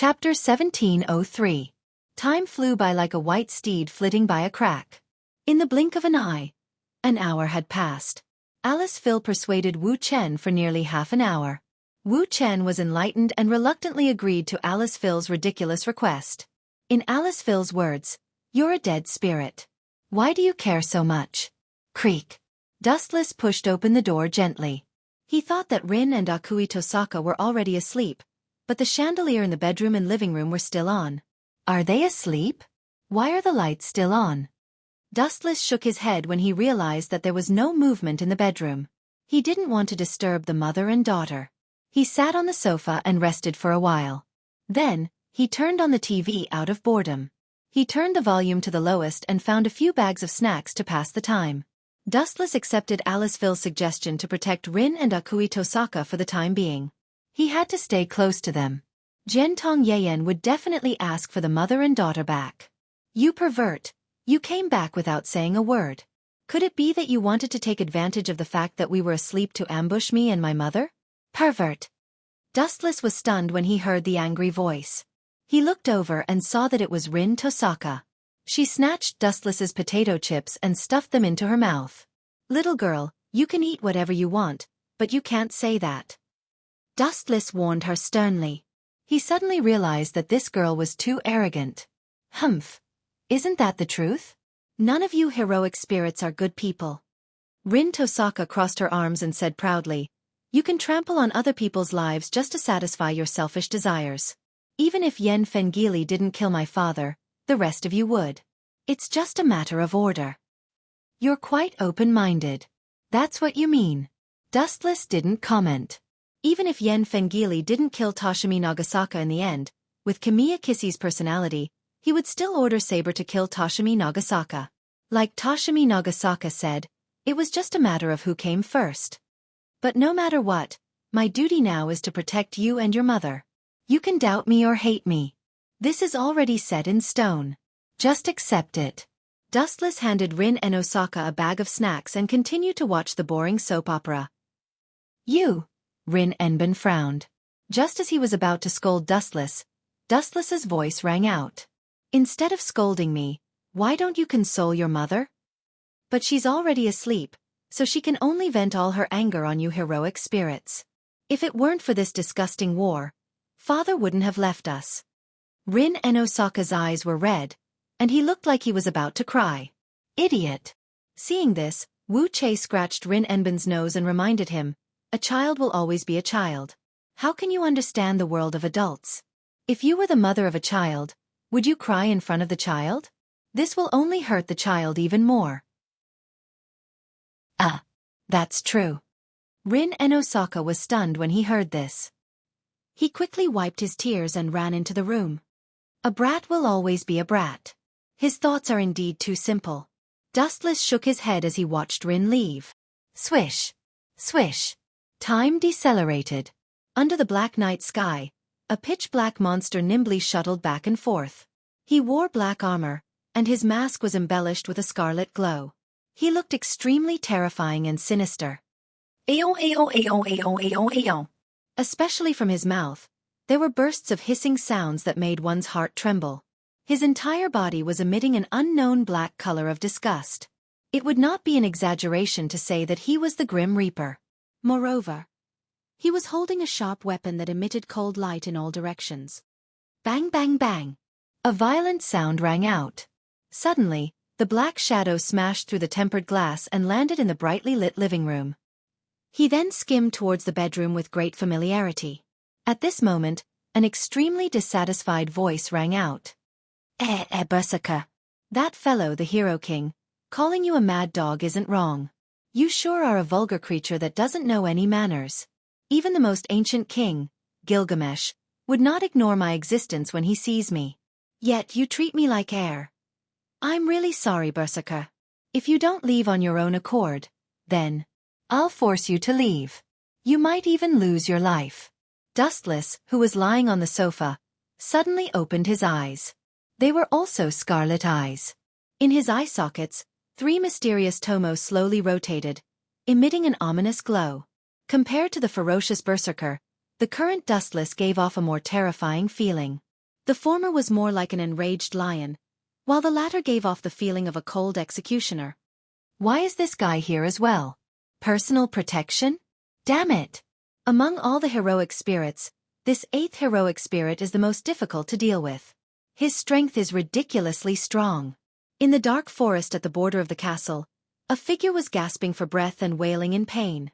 Chapter 1703. Time flew by like a white steed flitting by a crack. In the blink of an eye, an hour had passed. Alice Phil persuaded Wu Chen for nearly half an hour. Wu Chen was enlightened and reluctantly agreed to Alice Phil's ridiculous request. In Alice Phil's words, "You're a dead spirit. Why do you care so much?" Creak. Dustless pushed open the door gently. He thought that Rin and Akui Tosaka were already asleep, but the chandelier in the bedroom and living room were still on. Are they asleep? Why are the lights still on? Dustless shook his head when he realized that there was no movement in the bedroom. He didn't want to disturb the mother and daughter. He sat on the sofa and rested for a while. Then, he turned on the TV out of boredom. He turned the volume to the lowest and found a few bags of snacks to pass the time. Dustless accepted Alice Phil's suggestion to protect Rin and Akui Tosaka for the time being. He had to stay close to them. Jiantong Yayan would definitely ask for the mother and daughter back. You pervert. You came back without saying a word. Could it be that you wanted to take advantage of the fact that we were asleep to ambush me and my mother? Pervert. Dustless was stunned when he heard the angry voice. He looked over and saw that it was Rin Tosaka. She snatched Dustless's potato chips and stuffed them into her mouth. Little girl, you can eat whatever you want, but you can't say that. Dustless warned her sternly. He suddenly realized that this girl was too arrogant. Humph. Isn't that the truth? None of you heroic spirits are good people. Rin Tosaka crossed her arms and said proudly, "You can trample on other people's lives just to satisfy your selfish desires. Even if Yen Fengili didn't kill my father, the rest of you would. It's just a matter of order." You're quite open-minded. That's what you mean. Dustless didn't comment. Even if Yen Fengili didn't kill Toshimi Nagasaka in the end, with Kamiya Kissy's personality, he would still order Saber to kill Toshimi Nagasaka. Like Toshimi Nagasaka said, it was just a matter of who came first. But no matter what, my duty now is to protect you and your mother. You can doubt me or hate me. This is already set in stone. Just accept it. Dustless handed Rin and Osaka a bag of snacks and continued to watch the boring soap opera. You. Rin Enben frowned. Just as he was about to scold Dustless's voice rang out. Instead of scolding me, why don't you console your mother? But she's already asleep, so she can only vent all her anger on you heroic spirits. If it weren't for this disgusting war, father wouldn't have left us. Rin and Osaka's eyes were red, and he looked like he was about to cry. Idiot! Seeing this, Wu Che scratched Rin Enben's nose and reminded him, a child will always be a child. How can you understand the world of adults? If you were the mother of a child, would you cry in front of the child? This will only hurt the child even more. Ah, that's true. Rin and Osaka was stunned when he heard this. He quickly wiped his tears and ran into the room. A brat will always be a brat. His thoughts are indeed too simple. Dustless shook his head as he watched Rin leave. Swish. Swish. Time decelerated. Under the black night sky, a pitch-black monster nimbly shuttled back and forth. He wore black armor, and his mask was embellished with a scarlet glow. He looked extremely terrifying and sinister. Especially from his mouth, there were bursts of hissing sounds that made one's heart tremble. His entire body was emitting an unknown black color of disgust. It would not be an exaggeration to say that he was the Grim Reaper. Moreover, he was holding a sharp weapon that emitted cold light in all directions. Bang bang bang. A violent sound rang out. Suddenly, the black shadow smashed through the tempered glass and landed in the brightly lit living room. He then skimmed towards the bedroom with great familiarity. At this moment, an extremely dissatisfied voice rang out. Berserker. That fellow, the Hero King, calling you a mad dog isn't wrong. You sure are a vulgar creature that doesn't know any manners. Even the most ancient king, Gilgamesh, would not ignore my existence when he sees me. Yet you treat me like air. I'm really sorry, Berserker. If you don't leave on your own accord, then I'll force you to leave. You might even lose your life. Dustless, who was lying on the sofa, suddenly opened his eyes. They were also scarlet eyes. In his eye sockets, 3 mysterious tomos slowly rotated, emitting an ominous glow. Compared to the ferocious berserker, the current Dustless gave off a more terrifying feeling. The former was more like an enraged lion, while the latter gave off the feeling of a cold executioner. Why is this guy here as well? Personal protection? Damn it! Among all the heroic spirits, this 8th heroic spirit is the most difficult to deal with. His strength is ridiculously strong. In the dark forest at the border of the castle, a figure was gasping for breath and wailing in pain.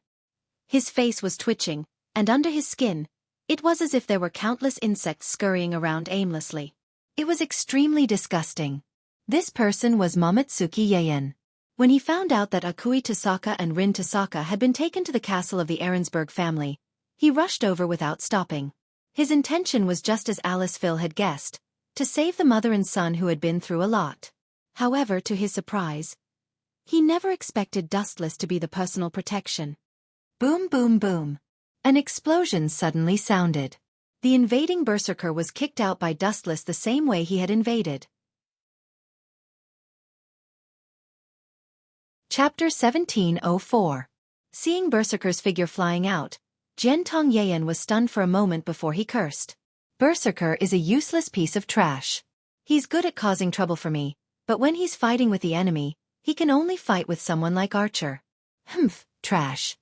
His face was twitching, and under his skin, it was as if there were countless insects scurrying around aimlessly. It was extremely disgusting. This person was Momoitsuki Yeien. When he found out that Akui Tasaka and Rin Tasaka had been taken to the castle of the Ahrensburg family, he rushed over without stopping. His intention was just as Alice Phil had guessed, to save the mother and son who had been through a lot. However, to his surprise, he never expected Dustless to be the personal protection. Boom boom boom. An explosion suddenly sounded. The invading berserker was kicked out by Dustless the same way he had invaded. Chapter 1704. Seeing Berserker's figure flying out, Jiantong Yeien was stunned for a moment before he cursed. Berserker is a useless piece of trash. He's good at causing trouble for me, but when he's fighting with the enemy, he can only fight with someone like Archer. Humph, trash.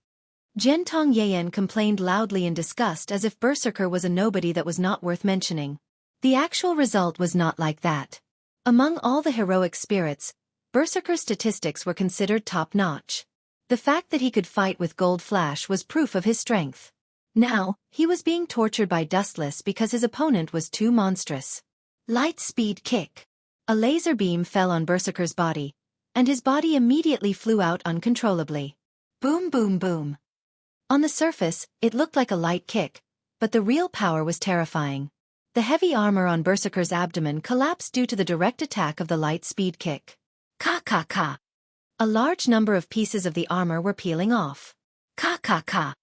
Jiantong Yeien complained loudly in disgust as if Berserker was a nobody that was not worth mentioning. The actual result was not like that. Among all the heroic spirits, Berserker's statistics were considered top-notch. The fact that he could fight with Gold Flash was proof of his strength. Now, he was being tortured by Dustless because his opponent was too monstrous. Light speed kick. A laser beam fell on Berserker's body, and his body immediately flew out uncontrollably. Boom boom boom. On the surface, it looked like a light kick, but the real power was terrifying. The heavy armor on Berserker's abdomen collapsed due to the direct attack of the light speed kick. Ka ka ka. A large number of pieces of the armor were peeling off. Ka ka ka.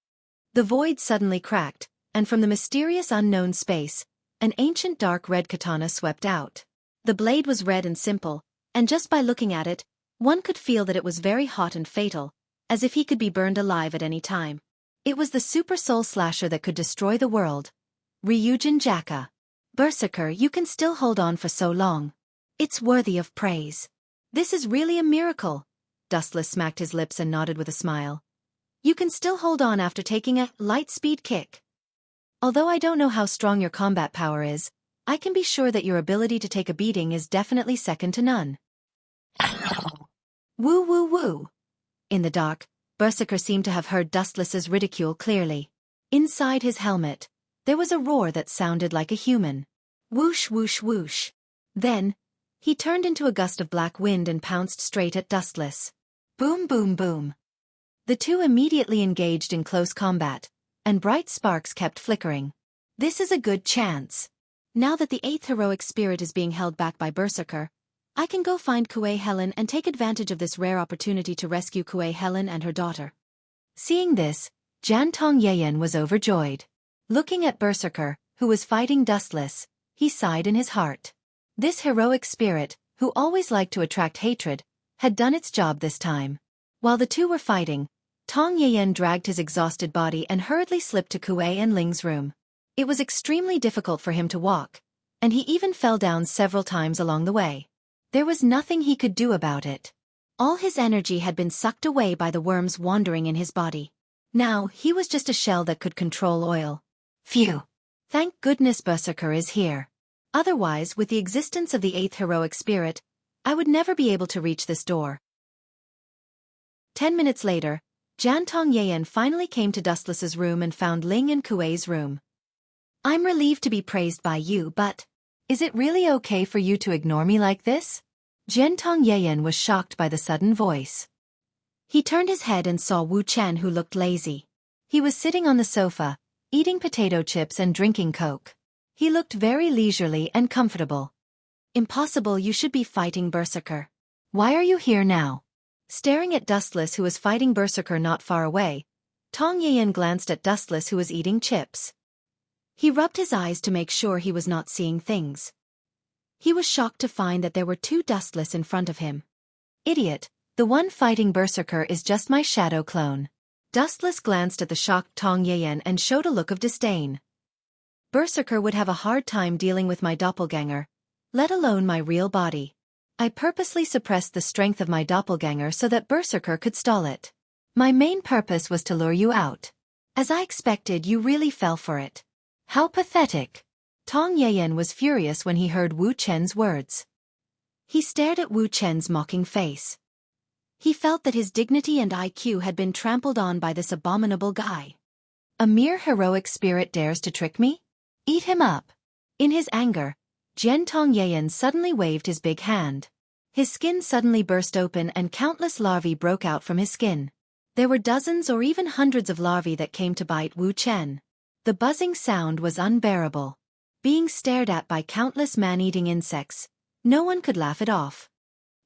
The void suddenly cracked, and from the mysterious unknown space, an ancient dark red katana swept out. The blade was red and simple, and just by looking at it, one could feel that it was very hot and fatal, as if he could be burned alive at any time. It was the super soul slasher that could destroy the world. Ryujin Jaka. Berserker, you can still hold on for so long. It's worthy of praise. This is really a miracle. Dustless smacked his lips and nodded with a smile. You can still hold on after taking a light speed kick. Although I don't know how strong your combat power is, I can be sure that your ability to take a beating is definitely second to none. Woo woo woo. In the dark, Berserker seemed to have heard Dustless's ridicule clearly. Inside his helmet, there was a roar that sounded like a human. Whoosh whoosh whoosh. Then, he turned into a gust of black wind and pounced straight at Dustless. Boom boom boom. The two immediately engaged in close combat, and bright sparks kept flickering. This is a good chance. Now that the 8th heroic spirit is being held back by Berserker, I can go find Kuei Helen and take advantage of this rare opportunity to rescue Kuei Helen and her daughter. Seeing this, Jiantong Yeien was overjoyed. Looking at Berserker, who was fighting Dustless, he sighed in his heart. This heroic spirit, who always liked to attract hatred, had done its job this time. While the two were fighting, Tong Yeien dragged his exhausted body and hurriedly slipped to Kuei and Ling's room. It was extremely difficult for him to walk, and he even fell down several times along the way. There was nothing he could do about it. All his energy had been sucked away by the worms wandering in his body. Now, he was just a shell that could control oil. Phew! Thank goodness Berserker is here. Otherwise, with the existence of the 8th heroic spirit, I would never be able to reach this door. 10 minutes later, Jiantong Yeien finally came to Dustless's room and found Ling in Kuei's room. I'm relieved to be praised by you, but is it really okay for you to ignore me like this? Jiantong Yeien was shocked by the sudden voice. He turned his head and saw Wu Chen, who looked lazy. He was sitting on the sofa, eating potato chips and drinking Coke. He looked very leisurely and comfortable. Impossible, you should be fighting Berserker. Why are you here now? Staring at Dustless, who was fighting Berserker not far away, Tong Yeien glanced at Dustless, who was eating chips. He rubbed his eyes to make sure he was not seeing things. He was shocked to find that there were two Dustless in front of him. Idiot, the one fighting Berserker is just my shadow clone. Dustless glanced at the shocked Tong Yeien and showed a look of disdain. Berserker would have a hard time dealing with my doppelganger, let alone my real body. I purposely suppressed the strength of my doppelganger so that Berserker could stall it. My main purpose was to lure you out. As I expected, you really fell for it. How pathetic. Tong Yayan was furious when he heard Wu Chen's words. He stared at Wu Chen's mocking face. He felt that his dignity and IQ had been trampled on by this abominable guy. A mere heroic spirit dares to trick me? Eat him up. In his anger, Jian Tong Yayan suddenly waved his big hand. His skin suddenly burst open and countless larvae broke out from his skin. There were dozens or even hundreds of larvae that came to bite Wu Chen. The buzzing sound was unbearable. Being stared at by countless man-eating insects, no one could laugh it off.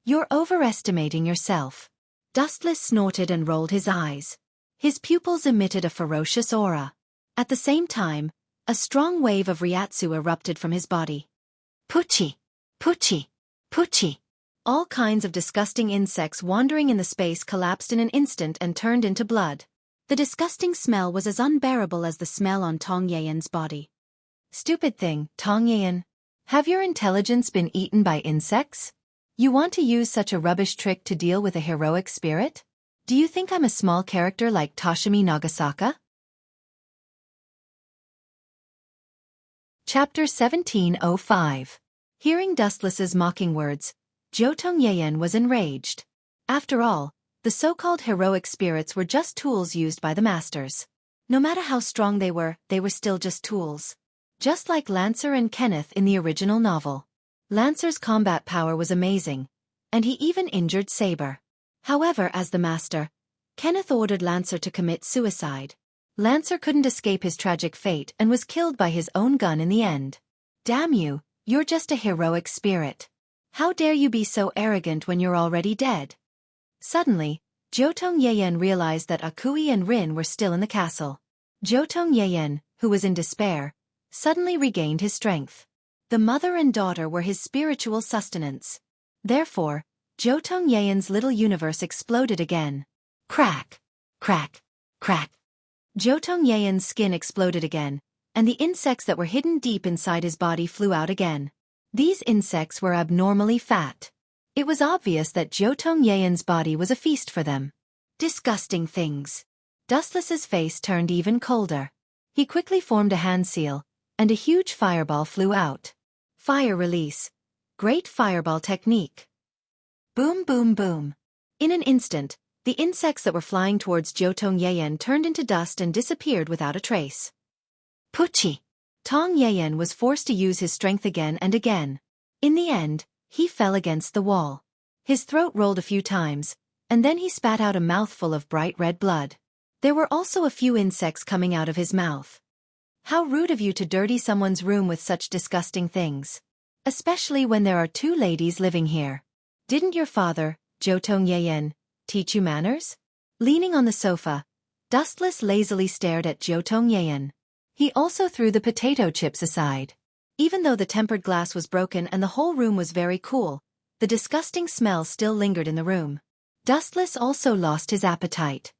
You're overestimating yourself. Dustless snorted and rolled his eyes. His pupils emitted a ferocious aura. At the same time, a strong wave of Ryatsu erupted from his body. Puchi! Puchi! Puchi! All kinds of disgusting insects wandering in the space collapsed in an instant and turned into blood. The disgusting smell was as unbearable as the smell on Tong Yayan's body. Stupid thing, Tong Yayan. Have your intelligence been eaten by insects? You want to use such a rubbish trick to deal with a heroic spirit? Do you think I'm a small character like Toshimi Nagasaka? Chapter 1705. Hearing Dustless's mocking words, Tong Yayan was enraged. After all, the so-called heroic spirits were just tools used by the masters. No matter how strong they were still just tools. Just like Lancer and Kenneth in the original novel. Lancer's combat power was amazing, and he even injured Saber. However, as the master, Kenneth ordered Lancer to commit suicide. Lancer couldn't escape his tragic fate and was killed by his own gun in the end. Damn you, you're just a heroic spirit. How dare you be so arrogant when you're already dead? Suddenly, Tong Yayan realized that Akui and Rin were still in the castle. Tong Yayan, who was in despair, suddenly regained his strength. The mother and daughter were his spiritual sustenance. Therefore, Tong Yayan's little universe exploded again. Crack! Crack! Crack! Tong Yayan's skin exploded again, and the insects that were hidden deep inside his body flew out again. These insects were abnormally fat. It was obvious that Tong Yayan's body was a feast for them. Disgusting things. Dustless's face turned even colder. He quickly formed a hand seal, and a huge fireball flew out. Fire release. Great fireball technique. Boom boom boom. In an instant, the insects that were flying towards Tong Yayan turned into dust and disappeared without a trace. Puchi! Tong Yayan was forced to use his strength again and again. In the end, he fell against the wall. His throat rolled a few times, and then he spat out a mouthful of bright red blood. There were also a few insects coming out of his mouth. How rude of you to dirty someone's room with such disgusting things. Especially when there are two ladies living here. Didn't your father, Tong Yayan, teach you manners? Leaning on the sofa, Dustless lazily stared at Tong Yayan. He also threw the potato chips aside. Even though the tempered glass was broken and the whole room was very cool, the disgusting smell still lingered in the room. Dustless also lost his appetite.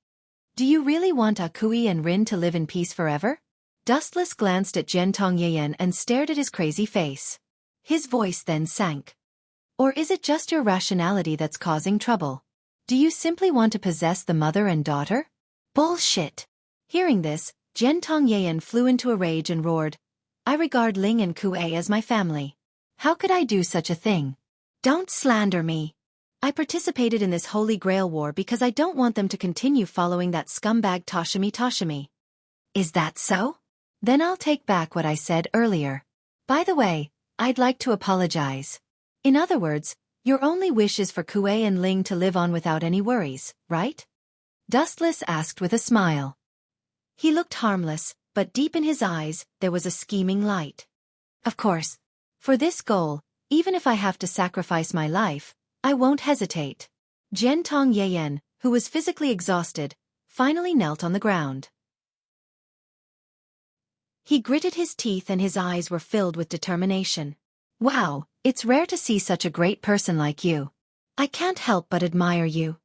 Do you really want Akui and Rin to live in peace forever? Dustless glanced at Tong Yayan and stared at his crazy face. His voice then sank. Or is it just your rationality that's causing trouble? Do you simply want to possess the mother and daughter? Bullshit! Hearing this, Tong Yayan flew into a rage and roared, I regard Ling and Kuei as my family. How could I do such a thing? Don't slander me. I participated in this Holy Grail war because I don't want them to continue following that scumbag Toshimi. Is that so? Then I'll take back what I said earlier. By the way, I'd like to apologize. In other words, your only wish is for Kuei and Ling to live on without any worries, right? Dustless asked with a smile. He looked harmless, but deep in his eyes, there was a scheming light. Of course. For this goal, even if I have to sacrifice my life, I won't hesitate. Tong Yayan, who was physically exhausted, finally knelt on the ground. He gritted his teeth and his eyes were filled with determination. Wow, it's rare to see such a great person like you. I can't help but admire you.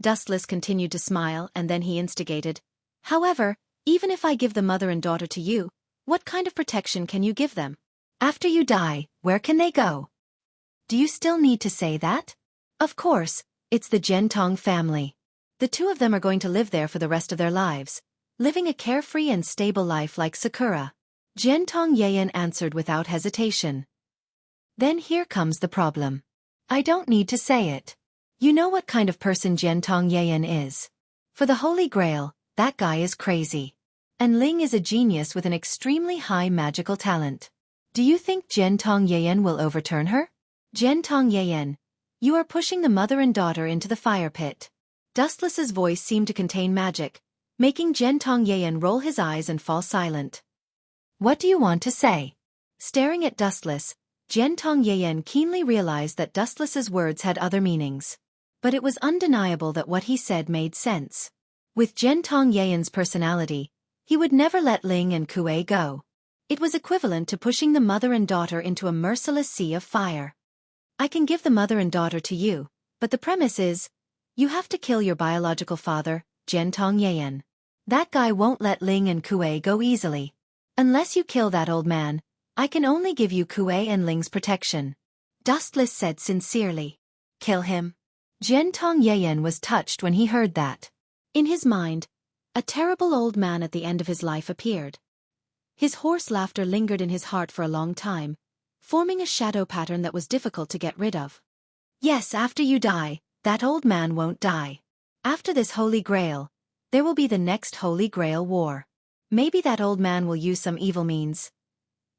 Dustless continued to smile and then he instigated. However, even if I give the mother and daughter to you, What kind of protection can you give them? After you die, where can they go? Do you still need to say that? Of course, it's the Gentong family. The two of them are going to live there for the rest of their lives, living a carefree and stable life like Sakura. Gentong Yayan answered without hesitation. Then here comes the problem. I don't need to say it. You know what kind of person Gentong Yayan is. For the Holy Grail, that guy is crazy. And Ling is a genius with an extremely high magical talent. Do you think Gentong Yayan will overturn her? Gentong Yayan, you are pushing the mother and daughter into the fire pit. Dustless's voice seemed to contain magic, making Gentong Yayan roll his eyes and fall silent. What do you want to say? Staring at Dustless, Gentong Yayan keenly realized that Dustless's words had other meanings. But it was undeniable that what he said made sense. With Gentong Yayan's personality, he would never let Ling and Kuei go. It was equivalent to pushing the mother and daughter into a merciless sea of fire. I can give the mother and daughter to you, but the premise is, you have to kill your biological father, Gentong Yayan. That guy won't let Ling and Kuei go easily. Unless you kill that old man, I can only give you Kuei and Ling's protection. Dustless said sincerely. Kill him? Gentong Yayan was touched when he heard that. In his mind, a terrible old man at the end of his life appeared. His hoarse laughter lingered in his heart for a long time, forming a shadow pattern that was difficult to get rid of. Yes, after you die, that old man won't die. After this Holy Grail, there will be the next Holy Grail War. Maybe that old man will use some evil means.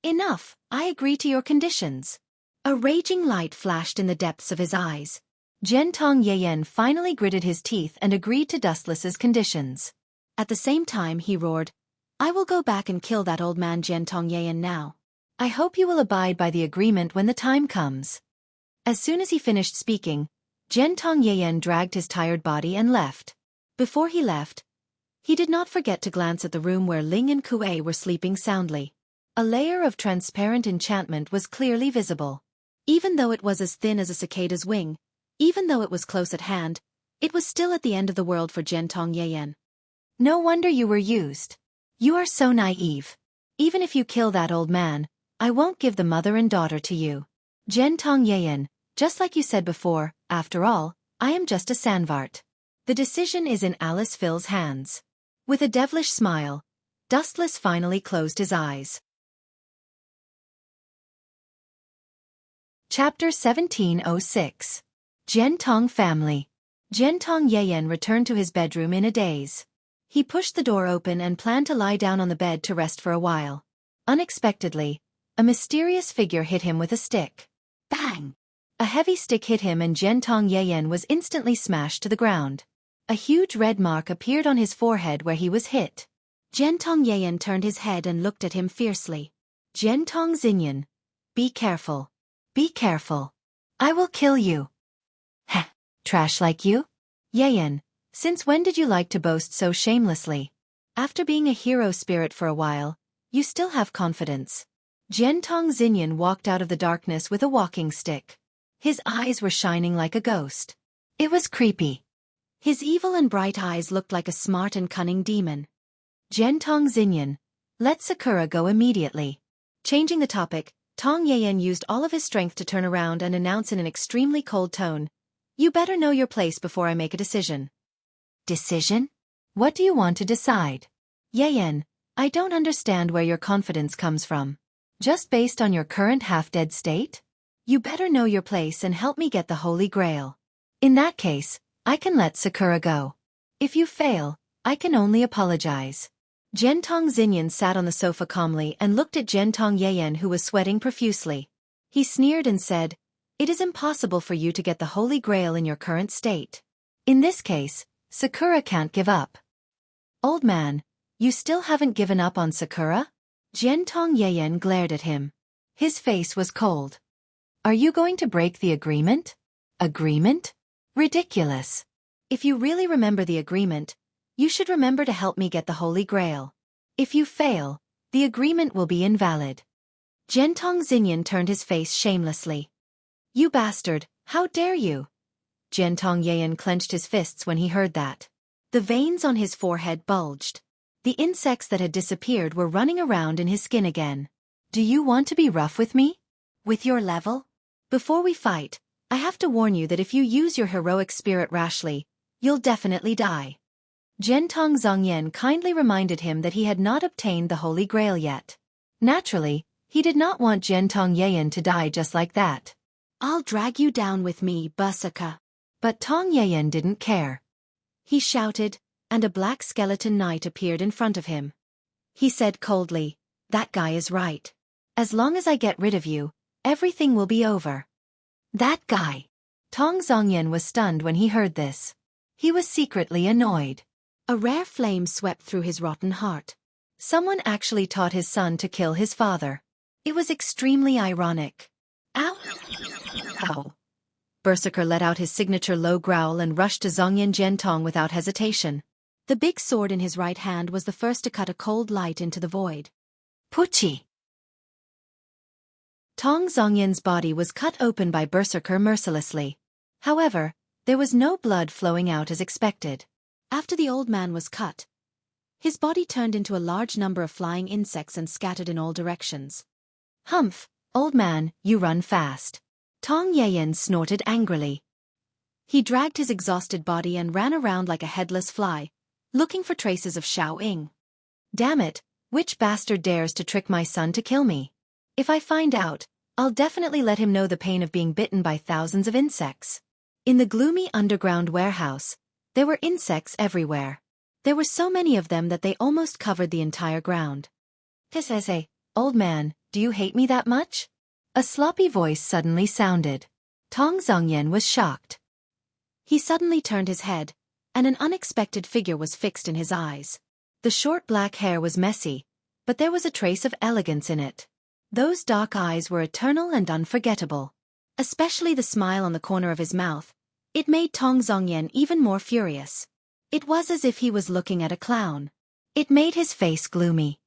Enough, I agree to your conditions. A raging light flashed in the depths of his eyes. Gentong Yayan finally gritted his teeth and agreed to Dustless's conditions. At the same time he roared, I will go back and kill that old man Gentong Yayan now. I hope you will abide by the agreement when the time comes. As soon as he finished speaking, Gentong Yayan dragged his tired body and left. Before he left, he did not forget to glance at the room where Ling and Kuei were sleeping soundly. A layer of transparent enchantment was clearly visible. Even though it was as thin as a cicada's wing, even though it was close at hand, it was still at the end of the world for Gentong Yayan. No wonder you were used. You are so naive. Even if you kill that old man, I won't give the mother and daughter to you. Gentong Yayan, just like you said before, after all, I am just a Sandvart. The decision is in Alice Phil's hands. With a devilish smile, Dustless finally closed his eyes. Chapter 1706. Gentong Family. Gentong Yayan returned to his bedroom in a daze. He pushed the door open and planned to lie down on the bed to rest for a while. Unexpectedly, a mysterious figure hit him with a stick. Bang! A heavy stick hit him and Gentong Yayan was instantly smashed to the ground. A huge red mark appeared on his forehead where he was hit. Gentong Yayan turned his head and looked at him fiercely. Gentong Xinyan, be careful. Be careful. I will kill you. Heh, trash like you? Yayan, since when did you like to boast so shamelessly? After being a hero spirit for a while, you still have confidence. Gentong Xinyan walked out of the darkness with a walking stick. His eyes were shining like a ghost. It was creepy. His evil and bright eyes looked like a smart and cunning demon. Gentong Xinyan, let Sakura go immediately. Changing the topic, Tong Yayan used all of his strength to turn around and announce in an extremely cold tone, You better know your place before I make a decision. Decision? What do you want to decide? Yayan, I don't understand where your confidence comes from. Just based on your current half-dead state? You better know your place and help me get the Holy Grail. In that case, I can let Sakura go. If you fail, I can only apologize. Gentong Xinyan sat on the sofa calmly and looked at Gentong Yayan who was sweating profusely. He sneered and said, It is impossible for you to get the Holy Grail in your current state. In this case, Sakura can't give up. Old man, you still haven't given up on Sakura? Gentong Yayan glared at him. His face was cold. Are you going to break the agreement? Agreement? Ridiculous. If you really remember the agreement, you should remember to help me get the Holy Grail. If you fail, the agreement will be invalid. Gentong Xinyan turned his face shamelessly. You bastard, how dare you? Gentong Yayan clenched his fists when he heard that. The veins on his forehead bulged. The insects that had disappeared were running around in his skin again. Do you want to be rough with me? With your level? Before we fight, I have to warn you that if you use your heroic spirit rashly, you'll definitely die. Gentong Zongyan kindly reminded him that he had not obtained the Holy Grail yet. Naturally, he did not want Gentong Yayan to die just like that. I'll drag you down with me, Berserker. But Tong Yayan didn't care. He shouted, and a black skeleton knight appeared in front of him. He said coldly, "That guy is right. As long as I get rid of you, everything will be over." That guy. Tong Zongyan was stunned when he heard this. He was secretly annoyed. A rare flame swept through his rotten heart. Someone actually taught his son to kill his father. It was extremely ironic. Ow! Ow! Berserker let out his signature low growl and rushed to Zongyan Gentong without hesitation. The big sword in his right hand was the first to cut a cold light into the void. Puchi! Tong Zongyan's body was cut open by Berserker mercilessly. However, there was no blood flowing out as expected. After the old man was cut, his body turned into a large number of flying insects and scattered in all directions. Humph, old man, you run fast. Tong Yayan snorted angrily. He dragged his exhausted body and ran around like a headless fly, looking for traces of Xiao Ying. Damn it, which bastard dares to trick my son to kill me? If I find out, I'll definitely let him know the pain of being bitten by thousands of insects. In the gloomy underground warehouse, there were insects everywhere. There were so many of them that they almost covered the entire ground. Tisese, old man, do you hate me that much? A sloppy voice suddenly sounded. Tong Zongyan was shocked. He suddenly turned his head, and an unexpected figure was fixed in his eyes. The short black hair was messy, but there was a trace of elegance in it. Those dark eyes were eternal and unforgettable. Especially the smile on the corner of his mouth. It made Tong Zongyan even more furious. It was as if he was looking at a clown. It made his face gloomy.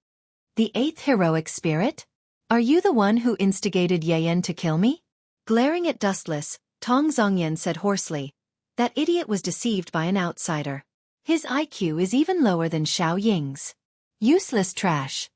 The eighth heroic spirit? Are you the one who instigated Yayan to kill me? Glaring at Dustless, Tong Zongyan said hoarsely, "That idiot was deceived by an outsider. His IQ is even lower than Xiao Ying's. Useless trash.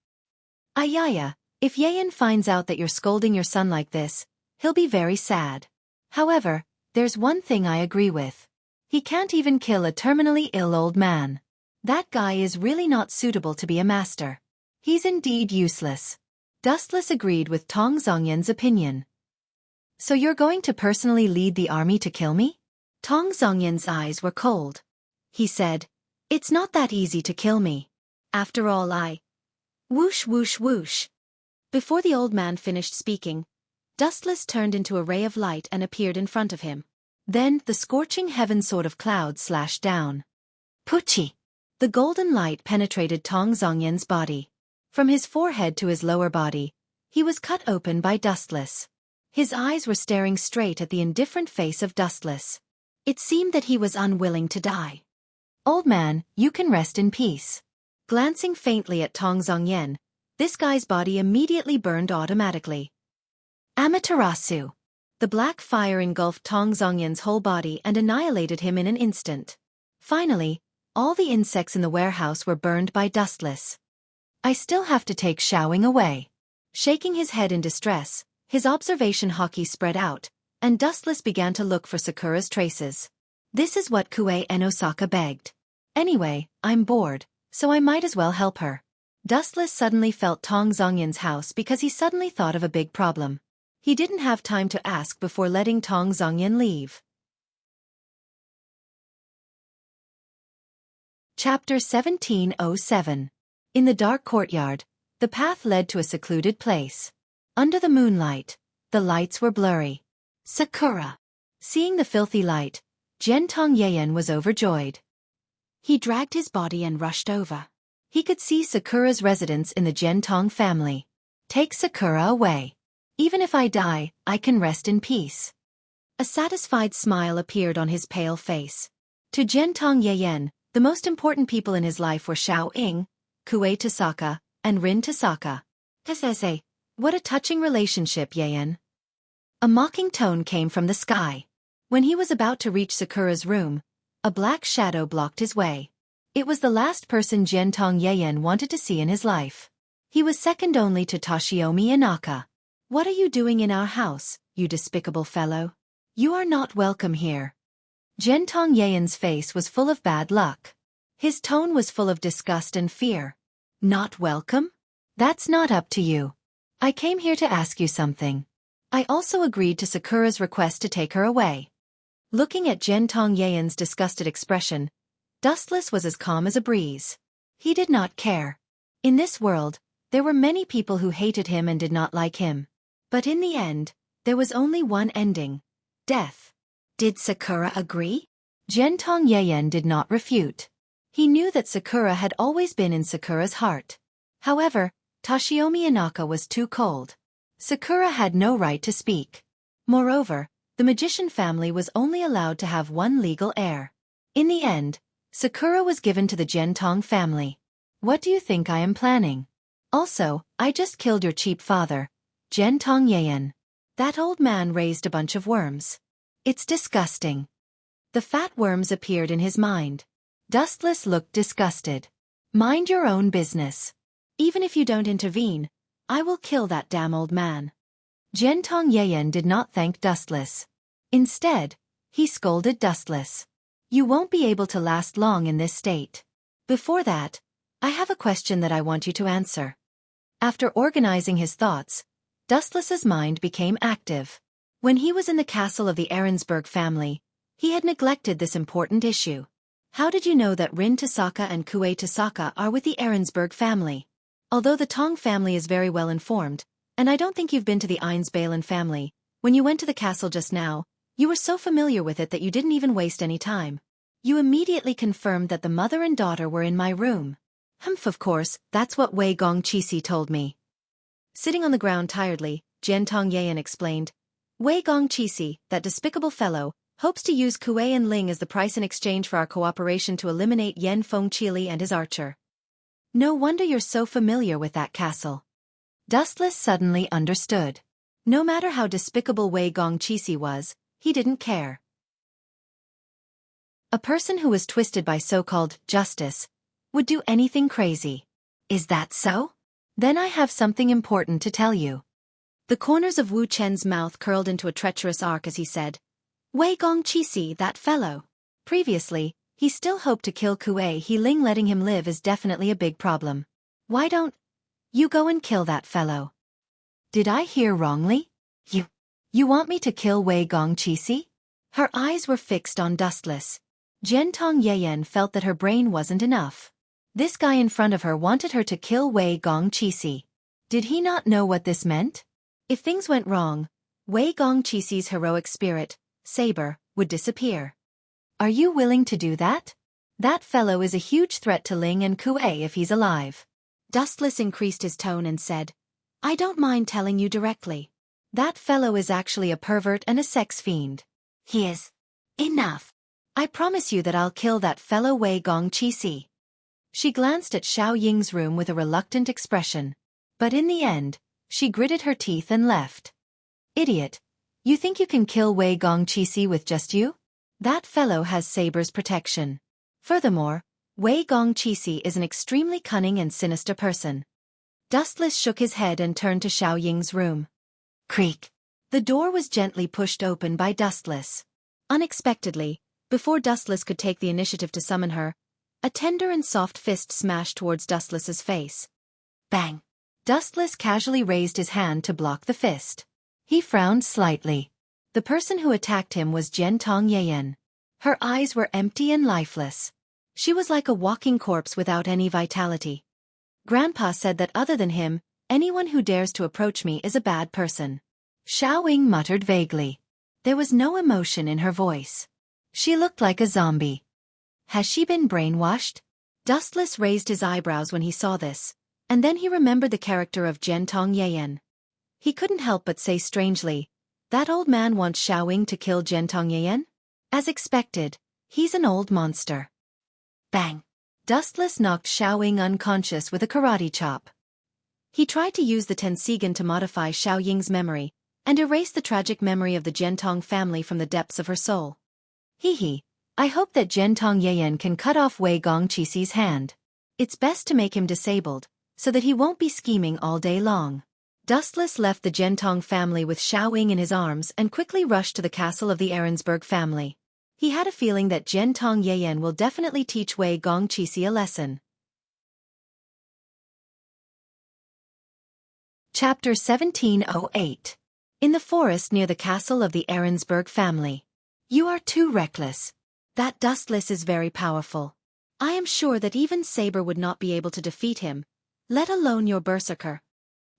Ayaya, if Yayan finds out that you're scolding your son like this, he'll be very sad. However, there's one thing I agree with. He can't even kill a terminally ill old man. That guy is really not suitable to be a master. He's indeed useless." Dustless agreed with Tong Zongyan's opinion. So you're going to personally lead the army to kill me? Tong Zongyan's eyes were cold. He said, "It's not that easy to kill me. After all, Whoosh whoosh whoosh." Before the old man finished speaking, Dustless turned into a ray of light and appeared in front of him. Then the scorching heaven sword of clouds slashed down. Puchi! The golden light penetrated Tong Zongyan's body. From his forehead to his lower body, he was cut open by Dustless. His eyes were staring straight at the indifferent face of Dustless. It seemed that he was unwilling to die. "Old man, you can rest in peace." Glancing faintly at Tong Zongyan, this guy's body immediately burned automatically. Amaterasu! The black fire engulfed Tong Zongyan's whole body and annihilated him in an instant. Finally, all the insects in the warehouse were burned by Dustless. "I still have to take Xiaoying away." Shaking his head in distress, his observation hockey spread out, and Dustless began to look for Sakura's traces. This is what Kue Enosaka begged. "Anyway, I'm bored, so I might as well help her." Dustless suddenly felt Tong Zongyan's house because he suddenly thought of a big problem. He didn't have time to ask before letting Tong Zongyan leave. Chapter 1707. In the dark courtyard, the path led to a secluded place. Under the moonlight, the lights were blurry. Sakura! Seeing the filthy light, Gentong Yayan was overjoyed. He dragged his body and rushed over. He could see Sakura's residence in the Gentong family. "Take Sakura away. Even if I die, I can rest in peace." A satisfied smile appeared on his pale face. To Gentong Yayan, the most important people in his life were Xiao Ying, Kue Tasaka, and Rin Tasaka. "Tesese, what a touching relationship, Yayan." A mocking tone came from the sky. When he was about to reach Sakura's room, a black shadow blocked his way. It was the last person Jiantong Yayan wanted to see in his life. He was second only to Toshiomi Inaka. What are you doing in our house, you despicable fellow? You are not welcome here. Jiantong Yayan's face was full of bad luck. His tone was full of disgust and fear. Not welcome? That's not up to you. I came here to ask you something. I also agreed to Sakura's request to take her away. Looking at Jiantong Yayan's disgusted expression, Dustless was as calm as a breeze. He did not care. In this world, there were many people who hated him and did not like him. But in the end, there was only one ending: death. Did Sakura agree? Jiantong Yayan did not refute. He knew that Sakura had always been in Sakura's heart. However, Toshiomi Inaka was too cold. Sakura had no right to speak. Moreover, the magician family was only allowed to have one legal heir. In the end, Sakura was given to the Jiantong family. What do you think I am planning? Also, I just killed your cheap father, Jiantong Yayan. That old man raised a bunch of worms. It's disgusting. The fat worms appeared in his mind. Dustless looked disgusted. Mind your own business. Even if you don't intervene, I will kill that damn old man. Jiantong Yayan did not thank Dustless. Instead, he scolded Dustless. You won't be able to last long in this state. Before that, I have a question that I want you to answer. After organizing his thoughts, Dustless's mind became active. When he was in the castle of the Ahrensburg family, he had neglected this important issue. How did you know that Rin Tasaka and Kue Tasaka are with the Ahrensburg family? Although the Tong family is very well informed, and I don't think you've been to the Einsbalen family, when you went to the castle just now, you were so familiar with it that you didn't even waste any time. You immediately confirmed that the mother and daughter were in my room. Humph, of course, that's what Wei Gong Qixi told me. Sitting on the ground tiredly, Jiantong Yayan explained, Wei Gong Qixi, that despicable fellow, hopes to use Kue and Ling as the price in exchange for our cooperation to eliminate Yen Fengqili and his archer. No wonder you're so familiar with that castle. Dustless suddenly understood. No matter how despicable Wei Gong Qixi was, he didn't care. A person who was twisted by so-called justice would do anything crazy. Is that so? Then I have something important to tell you. The corners of Wu Chen's mouth curled into a treacherous arc as he said, Wei Gong Qixi, that fellow. Previously, he still hoped to kill Kue He Ling. Letting him live is definitely a big problem. Why don't you go and kill that fellow? Did I hear wrongly? You want me to kill Wei Gong Qixi? Her eyes were fixed on Dustless. Jiantong Yayan felt that her brain wasn't enough. This guy in front of her wanted her to kill Wei Gong Qixi. Did he not know what this meant? If things went wrong, Wei Gong Qixi's heroic spirit, Saber, would disappear. Are you willing to do that? That fellow is a huge threat to Ling and Kue if he's alive. Dustless increased his tone and said, I don't mind telling you directly. That fellow is actually a pervert and a sex fiend. He is. Enough. I promise you that I'll kill that fellow Wei Gong Qixi. She glanced at Xiao Ying's room with a reluctant expression. But in the end, she gritted her teeth and left. Idiot. You think you can kill Wei Gong Qixi with just you? That fellow has Saber's protection. Furthermore, Wei Gong Qixi is an extremely cunning and sinister person. Dustless shook his head and turned to Xiao Ying's room. Creak. The door was gently pushed open by Dustless. Unexpectedly, before Dustless could take the initiative to summon her, a tender and soft fist smashed towards Dustless's face. Bang! Dustless casually raised his hand to block the fist. He frowned slightly. The person who attacked him was Jiantong Yayan. Her eyes were empty and lifeless. She was like a walking corpse without any vitality. Grandpa said that other than him, anyone who dares to approach me is a bad person. Xiao Ying muttered vaguely. There was no emotion in her voice. She looked like a zombie. Has she been brainwashed? Dustless raised his eyebrows when he saw this, and then he remembered the character of Jiantong Yayan. He couldn't help but say strangely, that old man wants Xiao Ying to kill Jiantong Yayan? As expected, he's an old monster. Bang! Dustless knocked Xiao Ying unconscious with a karate chop. He tried to use the Tensigan to modify Xiao Ying's memory, and erase the tragic memory of the Jiantong family from the depths of her soul. Hee hee, I hope that Gentong Yayan can cut off Wei Gongqixi's hand. It's best to make him disabled, so that he won't be scheming all day long. Dustless left the Gentong family with Xiaoying in his arms and quickly rushed to the castle of the Ahrensburg family. He had a feeling that Gentong Yayan will definitely teach Wei Gongqixi a lesson. Chapter 1708. In the forest near the castle of the Ahrensburg family. You are too reckless. That Dustless is very powerful. I am sure that even Saber would not be able to defeat him, let alone your berserker.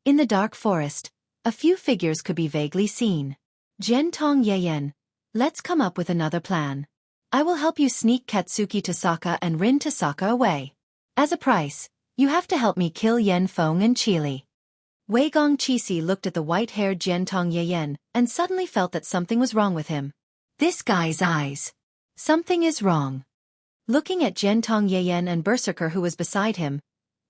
In the dark forest, a few figures could be vaguely seen. Gentong Yayan, let's come up with another plan. I will help you sneak Katsuki Tasaka and Rin Tasaka away. As a price, you have to help me kill Yen Feng and Chili. Wei Gongqixi looked at the white-haired Gentong Yayan and suddenly felt that something was wrong with him. This guy's eyes. Something is wrong. Looking at Gentong Yayan and Berserker who was beside him,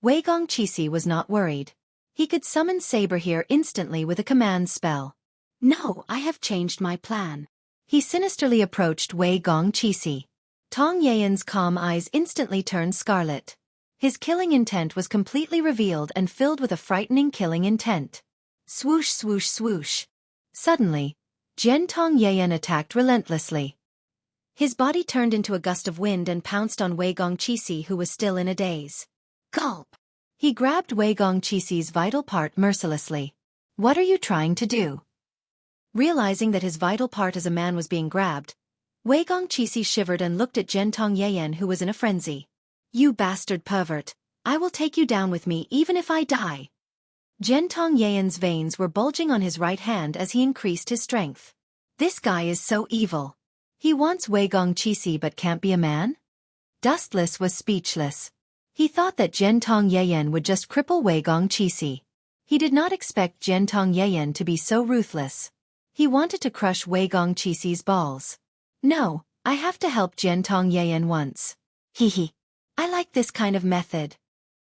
Wei Gongqixi was not worried. He could summon Saber here instantly with a command spell. No, I have changed my plan. He sinisterly approached Wei Gongqixi. Tong Yayan's calm eyes instantly turned scarlet. His killing intent was completely revealed and filled with a frightening killing intent. Swoosh swoosh swoosh. Suddenly, Gentong Yayan attacked relentlessly. His body turned into a gust of wind and pounced on Wei Gongqixi who was still in a daze. Gulp! He grabbed Wei Gongqixi's vital part mercilessly. What are you trying to do? Realizing that his vital part as a man was being grabbed, Wei Gongqixi shivered and looked at Gentong Yayan who was in a frenzy. You bastard pervert, I will take you down with me even if I die. Gentong Yayan's veins were bulging on his right hand as he increased his strength. This guy is so evil. He wants Wei Gongqixi but can't be a man? Dustless was speechless. He thought that Gentong Yayan would just cripple Wei Gongqixi. He did not expect Gentong Yayan to be so ruthless. He wanted to crush Wei Gongqixi's balls. No, I have to help Gentong Yayan once. Hehe. I like this kind of method.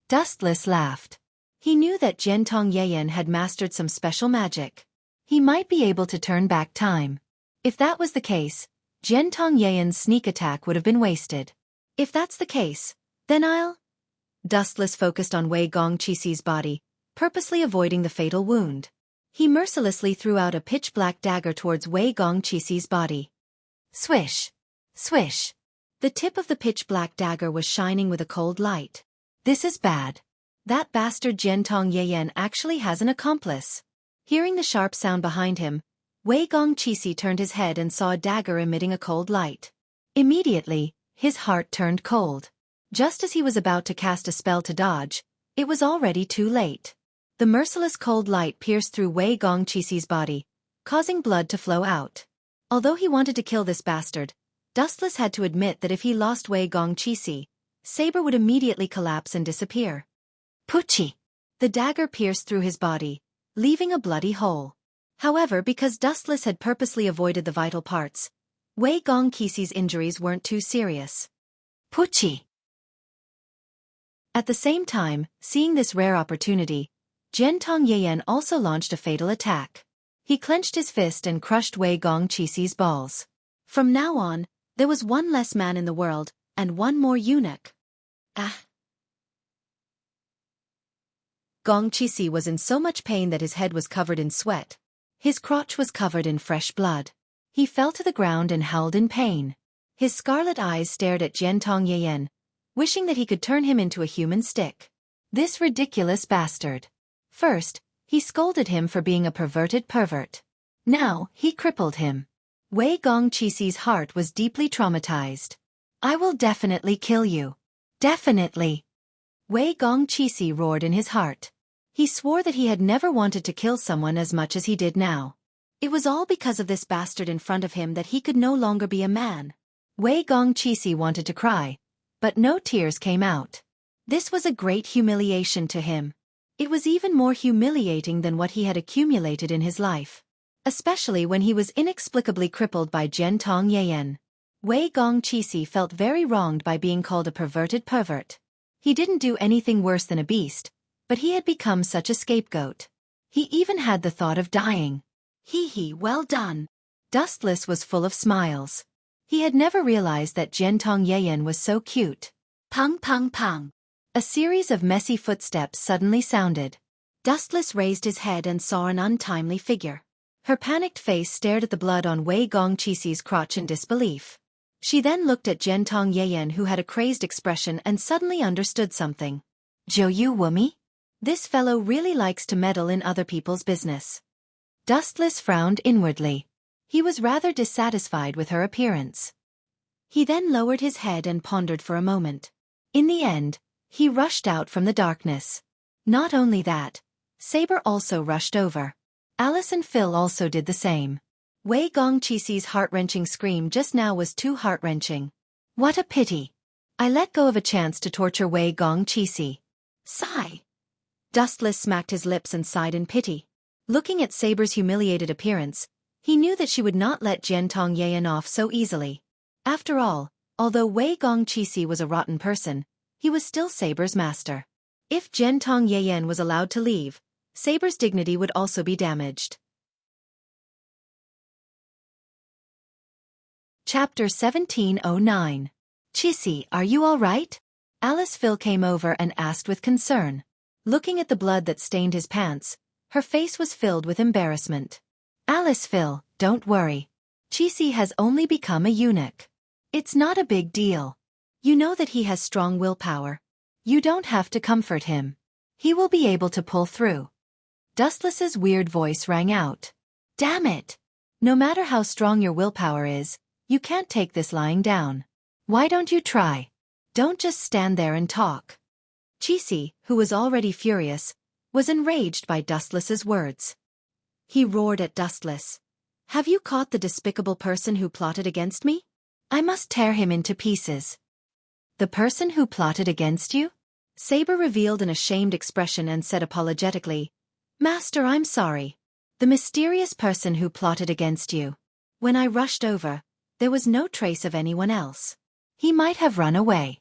Dustless laughed. He knew that Gentong Yayan had mastered some special magic. He might be able to turn back time. If that was the case, Gentong Yayan's sneak attack would have been wasted. If that's the case, then I'll... Dustless focused on Wei Gongqixi's body, purposely avoiding the fatal wound. He mercilessly threw out a pitch-black dagger towards Wei Gongqixi's body. Swish! Swish! The tip of the pitch-black dagger was shining with a cold light. This is bad. That bastard Gentong Yayan actually has an accomplice. Hearing the sharp sound behind him, Wei Gongqixi turned his head and saw a dagger emitting a cold light. Immediately, his heart turned cold. Just as he was about to cast a spell to dodge, it was already too late. The merciless cold light pierced through Wei Gongqixi's body, causing blood to flow out. Although he wanted to kill this bastard, Dustless had to admit that if he lost Wei Gongqixi, Saber would immediately collapse and disappear. Poochie! The dagger pierced through his body, leaving a bloody hole. However, because Dustless had purposely avoided the vital parts, Wei Gongqixi's injuries weren't too serious. Poochie! At the same time, seeing this rare opportunity, Gentong Yayan also launched a fatal attack. He clenched his fist and crushed Wei Gongqixi's balls. From now on, there was one less man in the world, and one more eunuch. Ah! Gongqixi was in so much pain that his head was covered in sweat. His crotch was covered in fresh blood. He fell to the ground and howled in pain. His scarlet eyes stared at Gentong Yayan, wishing that he could turn him into a human stick. This ridiculous bastard. First, he scolded him for being a perverted pervert. Now, he crippled him. Wei Gongqixi's heart was deeply traumatized. I will definitely kill you. Definitely. Wei Gongqixi roared in his heart. He swore that he had never wanted to kill someone as much as he did now. It was all because of this bastard in front of him that he could no longer be a man. Wei Gongqixi wanted to cry, but no tears came out. This was a great humiliation to him. It was even more humiliating than what he had accumulated in his life. Especially when he was inexplicably crippled by Gentong Yayan. Wei Gongqixi felt very wronged by being called a perverted pervert. He didn't do anything worse than a beast, but he had become such a scapegoat. He even had the thought of dying. Hee hee, well done. Dustless was full of smiles. He had never realized that Jiantong Yayan was so cute. Pang pang pang. A series of messy footsteps suddenly sounded. Dustless raised his head and saw an untimely figure. Her panicked face stared at the blood on Wei Gongqi's crotch in disbelief. She then looked at Jiantong Yayan, who had a crazed expression, and suddenly understood something. "Zhou Yu Wumi? This fellow really likes to meddle in other people's business." Dustless frowned inwardly. He was rather dissatisfied with her appearance. He then lowered his head and pondered for a moment. In the end, he rushed out from the darkness. Not only that, Saber also rushed over. Alice and Phil also did the same. Wei Gongqi's heart-wrenching scream just now was too heart-wrenching. What a pity. I let go of a chance to torture Wei Gongqi. Sigh. Dustless smacked his lips and sighed in pity. Looking at Saber's humiliated appearance, he knew that she would not let Jiantong Yayan off so easily. After all, although Wei Gongqi was a rotten person, he was still Saber's master. If Jiantong Yayan was allowed to leave, Saber's dignity would also be damaged. Chapter 1709. Chissy, are you all right? Alice Phil came over and asked with concern. Looking at the blood that stained his pants, her face was filled with embarrassment. Alice Phil, don't worry. Chissy has only become a eunuch. It's not a big deal. You know that he has strong willpower. You don't have to comfort him. He will be able to pull through. Dustless's weird voice rang out. Damn it! No matter how strong your willpower is, you can't take this lying down. Why don't you try? Don't just stand there and talk. Chissy, who was already furious, was enraged by Dustless's words. He roared at Dustless. Have you caught the despicable person who plotted against me? I must tear him into pieces. The person who plotted against you? Saber revealed an ashamed expression and said apologetically, Master, I'm sorry. The mysterious person who plotted against you. When I rushed over, there was no trace of anyone else. He might have run away.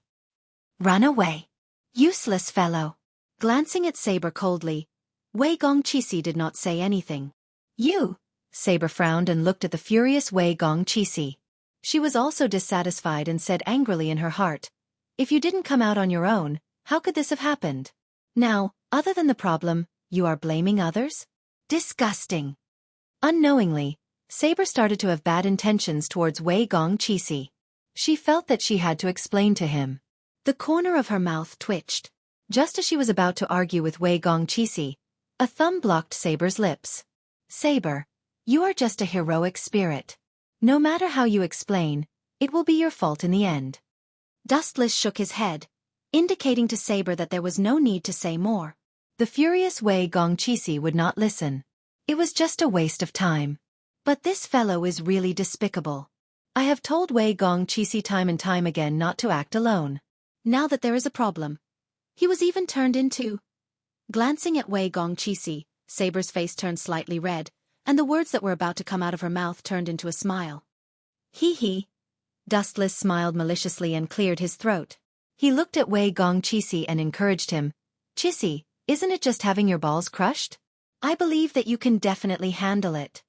Run away? Useless fellow. Glancing at Saber coldly, Wei Gongqi did not say anything. You? Saber frowned and looked at the furious Wei Gongqi. She was also dissatisfied and said angrily in her heart, If you didn't come out on your own, how could this have happened? Now, other than the problem, you are blaming others? Disgusting. Unknowingly, Saber started to have bad intentions towards Wei Gongqi. She felt that she had to explain to him. The corner of her mouth twitched. Just as she was about to argue with Wei Gongqi, a thumb blocked Saber's lips. Saber, you are just a heroic spirit. No matter how you explain, it will be your fault in the end. Dustless shook his head, indicating to Saber that there was no need to say more. The furious Wei Gongqi would not listen. It was just a waste of time. But this fellow is really despicable. I have told Wei Gongqi time and time again not to act alone. Now that there is a problem, he was even turned into... Glancing at Wei Gongqi, Saber's face turned slightly red, and the words that were about to come out of her mouth turned into a smile. Hee. Dustless smiled maliciously and cleared his throat. He looked at Wei Gongqi and encouraged him. Chissy, isn't it just having your balls crushed? I believe that you can definitely handle it.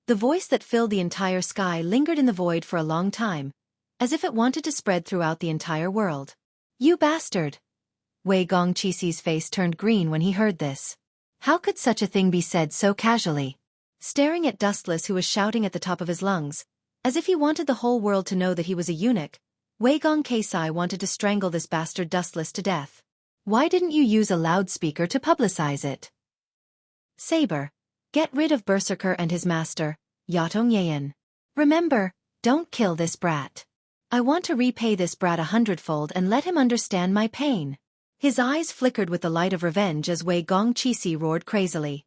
The voice that filled the entire sky lingered in the void for a long time, as if it wanted to spread throughout the entire world. You bastard! Wei Gongqi's face turned green when he heard this. How could such a thing be said so casually? Staring at Dustless, who was shouting at the top of his lungs, as if he wanted the whole world to know that he was a eunuch, Wei Gongqi wanted to strangle this bastard Dustless to death. Why didn't you use a loudspeaker to publicize it? Saber, get rid of Berserker and his master, Jiantong Yayan. Remember, don't kill this brat. I want to repay this brat 100-fold and let him understand my pain. His eyes flickered with the light of revenge as Wei Gongqi roared crazily.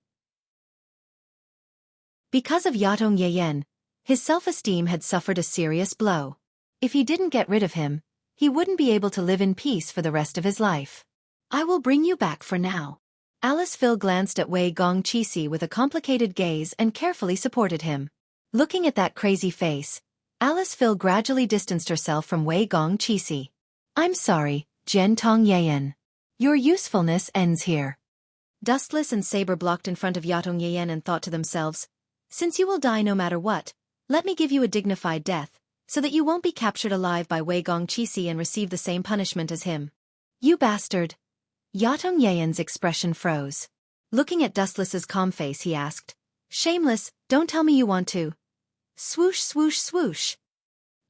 Because of Jiantong Yayan, his self-esteem had suffered a serious blow. If he didn't get rid of him, he wouldn't be able to live in peace for the rest of his life. I will bring you back for now. Alice Phil glanced at Wei Gongqi with a complicated gaze and carefully supported him. Looking at that crazy face, Alice Phil gradually distanced herself from Wei Gongqi. I'm sorry, Jiantong Yayan. Your usefulness ends here. Dustless and Saber blocked in front of Jiantong Yayan and thought to themselves, since you will die no matter what, let me give you a dignified death, so that you won't be captured alive by Wei Gongqi and receive the same punishment as him. You bastard. Yatong Yayan's expression froze. Looking at Dustless's calm face, he asked, Shameless, don't tell me you want to. Swoosh swoosh swoosh.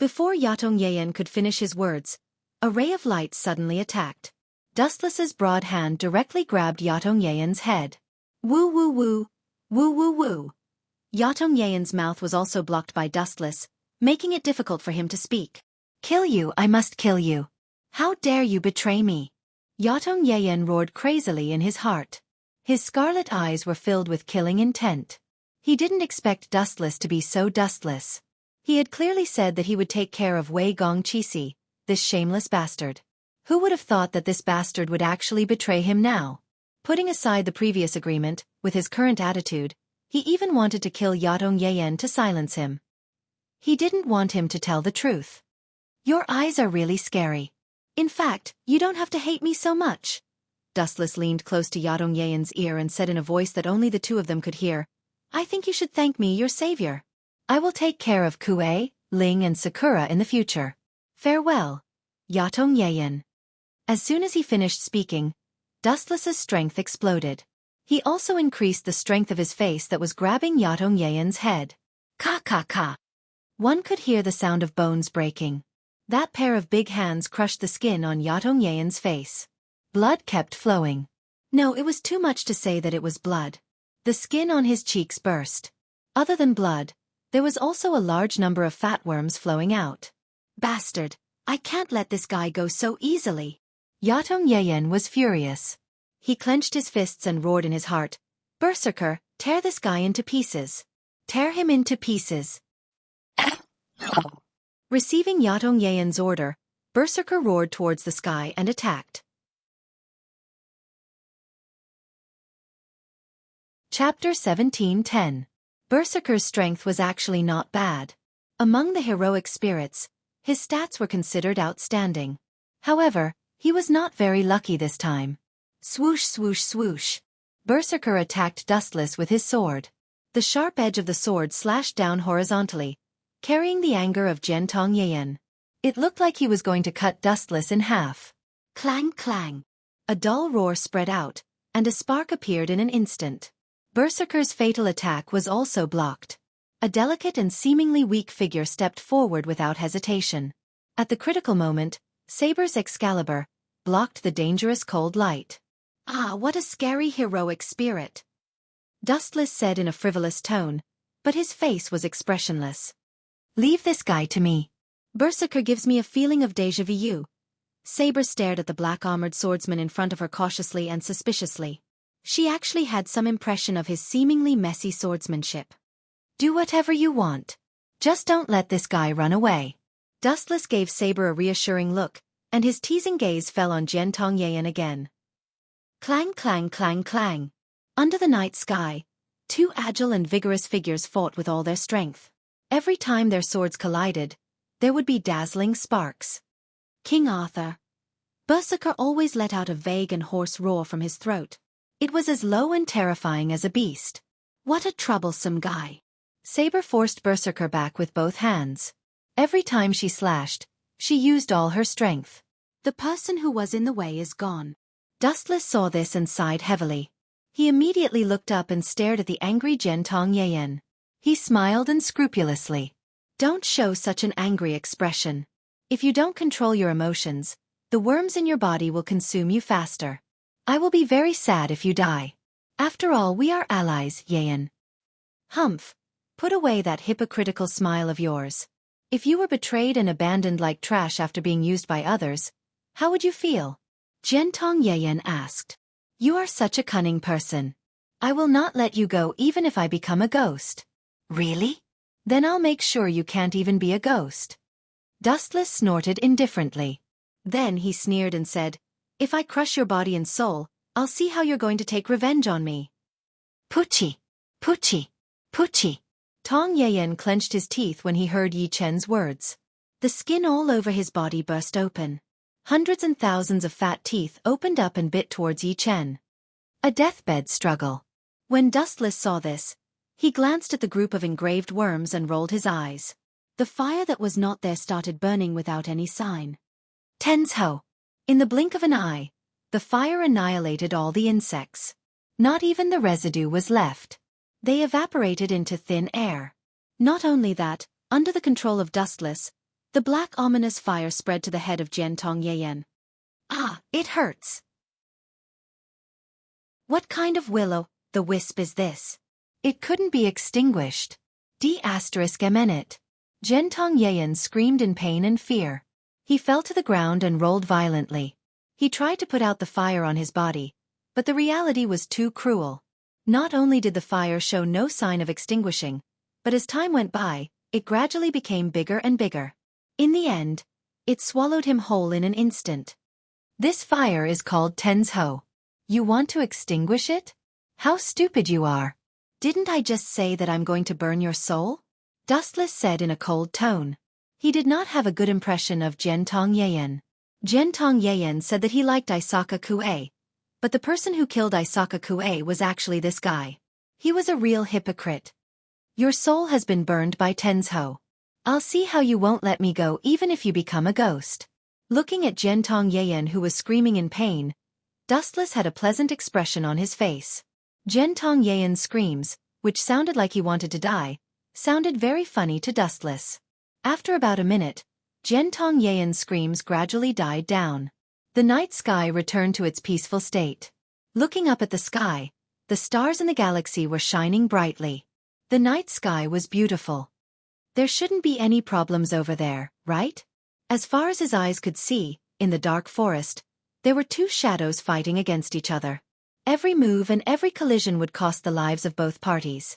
Before Yatong Yayan could finish his words, a ray of light suddenly attacked. Dustless's broad hand directly grabbed Yatong Yayan's head. Woo woo woo. Woo woo woo. Yatong Yayan's mouth was also blocked by Dustless, making it difficult for him to speak. Kill you, I must kill you. How dare you betray me? Yatong Yayan roared crazily in his heart. His scarlet eyes were filled with killing intent. He didn't expect Dustless to be so dustless. He had clearly said that he would take care of Wei Gongqi, this shameless bastard. Who would have thought that this bastard would actually betray him now? Putting aside the previous agreement, with his current attitude, he even wanted to kill Yatong Yayan to silence him. He didn't want him to tell the truth. Your eyes are really scary. In fact, you don't have to hate me so much. Dustless leaned close to Yatong Yayan's ear and said in a voice that only the two of them could hear, I think you should thank me, your savior. I will take care of Kuei, Ling and Sakura in the future. Farewell, Yatong Yayan. As soon as he finished speaking, Dustless's strength exploded. He also increased the strength of his face that was grabbing Yatong Yayan's head. Ka ka ka. One could hear the sound of bones breaking. That pair of big hands crushed the skin on Yatong Yayan's face. Blood kept flowing. No, it was too much to say that it was blood. The skin on his cheeks burst. Other than blood, there was also a large number of fat worms flowing out. Bastard, I can't let this guy go so easily. Yatong Yayan was furious. He clenched his fists and roared in his heart, Berserker, tear this guy into pieces. Tear him into pieces. Receiving Yatong Yayan's order, Berserker roared towards the sky and attacked. Chapter 17:10. Berserker's strength was actually not bad. Among the heroic spirits, his stats were considered outstanding. However, he was not very lucky this time. Swoosh swoosh swoosh. Berserker attacked Dustless with his sword. The sharp edge of the sword slashed down horizontally, carrying the anger of Yatong Yayan. It looked like he was going to cut Dustless in half. Clang clang. A dull roar spread out, and a spark appeared in an instant. Berserker's fatal attack was also blocked. A delicate and seemingly weak figure stepped forward without hesitation. At the critical moment, Saber's Excalibur blocked the dangerous cold light. Ah, what a scary heroic spirit! Dustless said in a frivolous tone, but his face was expressionless. Leave this guy to me. Berserker gives me a feeling of déjà vu. Saber stared at the black-armored swordsman in front of her cautiously and suspiciously. She actually had some impression of his seemingly messy swordsmanship. Do whatever you want. Just don't let this guy run away. Dustless gave Saber a reassuring look, and his teasing gaze fell on Yatong Yayan again. Clang clang clang clang. Under the night sky, two agile and vigorous figures fought with all their strength. Every time their swords collided, there would be dazzling sparks. King Arthur. Berserker always let out a vague and hoarse roar from his throat. It was as low and terrifying as a beast. What a troublesome guy. Saber forced Berserker back with both hands. Every time she slashed, she used all her strength. The person who was in the way is gone. Dustless saw this and sighed heavily. He immediately looked up and stared at the angry Yatong Yayan. He smiled unscrupulously. Don't show such an angry expression. If you don't control your emotions, the worms in your body will consume you faster. I will be very sad if you die. After all, we are allies, Yayan. Humph. Put away that hypocritical smile of yours. If you were betrayed and abandoned like trash after being used by others, how would you feel? Yatong Yayan asked. You are such a cunning person. I will not let you go even if I become a ghost. Really? Then I'll make sure you can't even be a ghost. Dustless snorted indifferently. Then he sneered and said, If I crush your body and soul, I'll see how you're going to take revenge on me. Puchi! Puchi! Puchi! Tong Yayan clenched his teeth when he heard Yi Chen's words. The skin all over his body burst open. Hundreds and thousands of fat teeth opened up and bit towards Yi Chen. A deathbed struggle. When Dustless saw this, he glanced at the group of engraved worms and rolled his eyes. The fire that was not there started burning without any sign. Tensho. In the blink of an eye, the fire annihilated all the insects. Not even the residue was left. They evaporated into thin air. Not only that, under the control of Dustless, the black ominous fire spread to the head of Jiantong Yayan. Ah, it hurts. What kind of will-o'-the-wisp is this? It couldn't be extinguished. D***it. Jiantong Yayan screamed in pain and fear. He fell to the ground and rolled violently. He tried to put out the fire on his body, but the reality was too cruel. Not only did the fire show no sign of extinguishing, but as time went by, it gradually became bigger and bigger. In the end, it swallowed him whole in an instant. This fire is called Tensho. You want to extinguish it? How stupid you are. Didn't I just say that I'm going to burn your soul? Dustless said in a cold tone. He did not have a good impression of Jiantong Yayan. Jiantong Yayan said that he liked Isaka Kue, but the person who killed Isaka Kue was actually this guy. He was a real hypocrite. Your soul has been burned by Tensho. I'll see how you won't let me go even if you become a ghost. Looking at Jiantong Yayan, who was screaming in pain, Dustless had a pleasant expression on his face. Jiantong Yayan's screams, which sounded like he wanted to die, sounded very funny to Dustless. After about a minute, Jiantong Yayan's screams gradually died down. The night sky returned to its peaceful state. Looking up at the sky, the stars in the galaxy were shining brightly. The night sky was beautiful. There shouldn't be any problems over there, right? As far as his eyes could see, in the dark forest, there were two shadows fighting against each other. Every move and every collision would cost the lives of both parties.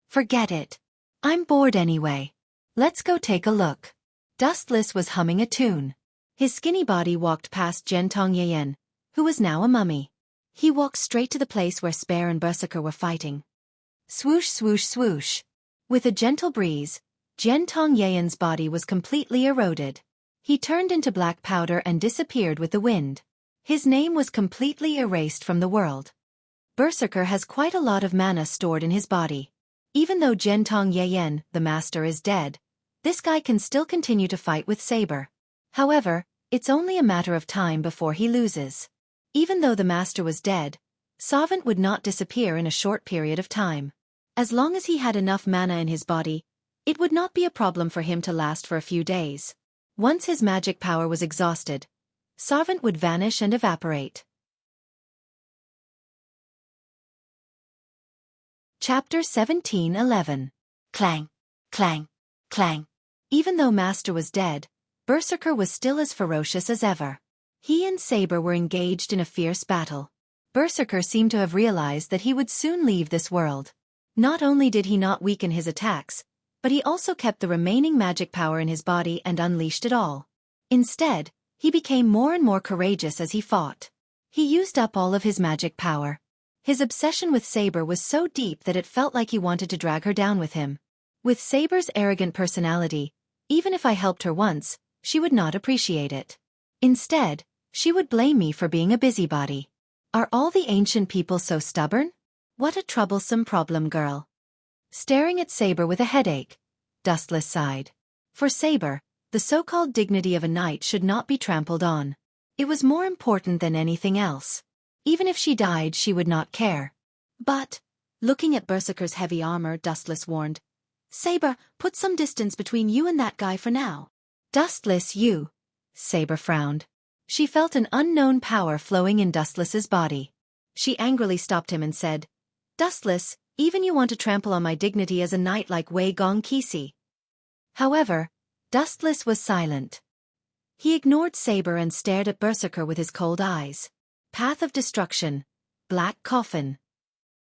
Forget it. I'm bored anyway. Let's go take a look. Dustless was humming a tune. His skinny body walked past Jiantong Yayan, who was now a mummy. He walked straight to the place where Spare and Berserker were fighting. Swoosh swoosh swoosh. With a gentle breeze, Jiantong Yayan's body was completely eroded. He turned into black powder and disappeared with the wind. His name was completely erased from the world. Berserker has quite a lot of mana stored in his body. Even though Jiantong Yayan, the master, is dead, this guy can still continue to fight with Saber. However, it's only a matter of time before he loses. Even though the master was dead, Xiaofan would not disappear in a short period of time. As long as he had enough mana in his body, it would not be a problem for him to last for a few days. Once his magic power was exhausted, Xiaofan would vanish and evaporate. Chapter 17:11. Clang, clang, clang. Even though Master was dead, Berserker was still as ferocious as ever. He and Saber were engaged in a fierce battle. Berserker seemed to have realized that he would soon leave this world. Not only did he not weaken his attacks, but he also kept the remaining magic power in his body and unleashed it all. Instead, he became more and more courageous as he fought. He used up all of his magic power. His obsession with Saber was so deep that it felt like he wanted to drag her down with him. With Saber's arrogant personality, even if I helped her once, she would not appreciate it. Instead, she would blame me for being a busybody. Are all the ancient people so stubborn? What a troublesome problem, girl. Staring at Saber with a headache, Dustless sighed. For Saber, the so-called dignity of a knight should not be trampled on. It was more important than anything else. Even if she died, she would not care. But, looking at Berserker's heavy armor, Dustless warned, Saber, put some distance between you and that guy for now. Dustless, you. Saber frowned. She felt an unknown power flowing in Dustless's body. She angrily stopped him and said, Dustless, even you want to trample on my dignity as a knight like Wei Gong Kisi. However, Dustless was silent. He ignored Saber and stared at Berserker with his cold eyes. Path of destruction. Black coffin.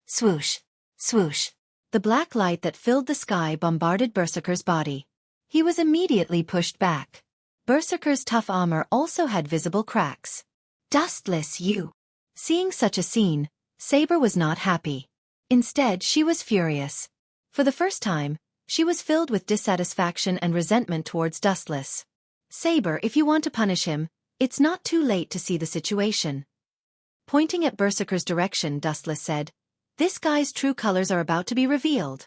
Swoosh. Swoosh. The black light that filled the sky bombarded Berserker's body. He was immediately pushed back. Berserker's tough armor also had visible cracks. Dustless, you. Seeing such a scene, Saber was not happy. Instead, she was furious. For the first time, she was filled with dissatisfaction and resentment towards Dustless. Saber, if you want to punish him, it's not too late to see the situation. Pointing at Berserker's direction, Dustless said, This guy's true colors are about to be revealed.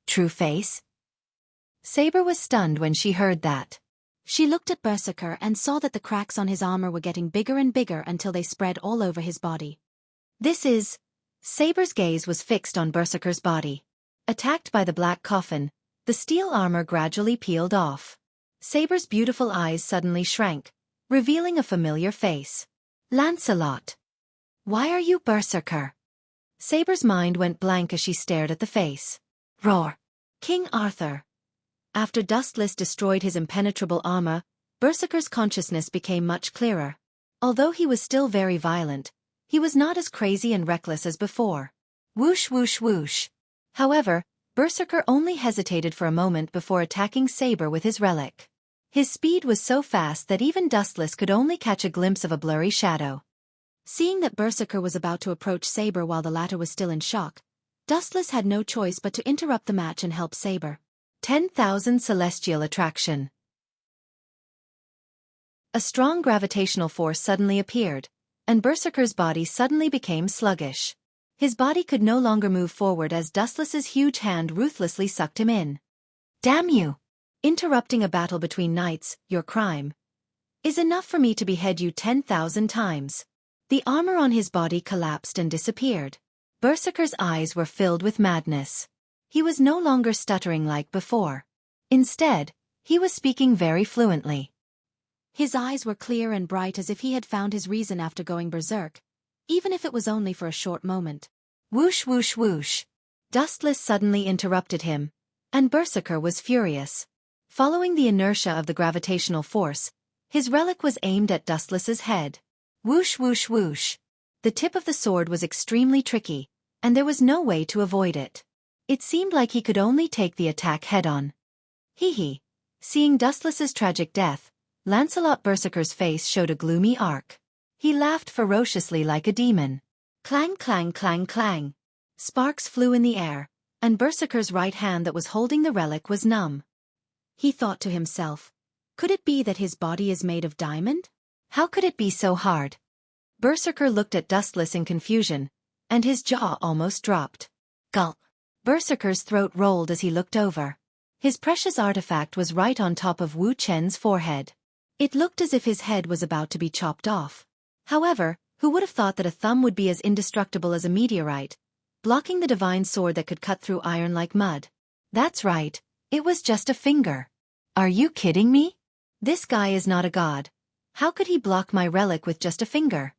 True face? Saber was stunned when she heard that. She looked at Berserker and saw that the cracks on his armor were getting bigger and bigger until they spread all over his body. This is... Saber's gaze was fixed on Berserker's body. Attacked by the black coffin, the steel armor gradually peeled off. Saber's beautiful eyes suddenly shrank, revealing a familiar face. Lancelot. Why are you Berserker? Saber's mind went blank as she stared at the face. Roar. King Arthur. After Dustless destroyed his impenetrable armor, Berserker's consciousness became much clearer. Although he was still very violent, he was not as crazy and reckless as before. Whoosh whoosh whoosh. However, Berserker only hesitated for a moment before attacking Saber with his relic. His speed was so fast that even Dustless could only catch a glimpse of a blurry shadow. Seeing that Berserker was about to approach Saber while the latter was still in shock, Dustless had no choice but to interrupt the match and help Saber. 10,000 Celestial Attraction. A strong gravitational force suddenly appeared, and Berserker's body suddenly became sluggish. His body could no longer move forward as Dustless's huge hand ruthlessly sucked him in. Damn you! Interrupting a battle between knights, your crime, is enough for me to behead you 10,000 times. The armor on his body collapsed and disappeared. Berserker's eyes were filled with madness. He was no longer stuttering like before. Instead, he was speaking very fluently. His eyes were clear and bright as if he had found his reason after going berserk, even if it was only for a short moment. Whoosh whoosh whoosh. Dustless suddenly interrupted him, and Berserker was furious. Following the inertia of the gravitational force, his relic was aimed at Dustless's head. Whoosh whoosh whoosh. The tip of the sword was extremely tricky, and there was no way to avoid it. It seemed like he could only take the attack head-on. Hee. Seeing Dustless's tragic death, Lancelot Berserker's face showed a gloomy arc. He laughed ferociously like a demon. Clang clang clang clang. Sparks flew in the air, and Berserker's right hand that was holding the relic was numb. He thought to himself, could it be that his body is made of diamond? How could it be so hard? Berserker looked at Dustless in confusion, and his jaw almost dropped. Gulp. Berserker's throat rolled as he looked over. His precious artifact was right on top of Wu Chen's forehead. It looked as if his head was about to be chopped off. However, who would have thought that a thumb would be as indestructible as a meteorite, blocking the divine sword that could cut through iron like mud? That's right, it was just a finger. Are you kidding me? This guy is not a god. How could he block my relic with just a finger?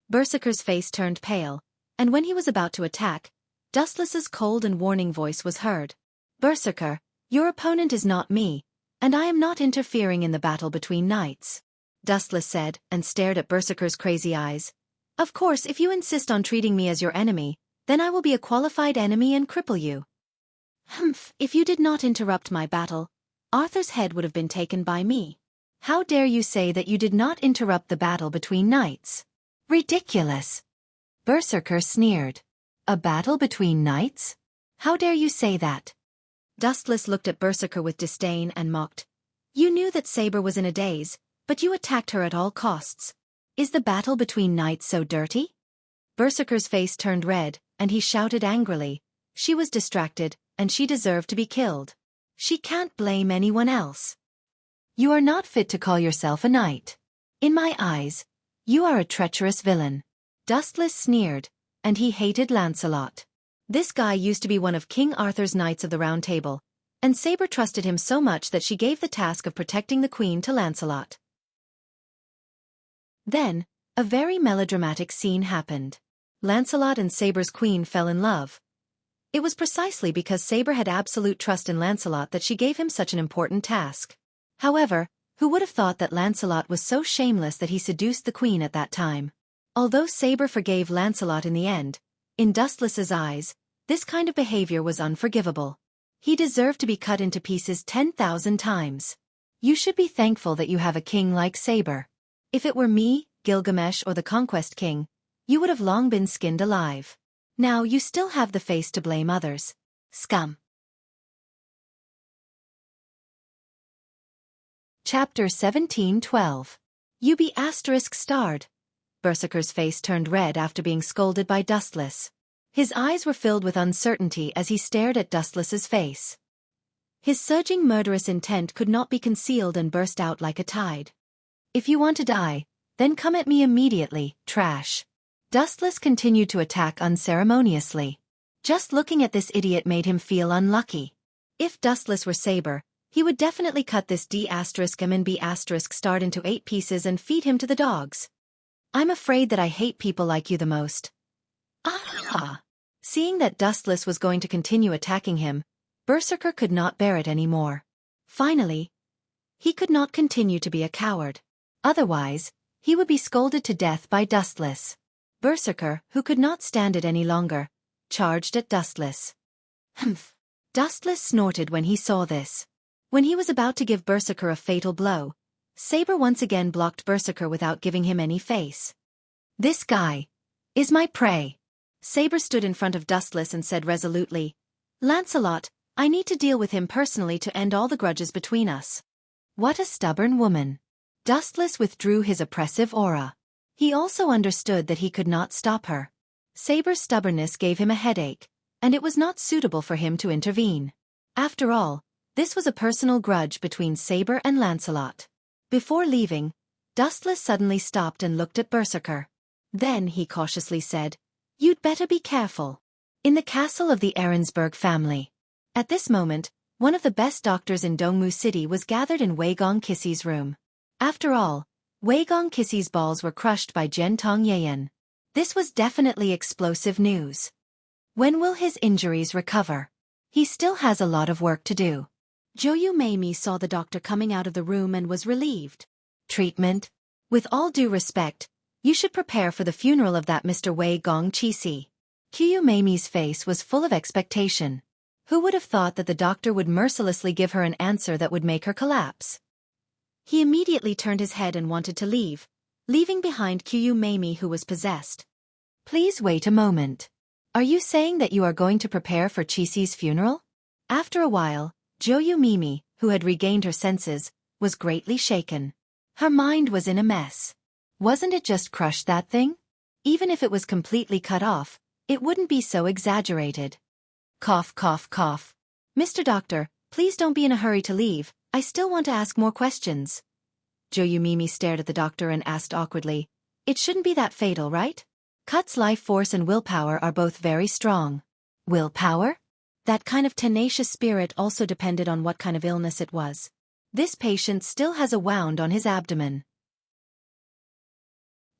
Berserker's face turned pale, and when he was about to attack, Dustless's cold and warning voice was heard. Berserker, your opponent is not me, and I am not interfering in the battle between knights. Dustless said, and stared at Berserker's crazy eyes. Of course, if you insist on treating me as your enemy, then I will be a qualified enemy and cripple you. Humph, if you did not interrupt my battle, Arthur's head would have been taken by me. How dare you say that you did not interrupt the battle between knights? Ridiculous! Berserker sneered. A battle between knights? How dare you say that? Dustless looked at Berserker with disdain and mocked. You knew that Saber was in a daze, but you attacked her at all costs. Is the battle between knights so dirty? Berserker's face turned red, and he shouted angrily. She was distracted, and she deserved to be killed. She can't blame anyone else. You are not fit to call yourself a knight. In my eyes, you are a treacherous villain. Dustless sneered, and he hated Lancelot. This guy used to be one of King Arthur's Knights of the Round Table, and Saber trusted him so much that she gave the task of protecting the queen to Lancelot. Then, a very melodramatic scene happened. Lancelot and Saber's queen fell in love. It was precisely because Saber had absolute trust in Lancelot that she gave him such an important task. However, who would have thought that Lancelot was so shameless that he seduced the queen at that time? Although Saber forgave Lancelot in the end, in Dustless's eyes, this kind of behavior was unforgivable. He deserved to be cut into pieces 10,000 times. You should be thankful that you have a king like Saber. If it were me, Gilgamesh or the Conquest King, you would have long been skinned alive. Now you still have the face to blame others. Scum. Chapter 17:12. You be *****. Berserker's face turned red after being scolded by Dustless. His eyes were filled with uncertainty as he stared at Dustless's face. His surging murderous intent could not be concealed and burst out like a tide. If you want to die, then come at me immediately, trash. Dustless continued to attack unceremoniously. Just looking at this idiot made him feel unlucky. If Dustless were Saber, he would definitely cut this D*M and B** starred into 8 pieces and feed him to the dogs. I'm afraid that I hate people like you the most. Ah! Seeing that Dustless was going to continue attacking him, Berserker could not bear it anymore. Finally, he could not continue to be a coward. Otherwise, he would be scolded to death by Dustless. Berserker, who could not stand it any longer, charged at Dustless. Humph! Dustless snorted when he saw this. When he was about to give Berserker a fatal blow, Saber once again blocked Berserker without giving him any face. This guy is my prey. Saber stood in front of Dustless and said resolutely, Lancelot, I need to deal with him personally to end all the grudges between us. What a stubborn woman. Dustless withdrew his oppressive aura. He also understood that he could not stop her. Saber's stubbornness gave him a headache, and it was not suitable for him to intervene. After all, this was a personal grudge between Saber and Lancelot. Before leaving, Dustless suddenly stopped and looked at Berserker. Then he cautiously said, You'd better be careful. In the castle of the Ahrensburg family. At this moment, one of the best doctors in Dongmu City was gathered in Wei Gong Kissie's room. After all, Wei Gong Kissie's balls were crushed by Jian Tong Yayan. This was definitely explosive news. When will his injuries recover? He still has a lot of work to do. Zhou Meimi saw the doctor coming out of the room and was relieved. Treatment? With all due respect, you should prepare for the funeral of that Mr. Wei Gong Qixi. Zhou Meimi's face was full of expectation. Who would have thought that the doctor would mercilessly give her an answer that would make her collapse? He immediately turned his head and wanted to leave, leaving behind Zhou Meimi who was possessed. Please wait a moment. Are you saying that you are going to prepare for Qixi's funeral? After a while, Zhou Meimi, who had regained her senses, was greatly shaken. Her mind was in a mess. Wasn't it just crushed, that thing? Even if it was completely cut off, it wouldn't be so exaggerated. Cough, cough, cough. Mr. Doctor, please don't be in a hurry to leave, I still want to ask more questions. Zhou Meimi stared at the doctor and asked awkwardly, It shouldn't be that fatal, right? Cut's life force and willpower are both very strong. Willpower? That kind of tenacious spirit also depended on what kind of illness it was. This patient still has a wound on his abdomen.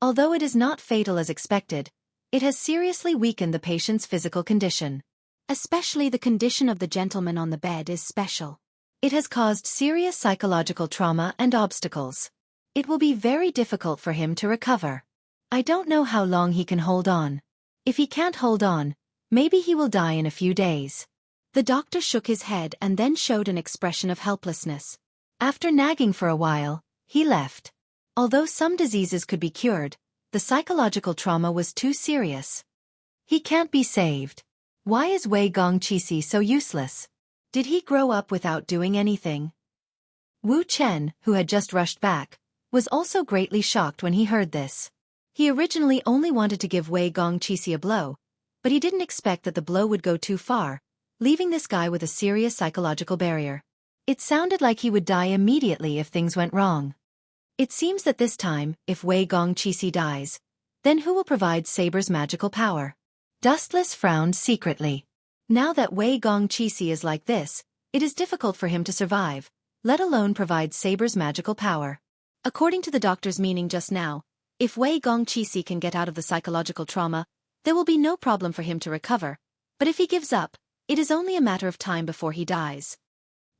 Although it is not fatal as expected, it has seriously weakened the patient's physical condition. Especially the condition of the gentleman on the bed is special. It has caused serious psychological trauma and obstacles. It will be very difficult for him to recover. I don't know how long he can hold on. If he can't hold on, maybe he will die in a few days. The doctor shook his head and then showed an expression of helplessness. After nagging for a while, he left. Although some diseases could be cured, the psychological trauma was too serious. He can't be saved. Why is Wei Gong Qixi so useless? Did he grow up without doing anything? Wu Chen, who had just rushed back, was also greatly shocked when he heard this. He originally only wanted to give Wei Gong Qixi a blow, but he didn't expect that the blow would go too far, leaving this guy with a serious psychological barrier. It sounded like he would die immediately if things went wrong. It seems that this time, if Wei Gong Qixi dies, then who will provide Saber's magical power? Dustless frowned secretly. Now that Wei Gong Qixi is like this, it is difficult for him to survive, let alone provide Saber's magical power. According to the doctor's meaning just now, if Wei Gong Qixi can get out of the psychological trauma, there will be no problem for him to recover, but if he gives up, it is only a matter of time before he dies.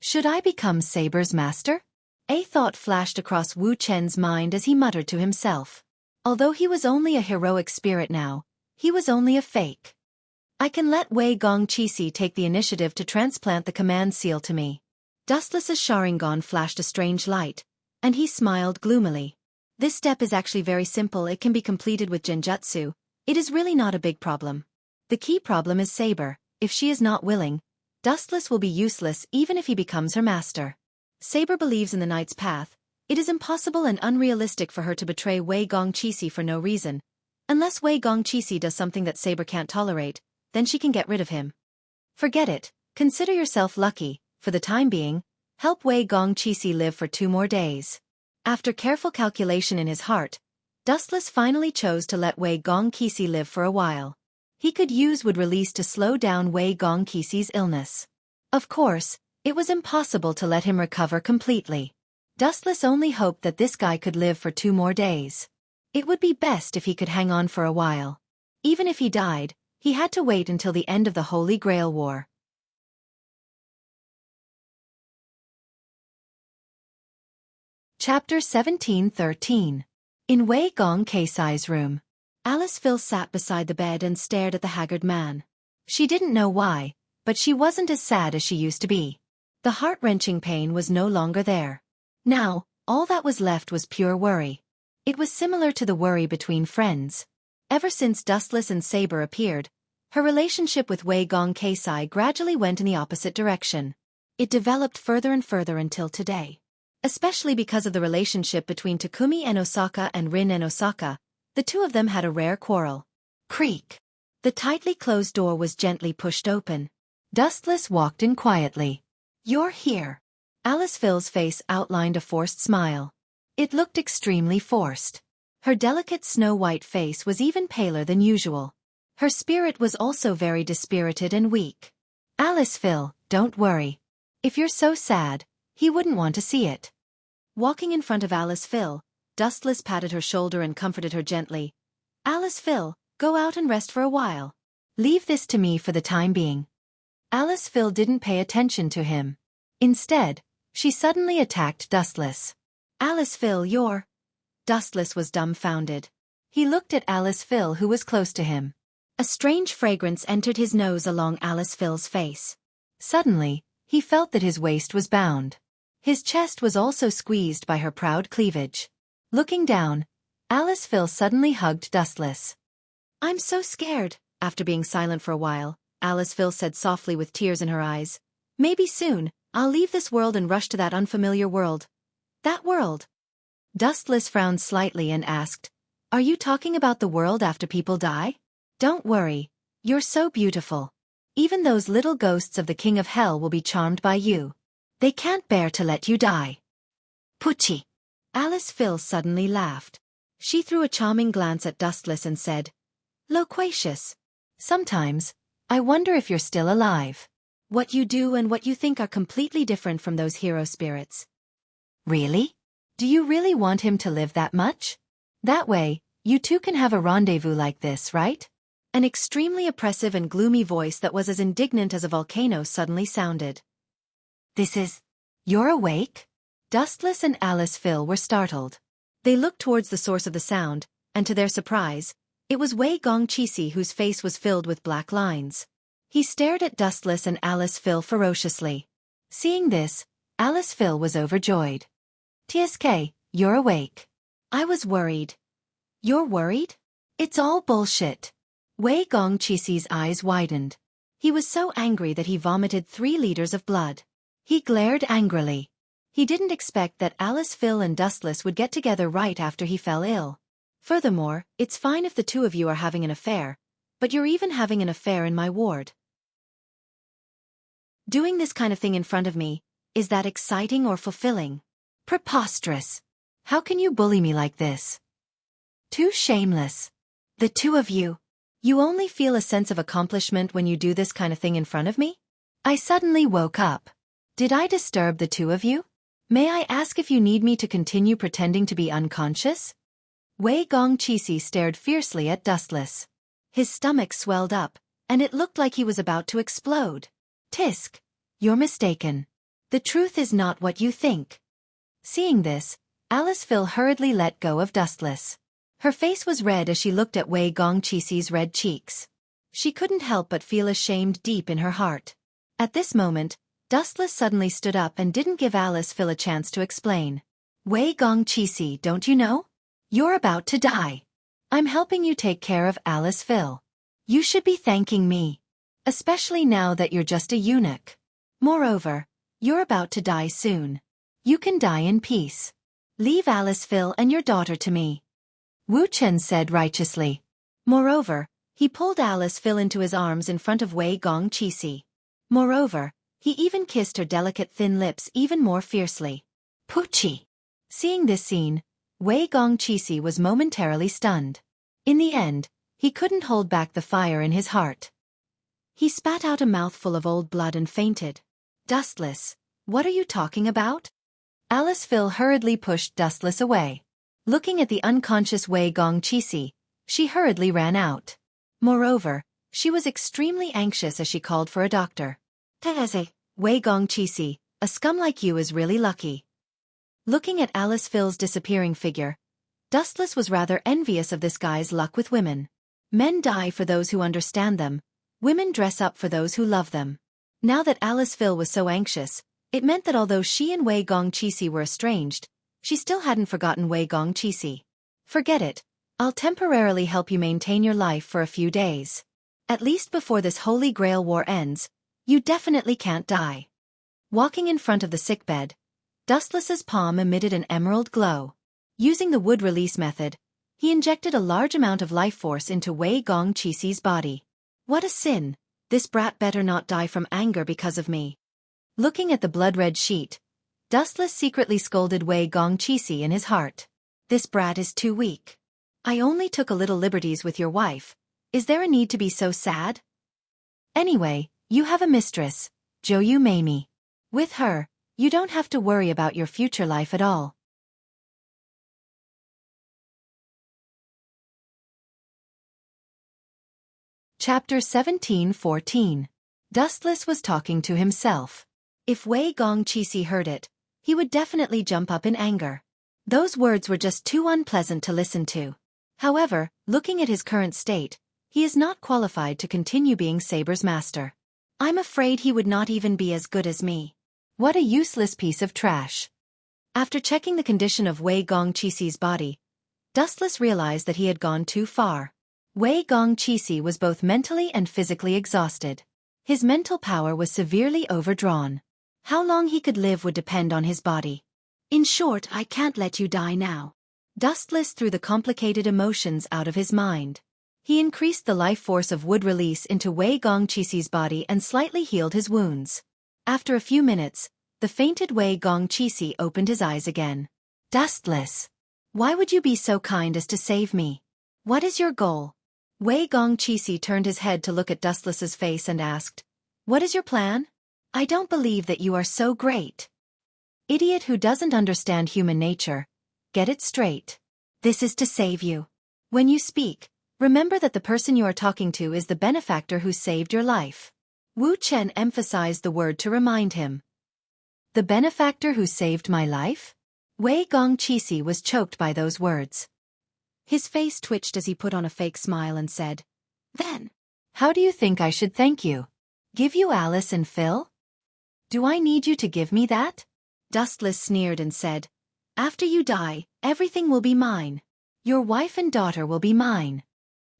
Should I become Saber's master? A thought flashed across Wu Chen's mind as he muttered to himself. Although he was only a heroic spirit now, he was only a fake. I can let Wei Gong Qixi take the initiative to transplant the command seal to me. Dustless's Sharingan flashed a strange light, and he smiled gloomily. This step is actually very simple. It can be completed with Genjutsu. It is really not a big problem. The key problem is Saber. If she is not willing, Dustless will be useless even if he becomes her master. Saber believes in the knight's path. It is impossible and unrealistic for her to betray Wei Gong Qixi for no reason. Unless Wei Gong Qixi does something that Saber can't tolerate, then she can get rid of him. Forget it. Consider yourself lucky. for the time being, help Wei Gongqi live for 2 more days. After careful calculation in his heart, Dustless finally chose to let Wei Gongqi live for a while. He could use would release to slow down Wei Gongqi's illness. Of course, it was impossible to let him recover completely. Dustless only hoped that this guy could live for 2 more days. It would be best if he could hang on for a while. Even if he died, he had to wait until the end of the Holy Grail War. Chapter 17:13. In Wei Gongqi's room. Alice Phil sat beside the bed and stared at the haggard man. She didn't know why, but she wasn't as sad as she used to be. The heart-wrenching pain was no longer there. Now, all that was left was pure worry. It was similar to the worry between friends. Ever since Dustless and Saber appeared, her relationship with Wei Gongqi gradually went in the opposite direction. It developed further and further until today. Especially because of the relationship between Takumi and Osaka and Rin and Osaka, the two of them had a rare quarrel. Creak. The tightly closed door was gently pushed open. Dustless walked in quietly. "You're here." Alice Phil's face outlined a forced smile. It looked extremely forced. Her delicate snow-white face was even paler than usual. Her spirit was also very dispirited and weak. "Alice Phil, don't worry. If you're so sad, he wouldn't want to see it." Walking in front of Alice Phil, Dustless patted her shoulder and comforted her gently. "Alice Phil, go out and rest for a while. Leave this to me for the time being." Alice Phil didn't pay attention to him. Instead, she suddenly attacked Dustless. "Alice Phil, you're..." Dustless was dumbfounded. He looked at Alice Phil, who was close to him. A strange fragrance entered his nose along Alice Phil's face. Suddenly, he felt that his waist was bound. His chest was also squeezed by her proud cleavage. Looking down, Alice Phil suddenly hugged Dustless. "I'm so scared." After being silent for a while, Alice Phil said softly with tears in her eyes, "Maybe soon, I'll leave this world and rush to that unfamiliar world. That world." Dustless frowned slightly and asked, "Are you talking about the world after people die?" "Don't worry, you're so beautiful. Even those little ghosts of the King of Hell will be charmed by you. They can't bear to let you die." "Pucci." Alice Phil suddenly laughed. She threw a charming glance at Dustless and said, "Loquacious. Sometimes, I wonder if you're still alive. What you do and what you think are completely different from those hero spirits." "Really? Do you really want him to live that much? That way, you two can have a rendezvous like this, right?" An extremely oppressive and gloomy voice that was as indignant as a volcano suddenly sounded. You're awake?" Dustless and Alice Phil were startled. They looked towards the source of the sound, and to their surprise, it was Wei Gongqi whose face was filled with black lines. He stared at Dustless and Alice Phil ferociously. Seeing this, Alice Phil was overjoyed. "TSK, you're awake." "I was worried." "You're worried?" "It's all bullshit." Wei Gongqi's eyes widened. He was so angry that he vomited 3 liters of blood. He glared angrily. He didn't expect that Alice Phil and Dustless would get together right after he fell ill. "Furthermore, it's fine if the two of you are having an affair, but you're even having an affair in my ward. Doing this kind of thing in front of me, is that exciting or fulfilling?" "Preposterous. How can you bully me like this? Too shameless. The two of you. You only feel a sense of accomplishment when you do this kind of thing in front of me?" I suddenly woke up. Did I disturb the two of you? May I ask if you need me to continue pretending to be unconscious?" Wei Gongqi stared fiercely at Dustless. His stomach swelled up, and it looked like he was about to explode. "Tisk, you're mistaken. The truth is not what you think." Seeing this, Alice Phil hurriedly let go of Dustless. Her face was red as she looked at Wei Gongqi's red cheeks. She couldn't help but feel ashamed deep in her heart. At this moment, Dustless suddenly stood up and didn't give Alice Phil a chance to explain. "Wei Gongqi, don't you know? You're about to die. I'm helping you take care of Alice Phil. You should be thanking me. Especially now that you're just a eunuch. Moreover, you're about to die soon. You can die in peace. Leave Alice Phil and your daughter to me." Wu Chen said righteously. Moreover, he pulled Alice Phil into his arms in front of Wei Gongqi. Moreover, He even kissed her delicate thin lips even more fiercely. Poochie! Seeing this scene, Wei Gongqixi was momentarily stunned. In the end, he couldn't hold back the fire in his heart. He spat out a mouthful of old blood and fainted. Dustless, what are you talking about? Alice Phil hurriedly pushed Dustless away. Looking at the unconscious Wei Gongqixi, she hurriedly ran out. Moreover, she was extremely anxious as she called for a doctor. Wei Gongqixi, a scum like you is really lucky. Looking at Alice Phil's disappearing figure, Dustless was rather envious of this guy's luck with women. Men die for those who understand them, women dress up for those who love them. Now that Alice Phil was so anxious, it meant that although she and Wei Gongqixi were estranged, she still hadn't forgotten Wei Gongqixi. Forget it, I'll temporarily help you maintain your life for a few days. At least before this Holy Grail war ends, you definitely can't die. Walking in front of the sickbed, Dustless's palm emitted an emerald glow. Using the wood release method, he injected a large amount of life force into Wei Gongqixi's body. What a sin! This brat better not die from anger because of me. Looking at the blood-red sheet, Dustless secretly scolded Wei Gongqixi in his heart. This brat is too weak. I only took a little liberties with your wife. Is there a need to be so sad? Anyway, you have a mistress, Zhou Meimi. With her, you don't have to worry about your future life at all. Chapter 17:14. Dustless was talking to himself. If Wei Gongqixi heard it, he would definitely jump up in anger. Those words were just too unpleasant to listen to. However, looking at his current state, he is not qualified to continue being Saber's master. I'm afraid he would not even be as good as me. What a useless piece of trash. After checking the condition of Wei Gongqixi's body, Dustless realized that he had gone too far. Wei Gongqixi was both mentally and physically exhausted. His mental power was severely overdrawn. How long he could live would depend on his body. In short, I can't let you die now. Dustless threw the complicated emotions out of his mind. He increased the life force of wood release into Wei Gongqixi's body and slightly healed his wounds. After a few minutes, the fainted Wei Gongqixi opened his eyes again. Dustless! Why would you be so kind as to save me? What is your goal? Wei Gongqixi turned his head to look at Dustless's face and asked, What is your plan? I don't believe that you are so great. Idiot who doesn't understand human nature. Get it straight. This is to save you. When you speak, remember that the person you are talking to is the benefactor who saved your life. Wu Chen emphasized the word to remind him. The benefactor who saved my life? Wei Gongqixi was choked by those words. His face twitched as he put on a fake smile and said, Then, how do you think I should thank you? Give you Alice and Phil? Do I need you to give me that? Dustless sneered and said, After you die, everything will be mine. Your wife and daughter will be mine.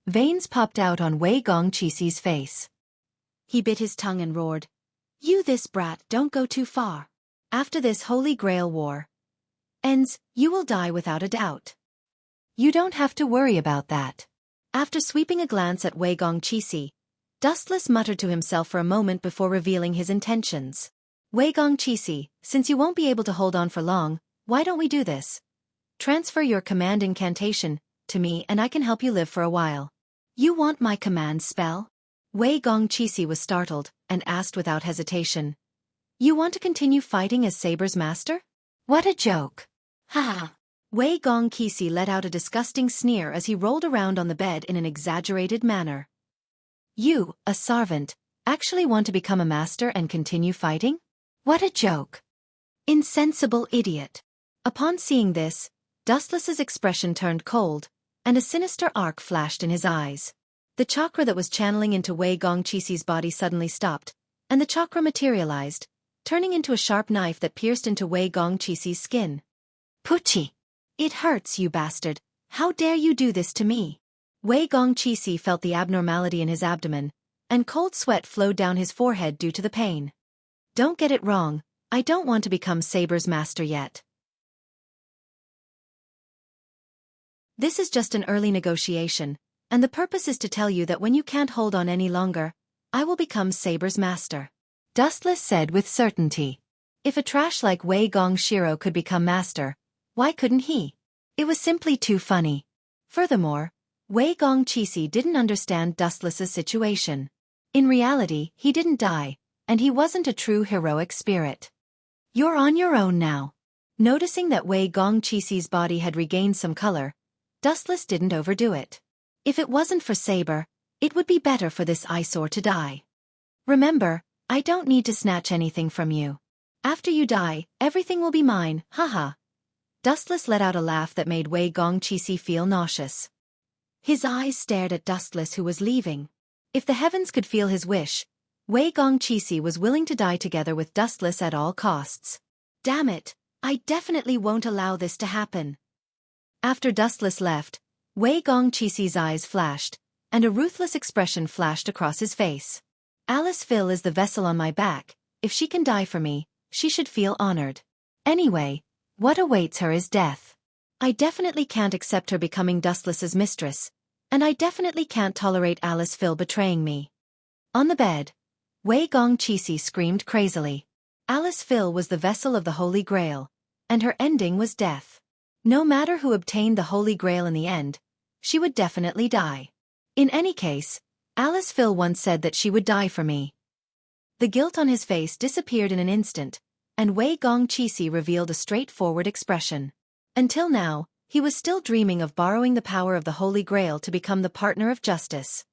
Veins popped out on Wei Gongqixi's face. He bit his tongue and roared, You this brat, don't go too far. After this Holy Grail war ends, you will die without a doubt. You don't have to worry about that. After sweeping a glance at Wei Gongqixi, Dustless muttered to himself for a moment before revealing his intentions. Wei Gongqixi, since you won't be able to hold on for long, why don't we do this? Transfer your command incantation to me and I can help you live for a while. You want my command spell? Wei Gongqixi was startled and asked without hesitation. You want to continue fighting as Saber's master? What a joke. Ha ha. Wei Gongqixi let out a disgusting sneer as he rolled around on the bed in an exaggerated manner. You, a servant, actually want to become a master and continue fighting? What a joke. Insensible idiot. Upon seeing this, Dustless's expression turned cold, and a sinister arc flashed in his eyes. The chakra that was channeling into Wei Gongqixi's body suddenly stopped, and the chakra materialized, turning into a sharp knife that pierced into Wei Gongqixi's skin. Poochie! It hurts, you bastard. How dare you do this to me? Wei Gongqixi felt the abnormality in his abdomen, and cold sweat flowed down his forehead due to the pain. Don't get it wrong, I don't want to become Saber's master yet. This is just an early negotiation, and the purpose is to tell you that when you can't hold on any longer, I will become Saber's master. Dustless said with certainty. If a trash like Wei Gongshiro could become master, why couldn't he? It was simply too funny. Furthermore, Wei Gongqisi didn't understand Dustless's situation. In reality, he didn't die, and he wasn't a true heroic spirit. You're on your own now. Noticing that Wei Gongqisi's body had regained some color, Dustless didn't overdo it. If it wasn't for Saber, it would be better for this eyesore to die. Remember, I don't need to snatch anything from you. After you die, everything will be mine, haha. Dustless let out a laugh that made Wei Gongqisi feel nauseous. His eyes stared at Dustless, who was leaving. If the heavens could feel his wish, Wei Gongqisi was willing to die together with Dustless at all costs. Damn it, I definitely won't allow this to happen. After Dustless left, Wei Gongqisi's eyes flashed, and a ruthless expression flashed across his face. Alice Phil is the vessel on my back. If she can die for me, she should feel honored. Anyway, what awaits her is death. I definitely can't accept her becoming Dustless's mistress, and I definitely can't tolerate Alice Phil betraying me. On the bed, Wei Gongqisi screamed crazily. Alice Phil was the vessel of the Holy Grail, and her ending was death. No matter who obtained the Holy Grail in the end, she would definitely die. In any case, Alice Phil once said that she would die for me. The guilt on his face disappeared in an instant, and Wei Gongqisi revealed a straightforward expression. Until now, he was still dreaming of borrowing the power of the Holy Grail to become the partner of justice.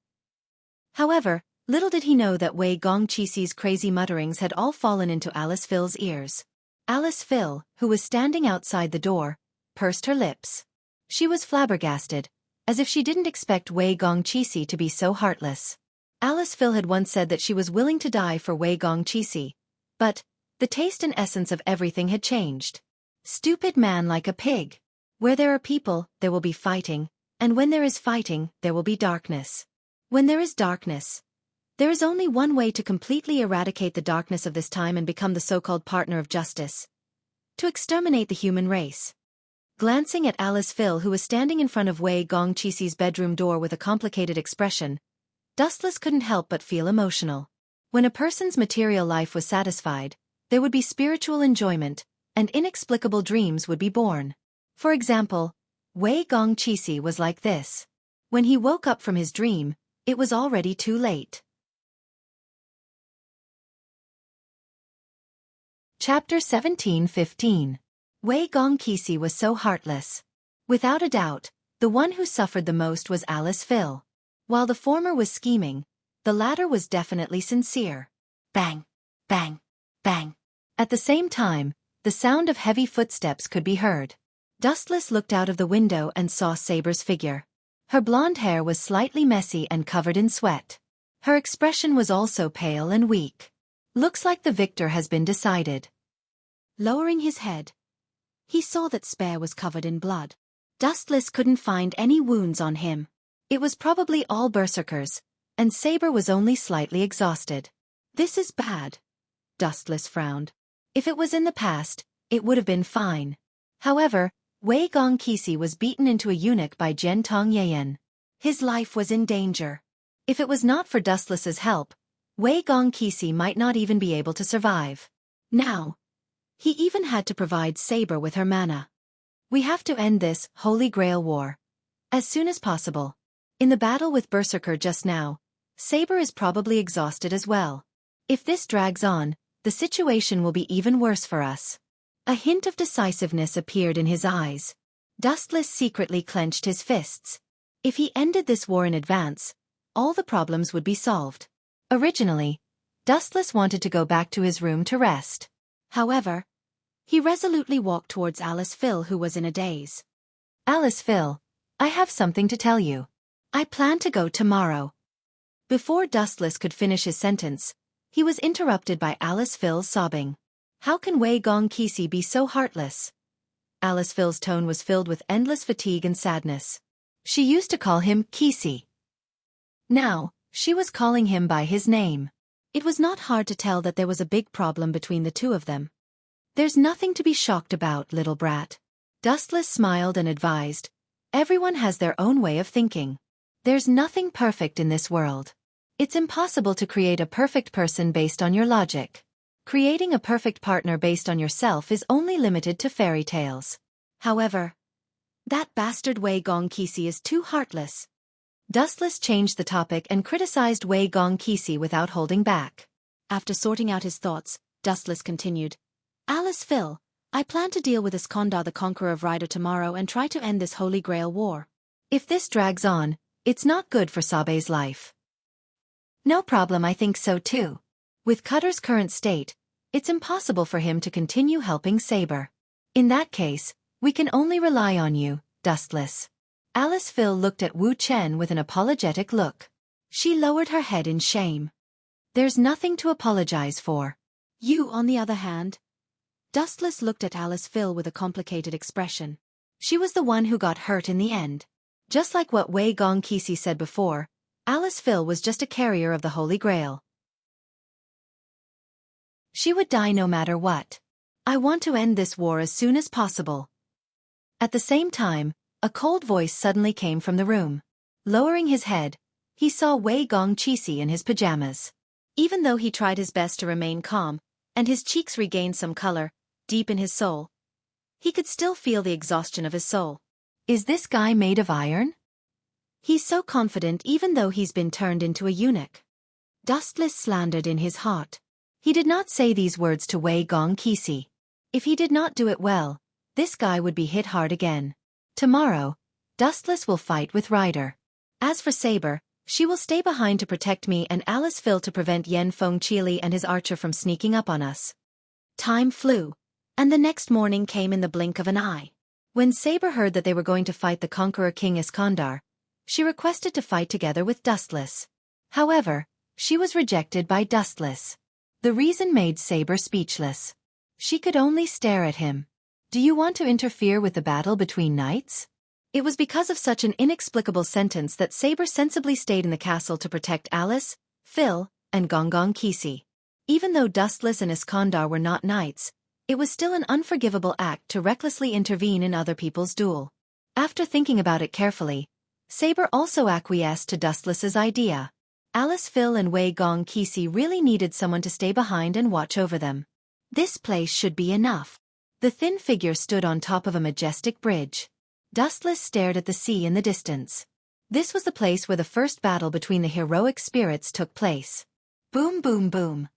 However, little did he know that Wei Gongqisi's crazy mutterings had all fallen into Alice Phil's ears. Alice Phil, who was standing outside the door, pursed her lips. She was flabbergasted, as if she didn't expect Wei Gongqisi to be so heartless. Alice Phil had once said that she was willing to die for Wei Gongqisi, but the taste and essence of everything had changed. Stupid man like a pig. Where there are people, there will be fighting, and when there is fighting, there will be darkness. When there is darkness, there is only one way to completely eradicate the darkness of this time and become the so-called partner of justice. To exterminate the human race. Glancing at Alice Phil, who was standing in front of Wei Gongqisi's bedroom door with a complicated expression, Dustless couldn't help but feel emotional. When a person's material life was satisfied, there would be spiritual enjoyment, and inexplicable dreams would be born. For example, Wei Gongqisi was like this. When he woke up from his dream, it was already too late. Chapter 17:15. Wei Gongqisi was so heartless. Without a doubt, the one who suffered the most was Alice Phil. While the former was scheming, the latter was definitely sincere. Bang, bang, bang. At the same time, the sound of heavy footsteps could be heard. Dustless looked out of the window and saw Saber's figure. Her blonde hair was slightly messy and covered in sweat. Her expression was also pale and weak. Looks like the victor has been decided. Lowering his head, he saw that Spare was covered in blood. Dustless couldn't find any wounds on him. It was probably all berserkers, and Saber was only slightly exhausted. This is bad. Dustless frowned. If it was in the past, it would have been fine. However, Wei Gongqisi was beaten into a eunuch by Jian Tong Yayan. His life was in danger. If it was not for Dustless's help, Wei Gongqisi might not even be able to survive. Now, he even had to provide Saber with her mana. We have to end this Holy Grail war as soon as possible. In the battle with Berserker just now, Saber is probably exhausted as well. If this drags on, the situation will be even worse for us. A hint of decisiveness appeared in his eyes. Dustless secretly clenched his fists. If he ended this war in advance, all the problems would be solved. Originally, Dustless wanted to go back to his room to rest. However, he resolutely walked towards Alice Phil, who was in a daze. Alice Phil, I have something to tell you. I plan to go tomorrow. Before Dustless could finish his sentence, he was interrupted by Alice Phil's sobbing. How can Wei Gongqisi be so heartless? Alice Phil's tone was filled with endless fatigue and sadness. She used to call him Kisi. Now, she was calling him by his name. It was not hard to tell that there was a big problem between the two of them. There's nothing to be shocked about, little brat. Dustless smiled and advised. Everyone has their own way of thinking. There's nothing perfect in this world. It's impossible to create a perfect person based on your logic. Creating a perfect partner based on yourself is only limited to fairy tales. However, that bastard Wei Gongqi is too heartless. Dustless changed the topic and criticized Wei Gongqi without holding back. After sorting out his thoughts, Dustless continued. Alice Phil, I plan to deal with Iskandar the Conqueror of Ryder tomorrow and try to end this Holy Grail war. If this drags on, it's not good for Sabe's life. No problem, I think so too. With Cutter's current state, it's impossible for him to continue helping Saber. In that case, we can only rely on you, Dustless. Alice Phil looked at Wu Chen with an apologetic look. She lowered her head in shame. There's nothing to apologize for. You, on the other hand. Dustless looked at Alice Phil with a complicated expression. She was the one who got hurt in the end. Just like what Wei Gongqi said before, Alice Phil was just a carrier of the Holy Grail. She would die no matter what. I want to end this war as soon as possible. At the same time, a cold voice suddenly came from the room. Lowering his head, he saw Wei Gongqi in his pajamas. Even though he tried his best to remain calm, and his cheeks regained some color, deep in his soul, he could still feel the exhaustion of his soul. Is this guy made of iron? He's so confident even though he's been turned into a eunuch. Dustless slandered in his heart. He did not say these words to Wei Gongqi. If he did not do it well, this guy would be hit hard again. Tomorrow, Dustless will fight with Ryder. As for Saber, she will stay behind to protect me and Alice Phil to prevent Yen Fengqi and his archer from sneaking up on us. Time flew, and the next morning came in the blink of an eye. When Saber heard that they were going to fight the Conqueror King Iskandar, she requested to fight together with Dustless. However, she was rejected by Dustless. The reason made Saber speechless. She could only stare at him. Do you want to interfere with the battle between knights? It was because of such an inexplicable sentence that Saber sensibly stayed in the castle to protect Alice, Phil, and Gongqi. Even though Dustless and Iskandar were not knights, it was still an unforgivable act to recklessly intervene in other people's duel. After thinking about it carefully, Saber also acquiesced to Dustless's idea. Alice Phil and Wei Gongqi really needed someone to stay behind and watch over them. This place should be enough. The thin figure stood on top of a majestic bridge. Dustless stared at the sea in the distance. This was the place where the first battle between the heroic spirits took place. Boom, boom, boom.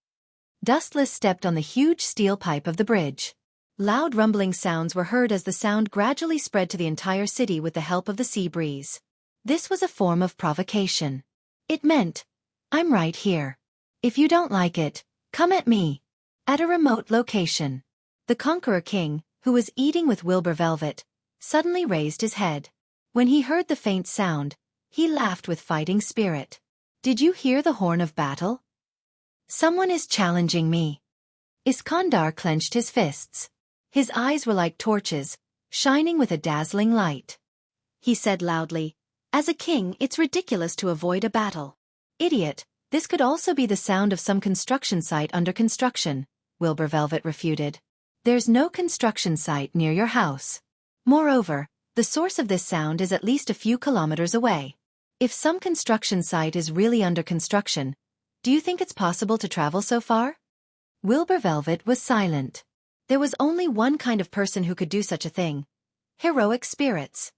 Dustless stepped on the huge steel pipe of the bridge. Loud rumbling sounds were heard as the sound gradually spread to the entire city with the help of the sea breeze. This was a form of provocation. It meant, I'm right here. If you don't like it, come at me. At a remote location. The Conqueror King, who was eating with Wilbur Velvet, suddenly raised his head. When he heard the faint sound, he laughed with fighting spirit. Did you hear the horn of battle? Someone is challenging me. Iskandar clenched his fists. His eyes were like torches, shining with a dazzling light. He said loudly, as a king, it's ridiculous to avoid a battle. Idiot, this could also be the sound of some construction site under construction, Wilbur Velvet refuted. There's no construction site near your house. Moreover, the source of this sound is at least a few kilometers away. If some construction site is really under construction, do you think it's possible to travel so far? Wilbur Velvet was silent. There was only one kind of person who could do such a thing. Heroic spirits.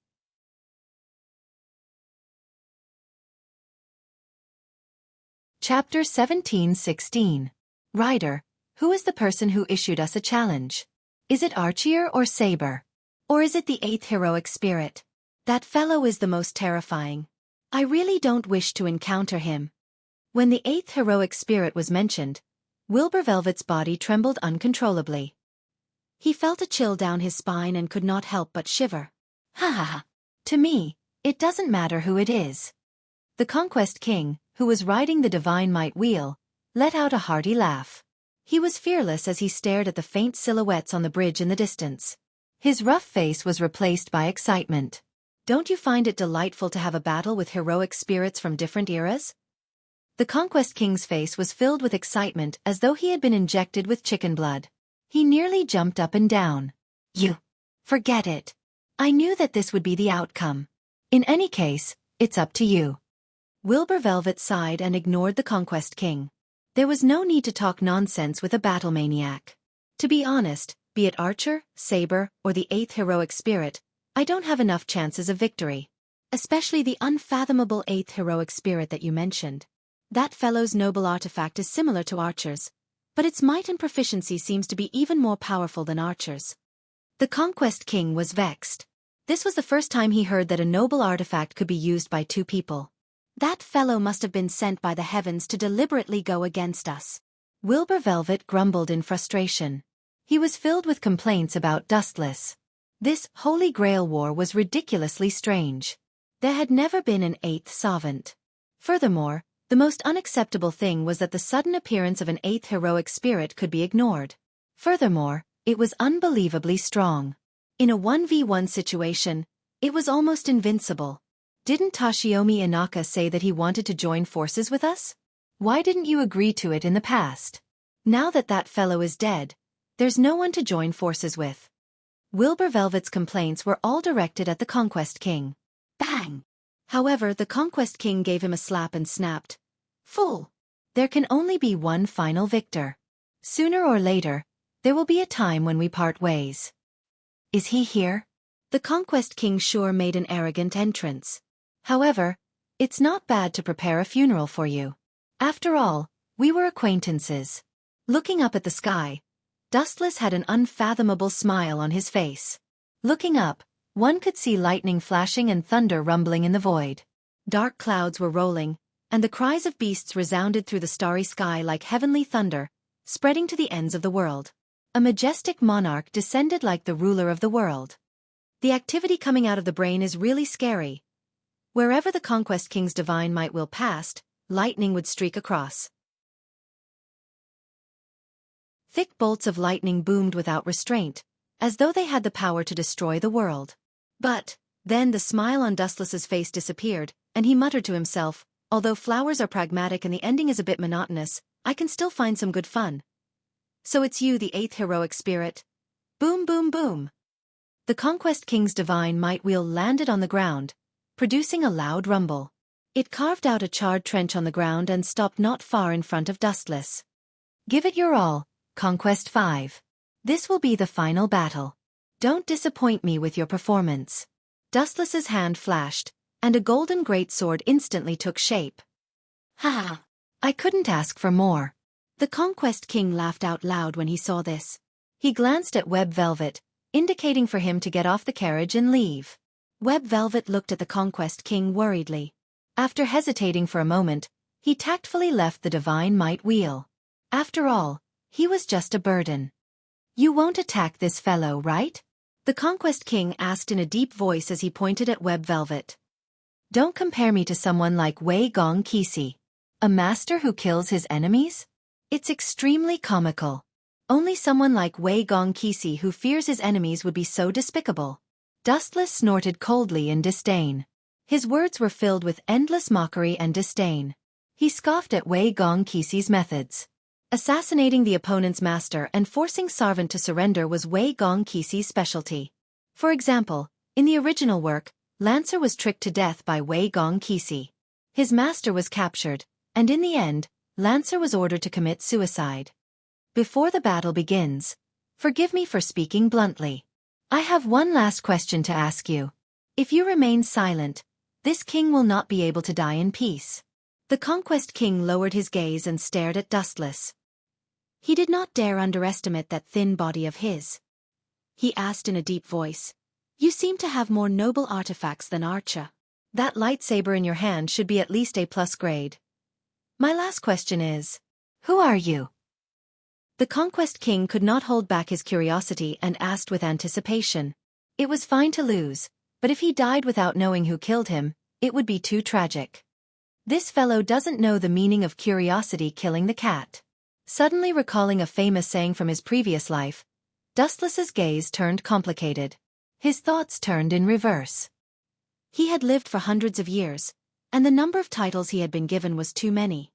Chapter 17:16. Ryder, who is the person who issued us a challenge? Is it Archier or Saber? Or is it the 8th heroic spirit? That fellow is the most terrifying. I really don't wish to encounter him. When the 8th heroic spirit was mentioned, Wilbur Velvet's body trembled uncontrollably. He felt a chill down his spine and could not help but shiver. Ha ha ha. To me, it doesn't matter who it is. The Conquest King, who was riding the Divine Might wheel, let out a hearty laugh. He was fearless as he stared at the faint silhouettes on the bridge in the distance. His rough face was replaced by excitement. Don't you find it delightful to have a battle with heroic spirits from different eras? The Conquest King's face was filled with excitement as though he had been injected with chicken blood. He nearly jumped up and down. You. Forget it. I knew that this would be the outcome. In any case, it's up to you. Wilbur Velvet sighed and ignored the Conquest King. There was no need to talk nonsense with a battle maniac. To be honest, be it Archer, Saber, or the 8th heroic spirit, I don't have enough chances of victory. Especially the unfathomable 8th heroic spirit that you mentioned. That fellow's noble artifact is similar to Archer's, but its might and proficiency seems to be even more powerful than Archer's. The Conquest King was vexed. This was the first time he heard that a noble artifact could be used by two people. That fellow must have been sent by the heavens to deliberately go against us. Wilbur Velvet grumbled in frustration. He was filled with complaints about Dustless. This Holy Grail war was ridiculously strange. There had never been an 8th Savant. Furthermore, the most unacceptable thing was that the sudden appearance of an 8th heroic spirit could be ignored. Furthermore, it was unbelievably strong. In a 1v1 situation, it was almost invincible. Didn't Toshiomi Inaka say that he wanted to join forces with us? Why didn't you agree to it in the past? Now that that fellow is dead, there's no one to join forces with. Wilbur Velvet's complaints were all directed at the Conquest King. Bang! However, the Conquest King gave him a slap and snapped. Fool! There can only be one final victor. Sooner or later, there will be a time when we part ways. Is he here? The Conquest King sure made an arrogant entrance. However, it's not bad to prepare a funeral for you. After all, we were acquaintances. Looking up at the sky, Dustless had an unfathomable smile on his face. Looking up, one could see lightning flashing and thunder rumbling in the void. Dark clouds were rolling, and the cries of beasts resounded through the starry sky like heavenly thunder, spreading to the ends of the world. A majestic monarch descended like the ruler of the world. The activity coming out of the brain is really scary. Wherever the Conquest King's divine might will passed, lightning would streak across. Thick bolts of lightning boomed without restraint, as though they had the power to destroy the world. But, then the smile on Dustless's face disappeared, and he muttered to himself, although flowers are pragmatic and the ending is a bit monotonous, I can still find some good fun. So it's you, the 8th heroic spirit. Boom boom boom. The Conquest King's divine might wheel landed on the ground, producing a loud rumble. It carved out a charred trench on the ground and stopped not far in front of Dustless. Give it your all, Conquest 5. This will be the final battle. Don't disappoint me with your performance. Dustless's hand flashed, and a golden greatsword instantly took shape. Ha! I couldn't ask for more. The Conquest King laughed out loud when he saw this. He glanced at Web Velvet, indicating for him to get off the carriage and leave. Web Velvet looked at the Conquest King worriedly. After hesitating for a moment, he tactfully left the divine might wheel. After all, he was just a burden. You won't attack this fellow, right? The Conquest King asked in a deep voice as he pointed at Web Velvet. Don't compare me to someone like Wei Gong Qixi. A master who kills his enemies? It's extremely comical. Only someone like Wei Gong Qixi who fears his enemies would be so despicable. Dustless snorted coldly in disdain. His words were filled with endless mockery and disdain. He scoffed at Wei Gong Qixi's methods. Assassinating the opponent's master and forcing Sarvant to surrender was Wei Gong Qixi's specialty. For example, in the original work, Lancer was tricked to death by Wei Gong Qixi. His master was captured, and in the end, Lancer was ordered to commit suicide. Before the battle begins, forgive me for speaking bluntly. I have one last question to ask you. If you remain silent, this king will not be able to die in peace. The Conquest King lowered his gaze and stared at Dustless. He did not dare underestimate that thin body of his. He asked in a deep voice, You seem to have more noble artifacts than Archer. That lightsaber in your hand should be at least A+ grade. My last question is, who are you? The Conquest King could not hold back his curiosity and asked with anticipation. It was fine to lose, but if he died without knowing who killed him, it would be too tragic. This fellow doesn't know the meaning of curiosity killing the cat. Suddenly recalling a famous saying from his previous life, Dustless's gaze turned complicated. His thoughts turned in reverse. He had lived for hundreds of years, and the number of titles he had been given was too many.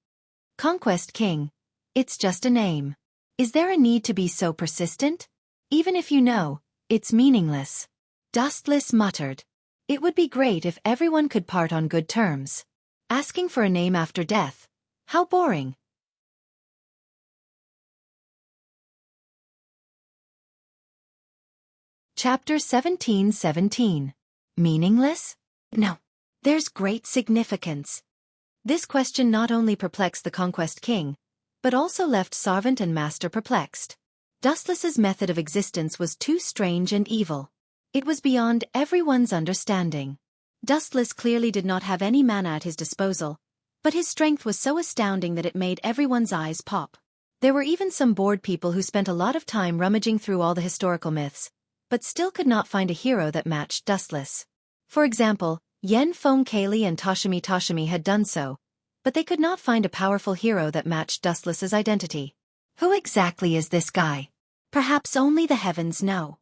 Conquest King. It's just a name. Is there a need to be so persistent? Even if you know, it's meaningless. Dustless muttered. It would be great if everyone could part on good terms. Asking for a name after death. How boring. Chapter 17:17. Meaningless? No. There's great significance. This question not only perplexed the Conquest King, but also left servant and master perplexed. Dustless's method of existence was too strange and evil. It was beyond everyone's understanding. Dustless clearly did not have any mana at his disposal, but his strength was so astounding that it made everyone's eyes pop. There were even some bored people who spent a lot of time rummaging through all the historical myths, but still could not find a hero that matched Dustless. For example, Yen Feng Kaylee and Toshimi had done so, but they could not find a powerful hero that matched Dustless's identity. Who exactly is this guy? Perhaps only the heavens know.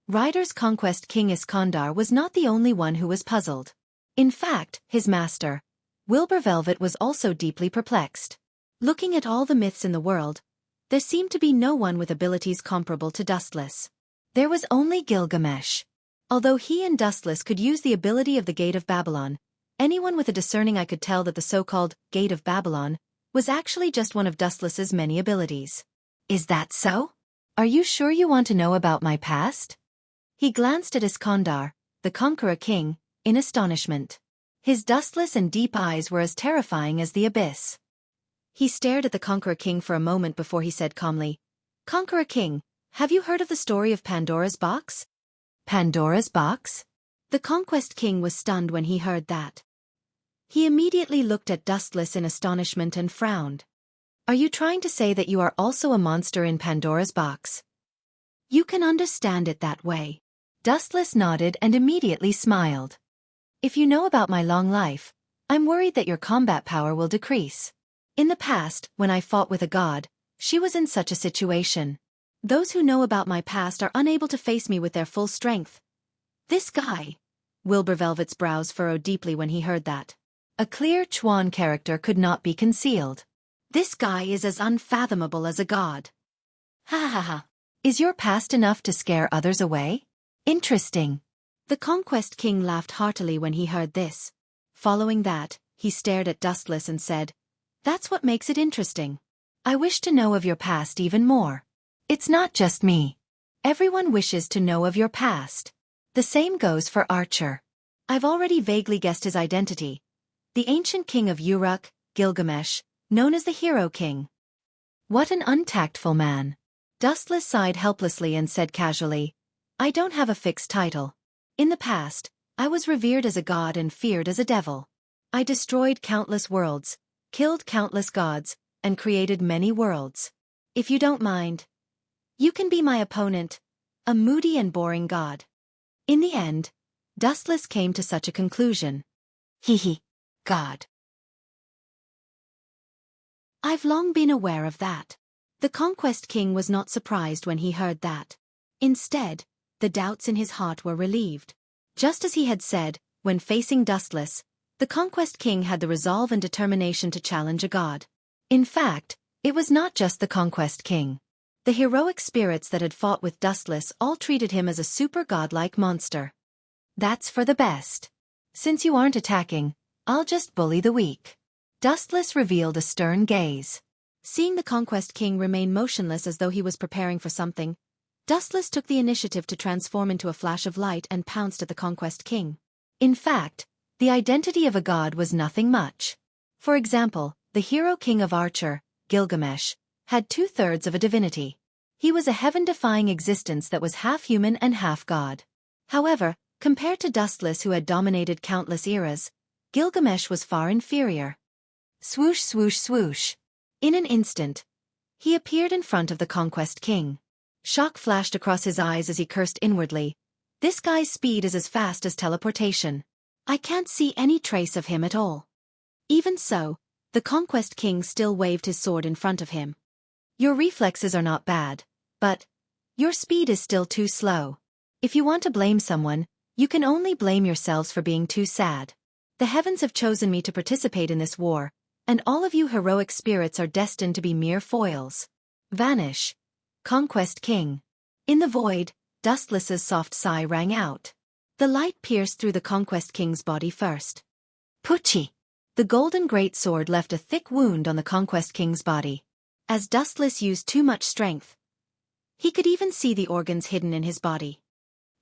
Ryder's Conquest King Iskandar was not the only one who was puzzled. In fact, his master, Wilbur Velvet, was also deeply perplexed. Looking at all the myths in the world, there seemed to be no one with abilities comparable to Dustless. There was only Gilgamesh. Although he and Dustless could use the ability of the Gate of Babylon, anyone with a discerning eye could tell that the so-called Gate of Babylon was actually just one of Dustless's many abilities. Is that so? Are you sure you want to know about my past? He glanced at Iskandar, the Conqueror King, in astonishment. His dustless and deep eyes were as terrifying as the abyss. He stared at the Conqueror King for a moment before he said calmly, "Conqueror King, have you heard of the story of Pandora's box?" Pandora's box? The Conquest King was stunned when he heard that. He immediately looked at Dustless in astonishment and frowned. "Are you trying to say that you are also a monster in Pandora's box?" "You can understand it that way." Dustless nodded and immediately smiled. "If you know about my long life, I'm worried that your combat power will decrease. In the past, when I fought with a god, she was in such a situation. Those who know about my past are unable to face me with their full strength." This guy. Wilbur Velvet's brows furrowed deeply when he heard that. A clear Chuan character could not be concealed. This guy is as unfathomable as a god. Ha ha ha. Is your past enough to scare others away? Interesting. The Conquest King laughed heartily when he heard this. Following that, he stared at Dustless and said, "That's what makes it interesting. I wish to know of your past even more. It's not just me. Everyone wishes to know of your past. The same goes for Archer. I've already vaguely guessed his identity. The ancient king of Uruk, Gilgamesh, known as the Hero King." What an untactful man. Dustless sighed helplessly and said casually, "I don't have a fixed title. In the past, I was revered as a god and feared as a devil. I destroyed countless worlds, killed countless gods, and created many worlds. If you don't mind, you can be my opponent, a moody and boring god." In the end, Dustless came to such a conclusion. God. I've long been aware of that. The Conquest King was not surprised when he heard that. Instead, the doubts in his heart were relieved. Just as he had said, when facing Dustless, the Conquest King had the resolve and determination to challenge a god. In fact, it was not just the Conquest King. The heroic spirits that had fought with Dustless all treated him as a super godlike monster. "That's for the best. Since you aren't attacking, I'll just bully the weak." Dustless revealed a stern gaze. Seeing the Conquest King remain motionless as though he was preparing for something, Dustless took the initiative to transform into a flash of light and pounced at the Conquest King. In fact, the identity of a god was nothing much. For example, the Hero King of Archer, Gilgamesh, had 2/3 of a divinity. He was a heaven-defying existence that was half human and half god. However, compared to Dustless, who had dominated countless eras, Gilgamesh was far inferior. Swoosh swoosh swoosh. In an instant, he appeared in front of the Conquest King. Shock flashed across his eyes as he cursed inwardly. "This guy's speed is as fast as teleportation. I can't see any trace of him at all." Even so, the Conquest King still waved his sword in front of him. "Your reflexes are not bad, but your speed is still too slow. If you want to blame someone, you can only blame yourselves for being too sad. The heavens have chosen me to participate in this war, and all of you heroic spirits are destined to be mere foils. Vanish, Conquest King." In the void, Dustless's soft sigh rang out. The light pierced through the Conquest King's body first. "Pucci!" The golden greatsword left a thick wound on the Conquest King's body. As Dustless used too much strength, he could even see the organs hidden in his body.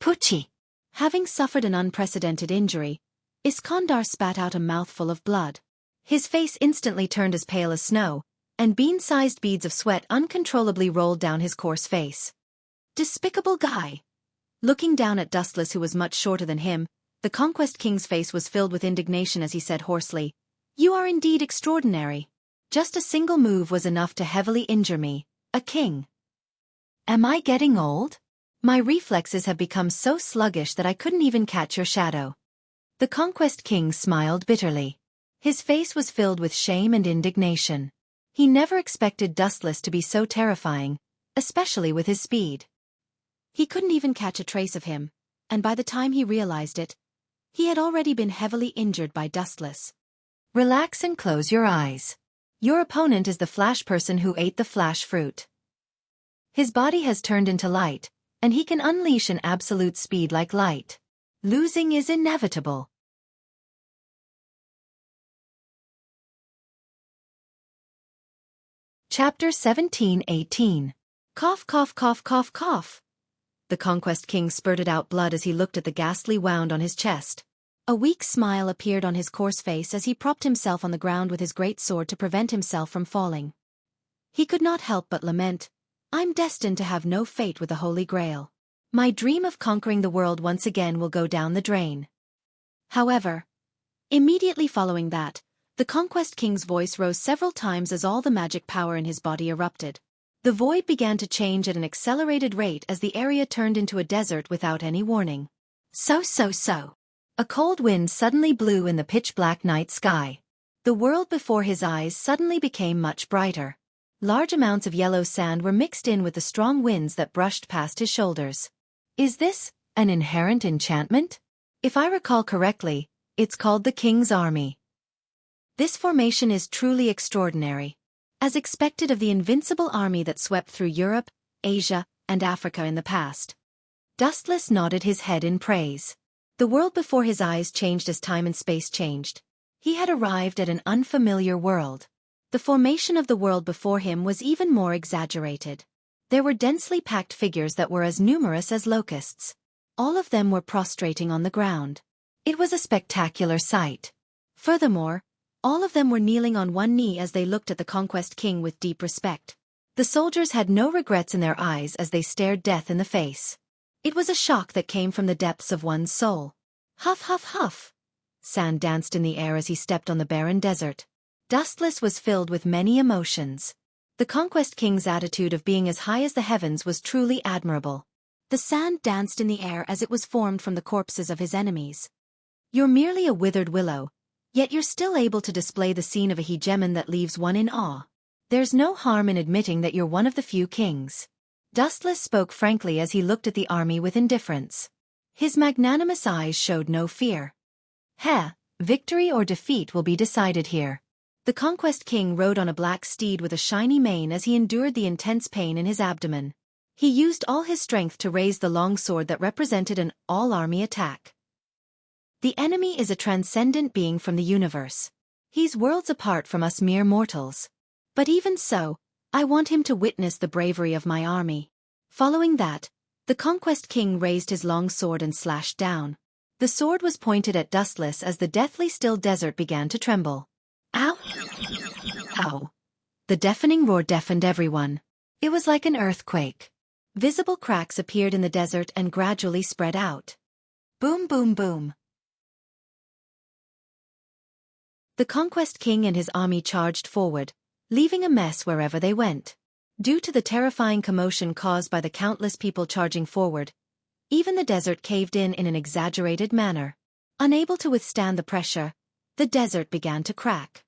Pucci! Having suffered an unprecedented injury, Iskandar spat out a mouthful of blood. His face instantly turned as pale as snow, and bean-sized beads of sweat uncontrollably rolled down his coarse face. Despicable guy! Looking down at Dustless, who was much shorter than him, the Conquest King's face was filled with indignation as he said hoarsely, "You are indeed extraordinary. Just a single move was enough to heavily injure me, a king. Am I getting old? My reflexes have become so sluggish that I couldn't even catch your shadow." The Conquest King smiled bitterly. His face was filled with shame and indignation. He never expected Dustless to be so terrifying, especially with his speed. He couldn't even catch a trace of him, and by the time he realized it, he had already been heavily injured by Dustless. Relax and close your eyes. Your opponent is the flash person who ate the flash fruit. His body has turned into light, and he can unleash an absolute speed like light. Losing is inevitable. Chapter 17-18. Cough, cough, cough, cough, cough. The Conquest King spurted out blood as he looked at the ghastly wound on his chest. A weak smile appeared on his coarse face as he propped himself on the ground with his great sword to prevent himself from falling. He could not help but lament, "I'm destined to have no fate with the Holy Grail. My dream of conquering the world once again will go down the drain." However, immediately following that, the Conquest King's voice rose several times as all the magic power in his body erupted. The void began to change at an accelerated rate as the area turned into a desert without any warning. So. A cold wind suddenly blew in the pitch-black night sky. The world before his eyes suddenly became much brighter. Large amounts of yellow sand were mixed in with the strong winds that brushed past his shoulders. Is this an inherent enchantment? If I recall correctly, it's called the King's Army. This formation is truly extraordinary. As expected of the invincible army that swept through Europe, Asia, and Africa in the past. Dustless nodded his head in praise. The world before his eyes changed as time and space changed. He had arrived at an unfamiliar world. The formation of the world before him was even more exaggerated. There were densely packed figures that were as numerous as locusts. All of them were prostrating on the ground. It was a spectacular sight. Furthermore, all of them were kneeling on one knee as they looked at the Conquest King with deep respect. The soldiers had no regrets in their eyes as they stared death in the face. It was a shock that came from the depths of one's soul. Huff, huff, huff. Sand danced in the air as he stepped on the barren desert. Dustless was filled with many emotions. The Conquest King's attitude of being as high as the heavens was truly admirable. The sand danced in the air as it was formed from the corpses of his enemies. You're merely a withered willow, yet you're still able to display the scene of a hegemon that leaves one in awe. There's no harm in admitting that you're one of the few kings. Dustless spoke frankly as he looked at the army with indifference. His magnanimous eyes showed no fear. Victory or defeat will be decided here. The Conquest King rode on a black steed with a shiny mane as he endured the intense pain in his abdomen. He used all his strength to raise the long sword that represented an all-army attack. The enemy is a transcendent being from the universe. He's worlds apart from us mere mortals. But even so, I want him to witness the bravery of my army. Following that, the Conquest King raised his long sword and slashed down. The sword was pointed at Dustless as the deathly still desert began to tremble. Ow! Ow! The deafening roar deafened everyone. It was like an earthquake. Visible cracks appeared in the desert and gradually spread out. Boom, boom, boom. The Conquest King and his army charged forward, leaving a mess wherever they went. Due to the terrifying commotion caused by the countless people charging forward, even the desert caved in an exaggerated manner. Unable to withstand the pressure, the desert began to crack.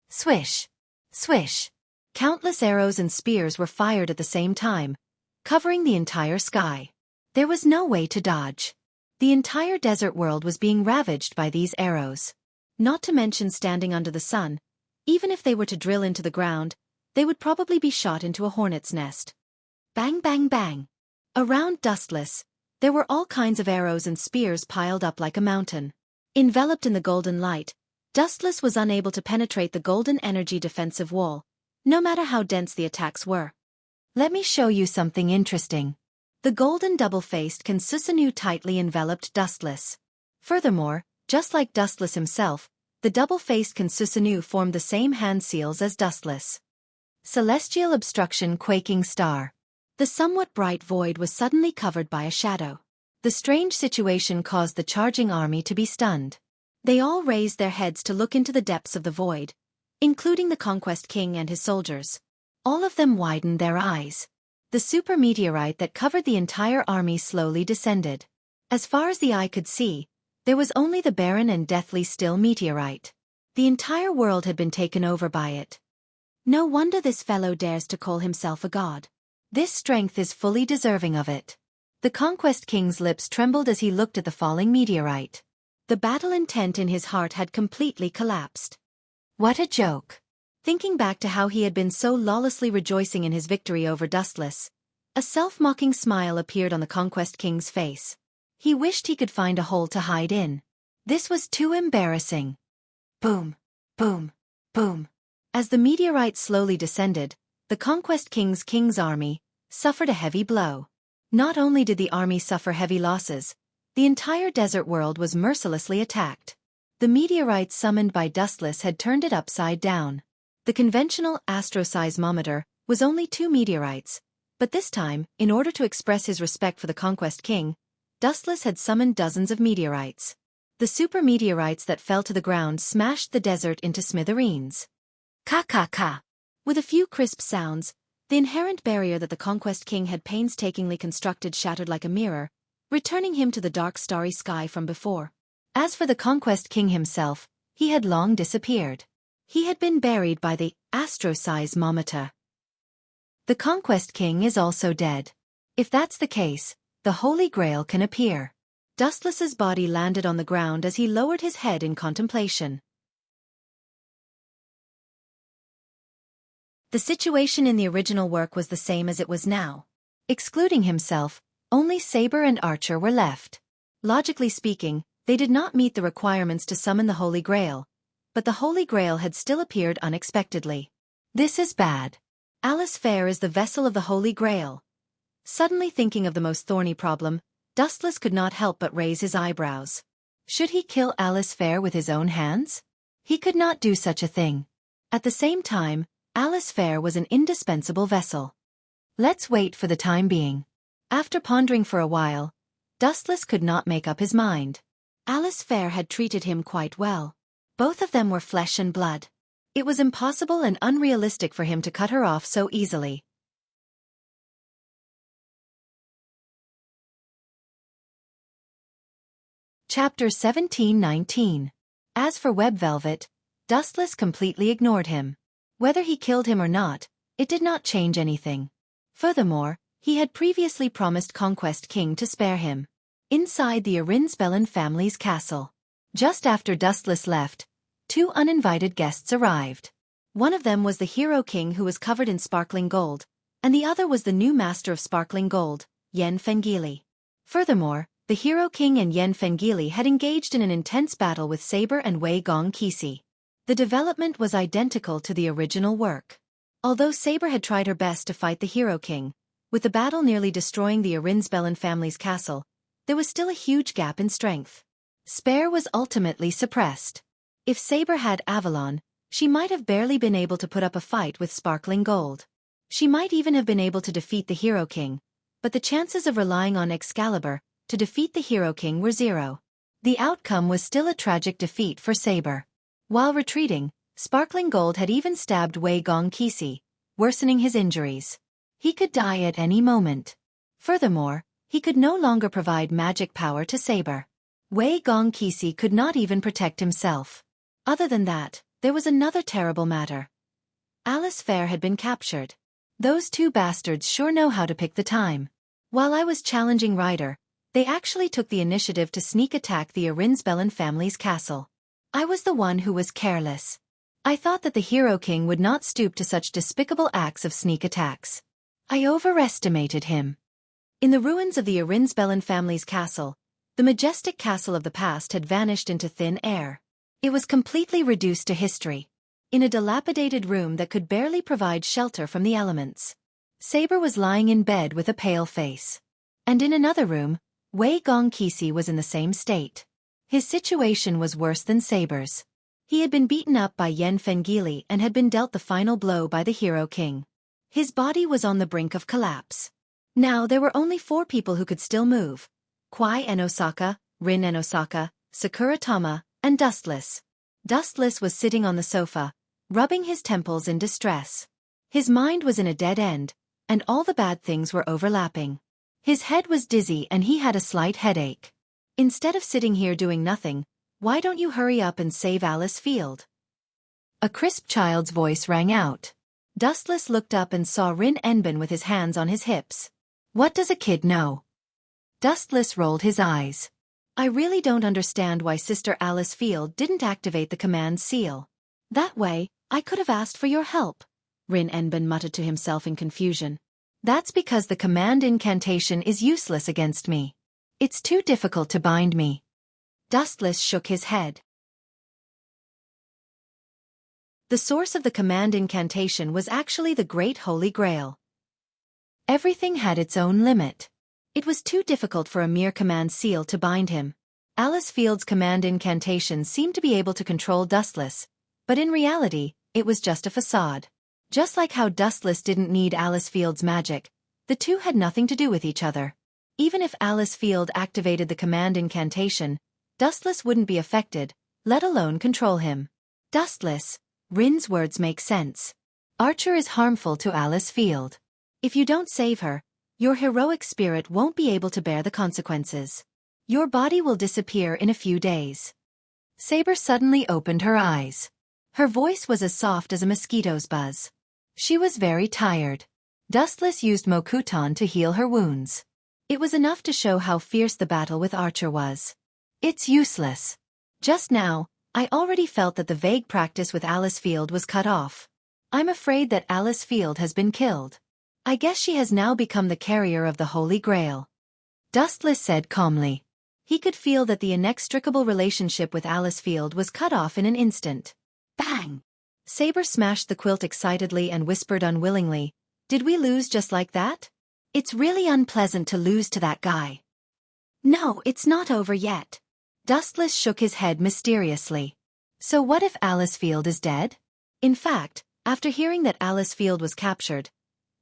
Swish! Swish! Countless arrows and spears were fired at the same time, covering the entire sky. There was no way to dodge. The entire desert world was being ravaged by these arrows. Not to mention standing under the sun, even if they were to drill into the ground, they would probably be shot into a hornet's nest. Bang, bang, bang. Around Dustless, there were all kinds of arrows and spears piled up like a mountain. Enveloped in the golden light, Dustless was unable to penetrate the golden energy defensive wall, no matter how dense the attacks were. Let me show you something interesting. The golden double-faced Kansusanu tightly enveloped Dustless. Furthermore, just like Dustless himself, the double-faced Kansusanu formed the same hand seals as Dustless. Celestial obstruction quaking star. The somewhat bright void was suddenly covered by a shadow. The strange situation caused the charging army to be stunned. They all raised their heads to look into the depths of the void, including the Conquest King and his soldiers. All of them widened their eyes. The super meteorite that covered the entire army slowly descended. As far as the eye could see, there was only the barren and deathly still meteorite. The entire world had been taken over by it. No wonder this fellow dares to call himself a god. This strength is fully deserving of it. The Conquest King's lips trembled as he looked at the falling meteorite. The battle intent in his heart had completely collapsed. What a joke. Thinking back to how he had been so lawlessly rejoicing in his victory over Dustless, a self-mocking smile appeared on the Conquest King's face. He wished he could find a hole to hide in. This was too embarrassing. Boom, boom, boom. As the meteorite slowly descended, the Conquest King's army suffered a heavy blow. Not only did the army suffer heavy losses, the entire desert world was mercilessly attacked. The meteorite summoned by Dustless had turned it upside down. The conventional astroseismometer was only 2 meteorites, but this time, in order to express his respect for the Conquest King, Dustless had summoned dozens of meteorites. The super meteorites that fell to the ground smashed the desert into smithereens. Ka. With a few crisp sounds, the inherent barrier that the Conquest King had painstakingly constructed shattered like a mirror, returning him to the dark starry sky from before. As for the Conquest King himself, he had long disappeared. He had been buried by the astroseismometer. The Conquest King is also dead. If that's the case, the Holy Grail can appear. Dustless's body landed on the ground as he lowered his head in contemplation. The situation in the original work was the same as it was now. Excluding himself, only Saber and Archer were left. Logically speaking, they did not meet the requirements to summon the Holy Grail, but the Holy Grail had still appeared unexpectedly. This is bad. Alice Fair is the vessel of the Holy Grail. Suddenly thinking of the most thorny problem, Dustless could not help but raise his eyebrows. Should he kill Alice Fair with his own hands? He could not do such a thing. At the same time, Alice Fair was an indispensable vessel. Let's wait for the time being. After pondering for a while, Dustless could not make up his mind. Alice Fair had treated him quite well. Both of them were flesh and blood. It was impossible and unrealistic for him to cut her off so easily. Chapter 17-19. As for Web Velvet, Dustless completely ignored him. Whether he killed him or not, it did not change anything. Furthermore, he had previously promised Conquest King to spare him. Inside the Arinsbellen family's castle, just after Dustless left, 2 uninvited guests arrived. One of them was the Hero King who was covered in sparkling gold, and the other was the new master of sparkling gold, Yen Fengili. Furthermore, the Hero King and Yen Fengili had engaged in an intense battle with Saber and Wei Gong Kisi. The development was identical to the original work. Although Saber had tried her best to fight the Hero King, with the battle nearly destroying the Arinsbellen family's castle, there was still a huge gap in strength. Spare was ultimately suppressed. If Saber had Avalon, she might have barely been able to put up a fight with Sparkling Gold. She might even have been able to defeat the Hero King, but the chances of relying on Excalibur to defeat the Hero King were 0. The outcome was still a tragic defeat for Saber. While retreating, Sparkling Gold had even stabbed Wei Gong Kisi, worsening his injuries. He could die at any moment. Furthermore, he could no longer provide magic power to Saber. Wei Gong Kisi could not even protect himself. Other than that, there was another terrible matter. Alice Fair had been captured. Those 2 bastards sure know how to pick the time. While I was challenging Ryder, they actually took the initiative to sneak attack the Arinsbellen family's castle. I was the one who was careless. I thought that the Hero King would not stoop to such despicable acts of sneak attacks. I overestimated him. In the ruins of the Arinsbellen family's castle, the majestic castle of the past had vanished into thin air. It was completely reduced to history. In a dilapidated room that could barely provide shelter from the elements. Saber was lying in bed with a pale face. And in another room, Wei Gongqi was in the same state. His situation was worse than Saber's. He had been beaten up by Yen Fengili and had been dealt the final blow by the Hero King. His body was on the brink of collapse. Now there were only 4 people who could still move. Kwai and Osaka, Rin and Osaka, Sakura Tama, and Dustless. Dustless was sitting on the sofa, rubbing his temples in distress. His mind was in a dead end, and all the bad things were overlapping. His head was dizzy and he had a slight headache. Instead of sitting here doing nothing, why don't you hurry up and save Alice Field? A crisp child's voice rang out. Dustless looked up and saw Rin Enbin with his hands on his hips. What does a kid know? Dustless rolled his eyes. I really don't understand why Sister Alice Field didn't activate the command seal. That way, I could have asked for your help, Rin Enbin muttered to himself in confusion. That's because the command incantation is useless against me. It's too difficult to bind me. Dustless shook his head. The source of the command incantation was actually the Great Holy Grail. Everything had its own limit. It was too difficult for a mere command seal to bind him. Alice Field's command incantation seemed to be able to control Dustless, but in reality, it was just a facade. Just like how Dustless didn't need Alice Field's magic, the two had nothing to do with each other. Even if Alice Field activated the command incantation, Dustless wouldn't be affected, let alone control him. Dustless, Rin's words make sense. Archer is harmful to Alice Field. If you don't save her, your heroic spirit won't be able to bear the consequences. Your body will disappear in a few days. Saber suddenly opened her eyes. Her voice was as soft as a mosquito's buzz. She was very tired. Dustless used Mokuton to heal her wounds. It was enough to show how fierce the battle with Archer was. It's useless. Just now, I already felt that the vague practice with Alice Field was cut off. I'm afraid that Alice Field has been killed. I guess she has now become the carrier of the Holy Grail. Dustless said calmly. He could feel that the inextricable relationship with Alice Field was cut off in an instant. Bang! Saber smashed the quilt excitedly and whispered unwillingly, "Did we lose just like that? It's really unpleasant to lose to that guy." "No, it's not over yet." Dustless shook his head mysteriously. So what if Alice Field is dead? In fact, after hearing that Alice Field was captured,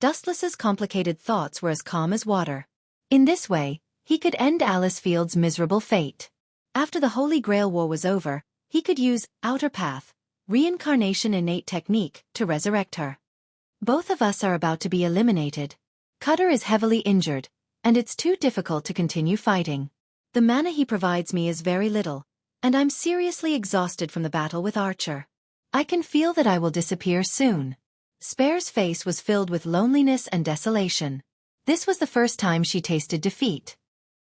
Dustless's complicated thoughts were as calm as water. In this way, he could end Alice Field's miserable fate. After the Holy Grail War was over, he could use Outer Path, Reincarnation Innate Technique, to resurrect her. Both of us are about to be eliminated. Cutter is heavily injured, and it's too difficult to continue fighting. The mana he provides me is very little, and I'm seriously exhausted from the battle with Archer. I can feel that I will disappear soon. Spare's face was filled with loneliness and desolation. This was the first time she tasted defeat.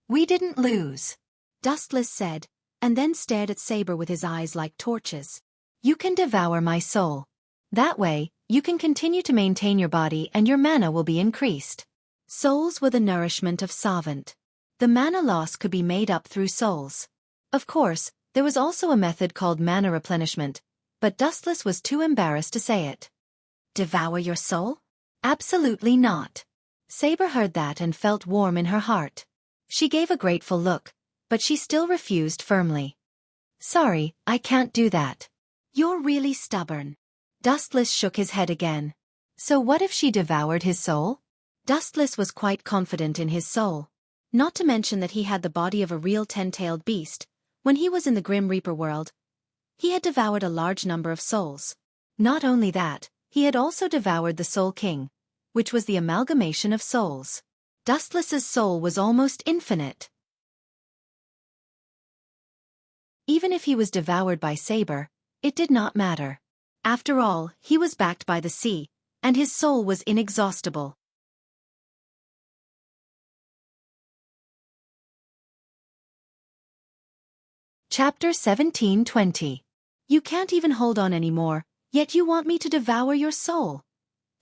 "We didn't lose," Dustless said, and then stared at Saber with his eyes like torches. "You can devour my soul. That way, you can continue to maintain your body and your mana will be increased." Souls were the nourishment of Savant. The mana loss could be made up through souls. Of course, there was also a method called mana replenishment, but Dustless was too embarrassed to say it. "Devour your soul? Absolutely not." Saber heard that and felt warm in her heart. She gave a grateful look, but she still refused firmly. "Sorry, I can't do that." "You're really stubborn." Dustless shook his head again. So what if she devoured his soul? Dustless was quite confident in his soul. Not to mention that he had the body of a real 10-tailed beast. When he was in the Grim Reaper world, he had devoured a large number of souls. Not only that, he had also devoured the Soul King, which was the amalgamation of souls. Dustless's soul was almost infinite. Even if he was devoured by Saber, it did not matter. After all, he was backed by the sea, and his soul was inexhaustible. Chapter 17:20. You can't even hold on anymore, yet you want me to devour your soul.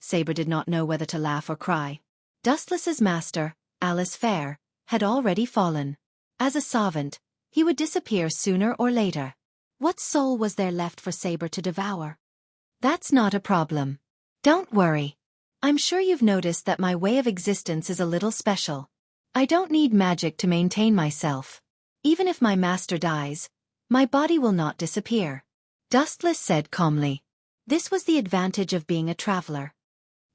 Saber did not know whether to laugh or cry. Dustless's master, Alice Fair, had already fallen. As a savant, he would disappear sooner or later. What soul was there left for Saber to devour? That's not a problem. Don't worry. I'm sure you've noticed that my way of existence is a little special. I don't need magic to maintain myself. Even if my master dies, my body will not disappear. Dustless said calmly. This was the advantage of being a traveler.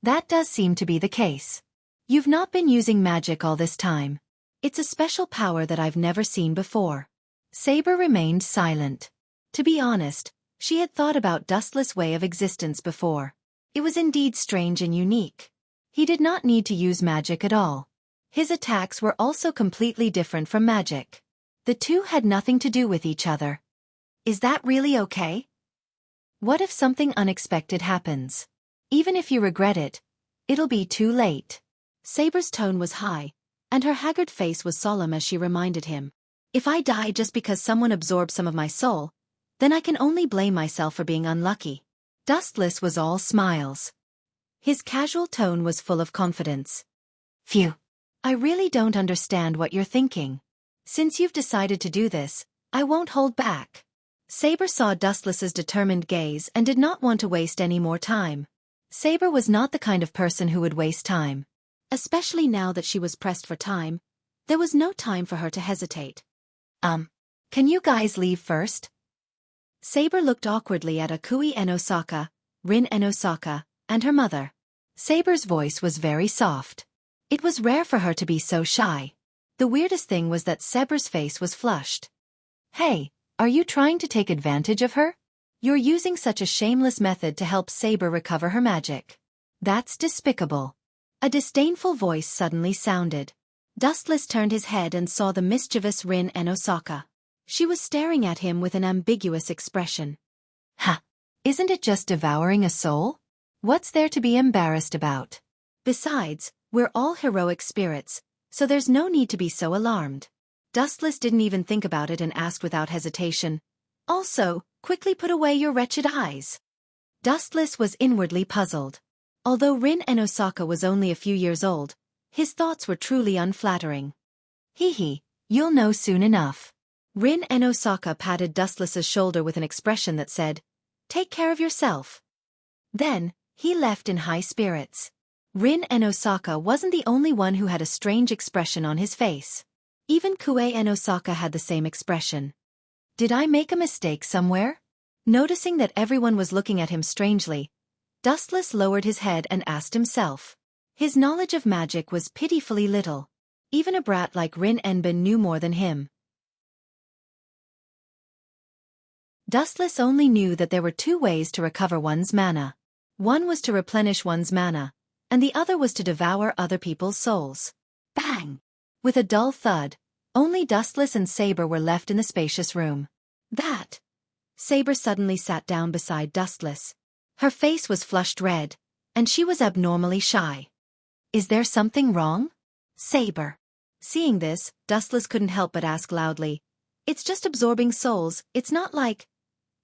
That does seem to be the case. You've not been using magic all this time. It's a special power that I've never seen before. Saber remained silent. To be honest, she had thought about Dustless' way of existence before. It was indeed strange and unique. He did not need to use magic at all. His attacks were also completely different from magic. The two had nothing to do with each other. Is that really okay? What if something unexpected happens? Even if you regret it, it'll be too late. Saber's tone was high, and her haggard face was solemn as she reminded him. If I die just because someone absorbed some of my soul, then I can only blame myself for being unlucky. Dustless was all smiles. His casual tone was full of confidence. Phew. I really don't understand what you're thinking. Since you've decided to do this, I won't hold back. Saber saw Dustless's determined gaze and did not want to waste any more time. Saber was not the kind of person who would waste time. Especially now that she was pressed for time, there was no time for her to hesitate. Can you guys leave first? Saber looked awkwardly at Akui and Osaka, Rin and Osaka, and her mother. Saber's voice was very soft. It was rare for her to be so shy. The weirdest thing was that Saber's face was flushed. Hey, are you trying to take advantage of her? You're using such a shameless method to help Saber recover her magic. That's despicable. A disdainful voice suddenly sounded. Dustless turned his head and saw the mischievous Rin and Osaka. She was staring at him with an ambiguous expression. Ha! Isn't it just devouring a soul? What's there to be embarrassed about? Besides, we're all heroic spirits, so there's no need to be so alarmed. Dustless didn't even think about it and asked without hesitation. Also, quickly put away your wretched eyes. Dustless was inwardly puzzled. Although Rin and Osaka was only a few years old, his thoughts were truly unflattering. Hee, you'll know soon enough. Rin and Osaka patted Dustless's shoulder with an expression that said, "Take care of yourself." Then, he left in high spirits. Rin and Osaka wasn't the only one who had a strange expression on his face. Even Kue and Osaka had the same expression. Did I make a mistake somewhere? Noticing that everyone was looking at him strangely, Dustless lowered his head and asked himself. His knowledge of magic was pitifully little. Even a brat like Rin Enbin knew more than him. Dustless only knew that there were two ways to recover one's mana. One was to replenish one's mana, and the other was to devour other people's souls. Bang! With a dull thud, only Dustless and Saber were left in the spacious room. That! Saber suddenly sat down beside Dustless. Her face was flushed red, and she was abnormally shy. Is there something wrong? Saber. Seeing this, Dustless couldn't help but ask loudly. It's just absorbing souls, it's not like...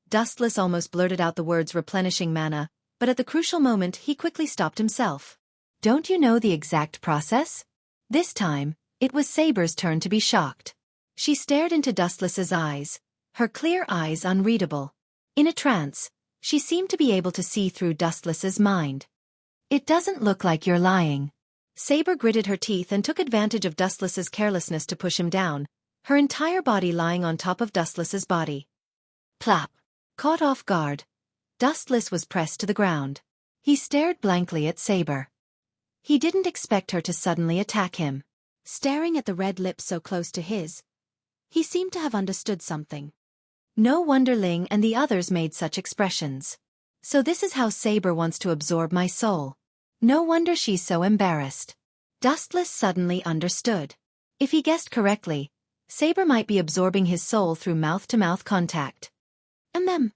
Dustless almost blurted out the words replenishing mana, but at the crucial moment he quickly stopped himself. Don't you know the exact process? This time, it was Saber's turn to be shocked. She stared into Dustless's eyes, her clear eyes unreadable. In a trance, she seemed to be able to see through Dustless's mind. It doesn't look like you're lying. Saber gritted her teeth and took advantage of Dustless's carelessness to push him down, her entire body lying on top of Dustless's body. Plop! Caught off guard, Dustless was pressed to the ground. He stared blankly at Saber. He didn't expect her to suddenly attack him. Staring at the red lips so close to his, he seemed to have understood something. No wonder Ling and the others made such expressions. So this is how Saber wants to absorb my soul. No wonder she's so embarrassed. Dustless suddenly understood. If he guessed correctly, Saber might be absorbing his soul through mouth-to-mouth contact. And then,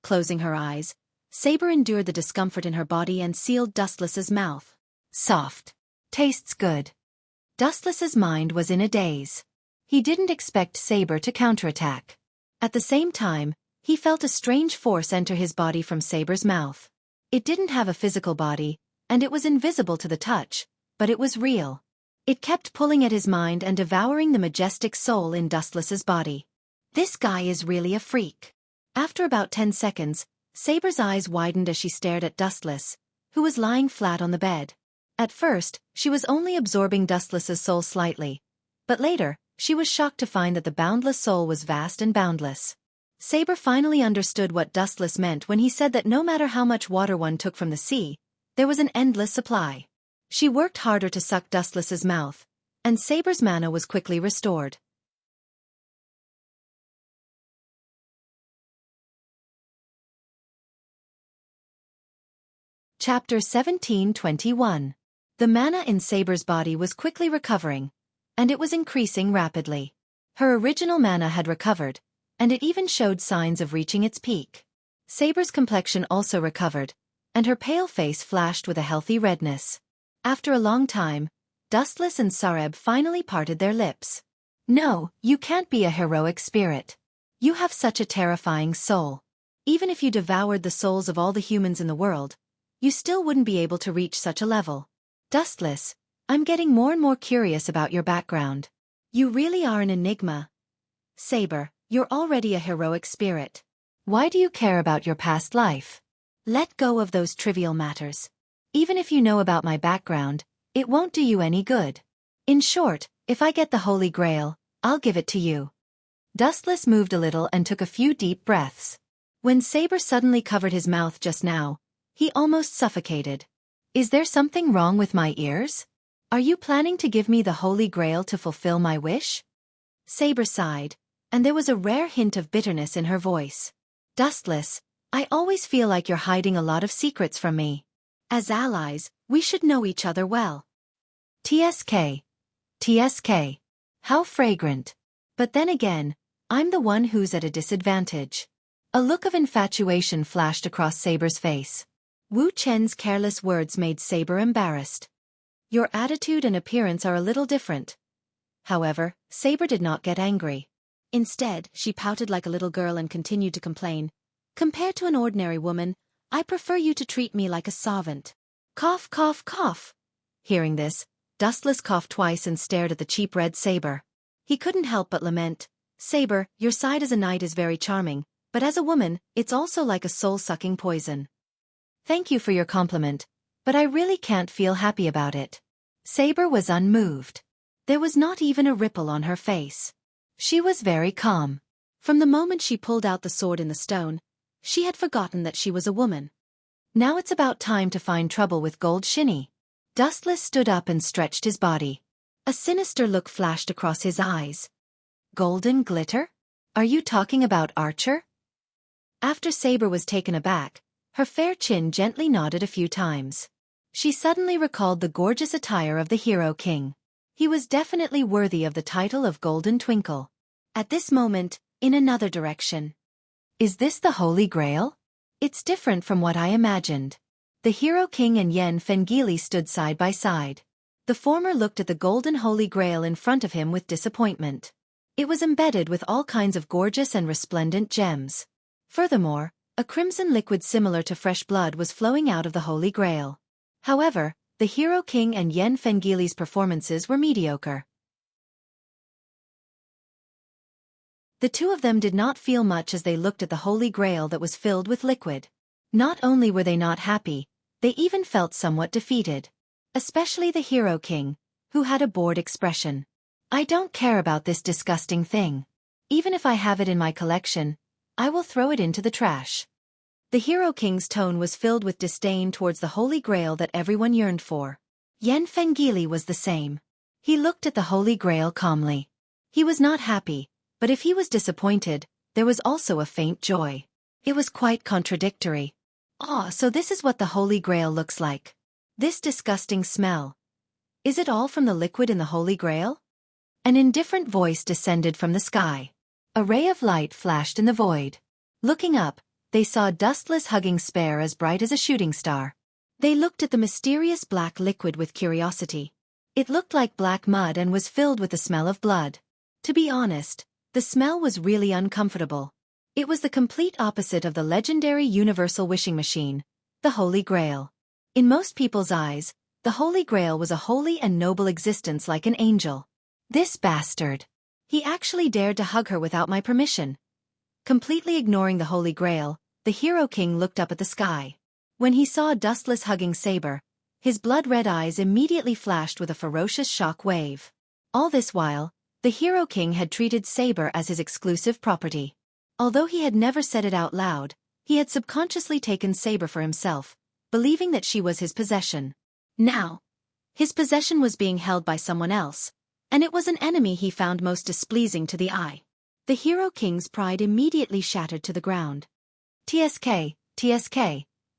closing her eyes, Saber endured the discomfort in her body and sealed Dustless's mouth. Soft. Tastes good. Dustless's mind was in a daze. He didn't expect Saber to counterattack. At the same time, he felt a strange force enter his body from Saber's mouth. It didn't have a physical body, and it was invisible to the touch, but it was real. It kept pulling at his mind and devouring the majestic soul in Dustless's body. This guy is really a freak. After about 10 seconds, Saber's eyes widened as she stared at Dustless, who was lying flat on the bed. At first, she was only absorbing Dustless's soul slightly, but later, she was shocked to find that the boundless soul was vast and boundless. Saber finally understood what Dustless meant when he said that no matter how much water one took from the sea, there was an endless supply. She worked harder to suck Dustless's mouth, and Saber's mana was quickly restored. Chapter 17:21. The mana in Saber's body was quickly recovering, and it was increasing rapidly. Her original mana had recovered, and it even showed signs of reaching its peak. Saber's complexion also recovered, and her pale face flashed with a healthy redness. After a long time, Dustless and Sareb finally parted their lips. "No, you can't be a heroic spirit. You have such a terrifying soul. Even if you devoured the souls of all the humans in the world, you still wouldn't be able to reach such a level. Dustless, I'm getting more and more curious about your background. You really are an enigma. Saber, you're already a heroic spirit. Why do you care about your past life? Let go of those trivial matters. Even if you know about my background, it won't do you any good. In short, if I get the Holy Grail, I'll give it to you." Dustless moved a little and took a few deep breaths. When Saber suddenly covered his mouth just now, he almost suffocated. "Is there something wrong with my ears? Are you planning to give me the Holy Grail to fulfill my wish?" Saber sighed, and there was a rare hint of bitterness in her voice. "Dustless, I always feel like you're hiding a lot of secrets from me. As allies, we should know each other well." TSK. TSK. How fragrant. But then again, I'm the one who's at a disadvantage. A look of infatuation flashed across Saber's face. Wu Chen's careless words made Saber embarrassed. "Your attitude and appearance are a little different." However, Saber did not get angry. Instead, she pouted like a little girl and continued to complain. "Compared to an ordinary woman, I prefer you to treat me like a servant." Cough, cough, cough. Hearing this, Dustless coughed twice and stared at the cheap red Saber. He couldn't help but lament. "Saber, your side as a knight is very charming, but as a woman, it's also like a soul-sucking poison." "Thank you for your compliment, but I really can't feel happy about it." Saber was unmoved. There was not even a ripple on her face. She was very calm. From the moment she pulled out the sword in the stone, she had forgotten that she was a woman. "Now it's about time to find trouble with Gold Shinny." Dustless stood up and stretched his body. A sinister look flashed across his eyes. "Golden glitter? Are you talking about Archer?" After Saber was taken aback, her fair chin gently nodded a few times. She suddenly recalled the gorgeous attire of the Hero King. He was definitely worthy of the title of Golden Twinkle. At this moment, in another direction. "Is this the Holy Grail? It's different from what I imagined." The Hero King and Yen Fengili stood side by side. The former looked at the golden Holy Grail in front of him with disappointment. It was embedded with all kinds of gorgeous and resplendent gems. Furthermore, a crimson liquid similar to fresh blood was flowing out of the Holy Grail. However, the Hero King and Yen Fengili's performances were mediocre. The two of them did not feel much as they looked at the Holy Grail that was filled with liquid. Not only were they not happy, they even felt somewhat defeated. Especially the Hero King, who had a bored expression. "I don't care about this disgusting thing. Even if I have it in my collection, I will throw it into the trash." The Hero King's tone was filled with disdain towards the Holy Grail that everyone yearned for. Yen Fengili was the same. He looked at the Holy Grail calmly. He was not happy, but if he was disappointed, there was also a faint joy. It was quite contradictory. "Ah, so this is what the Holy Grail looks like. This disgusting smell. Is it all from the liquid in the Holy Grail?" An indifferent voice descended from the sky. A ray of light flashed in the void. Looking up, they saw Dustless hugging Spare as bright as a shooting star. They looked at the mysterious black liquid with curiosity. It looked like black mud and was filled with the smell of blood. To be honest, the smell was really uncomfortable. It was the complete opposite of the legendary universal wishing machine, the Holy Grail. In most people's eyes, the Holy Grail was a holy and noble existence like an angel. This bastard. He actually dared to hug her without my permission. Completely ignoring the Holy Grail, the Hero King looked up at the sky. When he saw Dustless hugging Saber, his blood-red eyes immediately flashed with a ferocious shock wave. All this while, the Hero King had treated Saber as his exclusive property. Although he had never said it out loud, he had subconsciously taken Saber for himself, believing that she was his possession. Now, his possession was being held by someone else, and it was an enemy he found most displeasing to the eye. The Hero King's pride immediately shattered to the ground. TSK,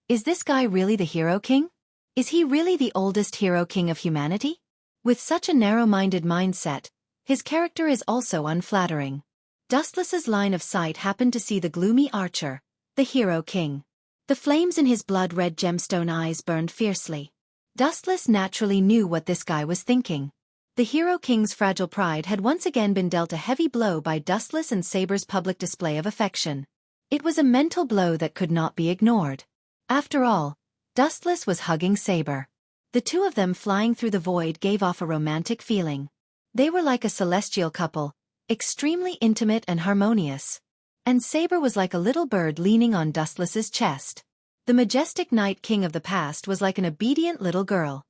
is this guy really the Hero King? Is he really the oldest Hero King of humanity? With such a narrow-minded mindset, his character is also unflattering. Dustless's line of sight happened to see the gloomy archer, the Hero King. The flames in his blood-red gemstone eyes burned fiercely. Dustless naturally knew what this guy was thinking. The Hero King's fragile pride had once again been dealt a heavy blow by Dustless and Saber's public display of affection. It was a mental blow that could not be ignored. After all, Dustless was hugging Saber. The two of them flying through the void gave off a romantic feeling. They were like a celestial couple, extremely intimate and harmonious. And Saber was like a little bird leaning on Dustless's chest. The majestic Night King of the past was like an obedient little girl.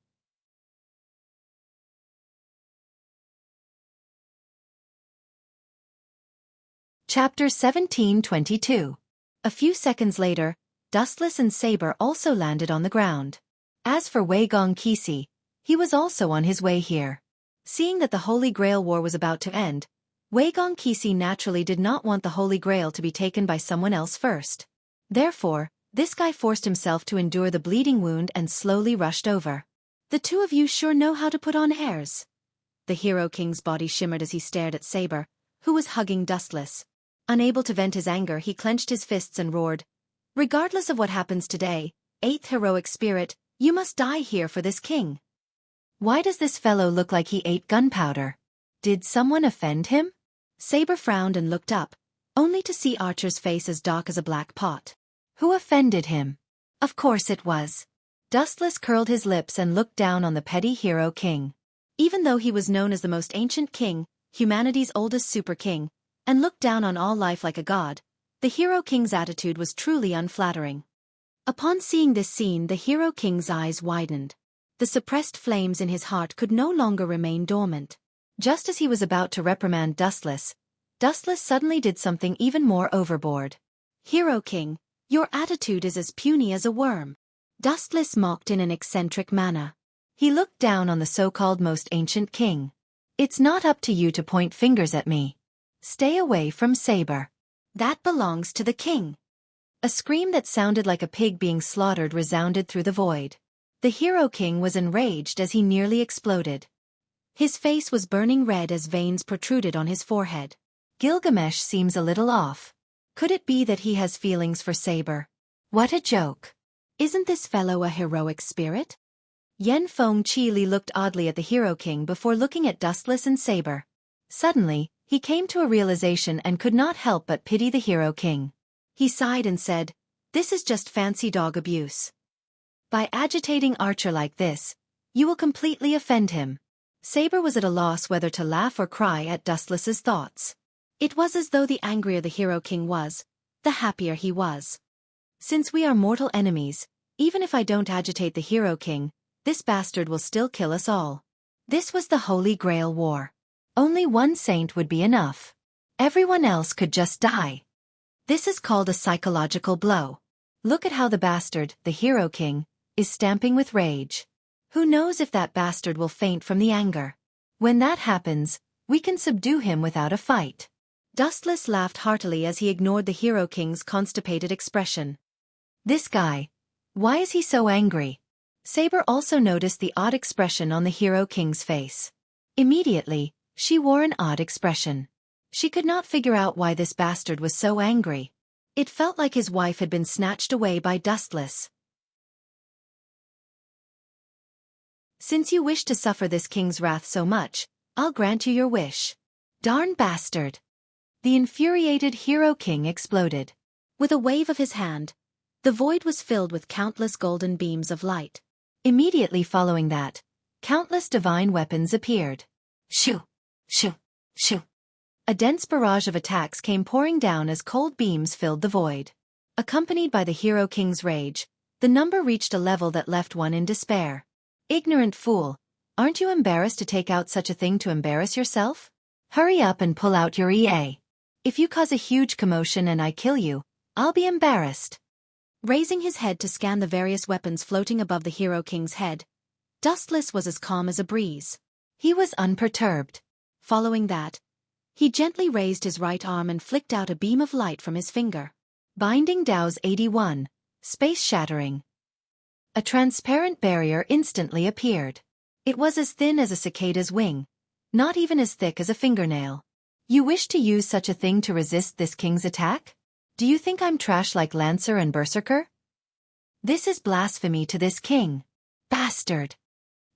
Chapter 1722. A few seconds later, Dustless and Saber also landed on the ground. As for Wei Gong Qixi, he was also on his way here. Seeing that the Holy Grail War was about to end, Wei Gong Qixi naturally did not want the Holy Grail to be taken by someone else first. Therefore, this guy forced himself to endure the bleeding wound and slowly rushed over. The two of you sure know how to put on airs. The Hero King's body shimmered as he stared at Saber, who was hugging Dustless. Unable to vent his anger, he clenched his fists and roared, "Regardless of what happens today, 8th heroic spirit, you must die here for this king." Why does this fellow look like he ate gunpowder? Did someone offend him? Saber frowned and looked up, only to see Archer's face as dark as a black pot. Who offended him? Of course it was. Dustless curled his lips and looked down on the petty Hero King. Even though he was known as the most ancient king, humanity's oldest super king, and looked down on all life like a god, the Hero King's attitude was truly unflattering. Upon seeing this scene, the Hero King's eyes widened. The suppressed flames in his heart could no longer remain dormant. Just as he was about to reprimand Dustless suddenly did something even more overboard. "Hero King, your attitude is as puny as a worm." Dustless mocked in an eccentric manner. He looked down on the so-called most ancient king. "It's not up to you to point fingers at me. Stay away from Saber. That belongs to the king." A scream that sounded like a pig being slaughtered resounded through the void. The Hero King was enraged as he nearly exploded. His face was burning red as veins protruded on his forehead. Gilgamesh seems a little off. Could it be that he has feelings for Saber? What a joke. Isn't this fellow a heroic spirit? Yen Feng Qili looked oddly at the Hero King before looking at Dustless and Saber. Suddenly, he came to a realization and could not help but pity the Hero King. He sighed and said, "This is just fancy dog abuse. By agitating Archer like this, you will completely offend him." Saber was at a loss whether to laugh or cry at Dustless's thoughts. It was as though the angrier the Hero King was, the happier he was. "Since we are mortal enemies, even if I don't agitate the Hero King, this bastard will still kill us all." This was the Holy Grail War. Only one saint would be enough. Everyone else could just die. This is called a psychological blow. Look at how the bastard, the Hero King, is stamping with rage. Who knows if that bastard will faint from the anger? When that happens, we can subdue him without a fight. Dustless laughed heartily as he ignored the Hero King's constipated expression. This guy. Why is he so angry? Saber also noticed the odd expression on the Hero King's face. Immediately, she wore an odd expression. She could not figure out why this bastard was so angry. It felt like his wife had been snatched away by Dustless. "Since you wish to suffer this king's wrath so much, I'll grant you your wish." "Darn bastard!" The infuriated Hero King exploded. With a wave of his hand, the void was filled with countless golden beams of light. Immediately following that, countless divine weapons appeared. Shoo! Shoo! Shoo! A dense barrage of attacks came pouring down as cold beams filled the void. Accompanied by the Hero King's rage, the number reached a level that left one in despair. Ignorant fool, aren't you embarrassed to take out such a thing to embarrass yourself? Hurry up and pull out your EA. If you cause a huge commotion and I kill you, I'll be embarrassed. Raising his head to scan the various weapons floating above the Hero King's head, Dustless was as calm as a breeze. He was unperturbed. Following that, he gently raised his right arm and flicked out a beam of light from his finger. Binding Dow's 81. Space shattering. A transparent barrier instantly appeared. It was as thin as a cicada's wing, not even as thick as a fingernail. You wish to use such a thing to resist this king's attack? Do you think I'm trash like Lancer and Berserker? This is blasphemy to this king. Bastard!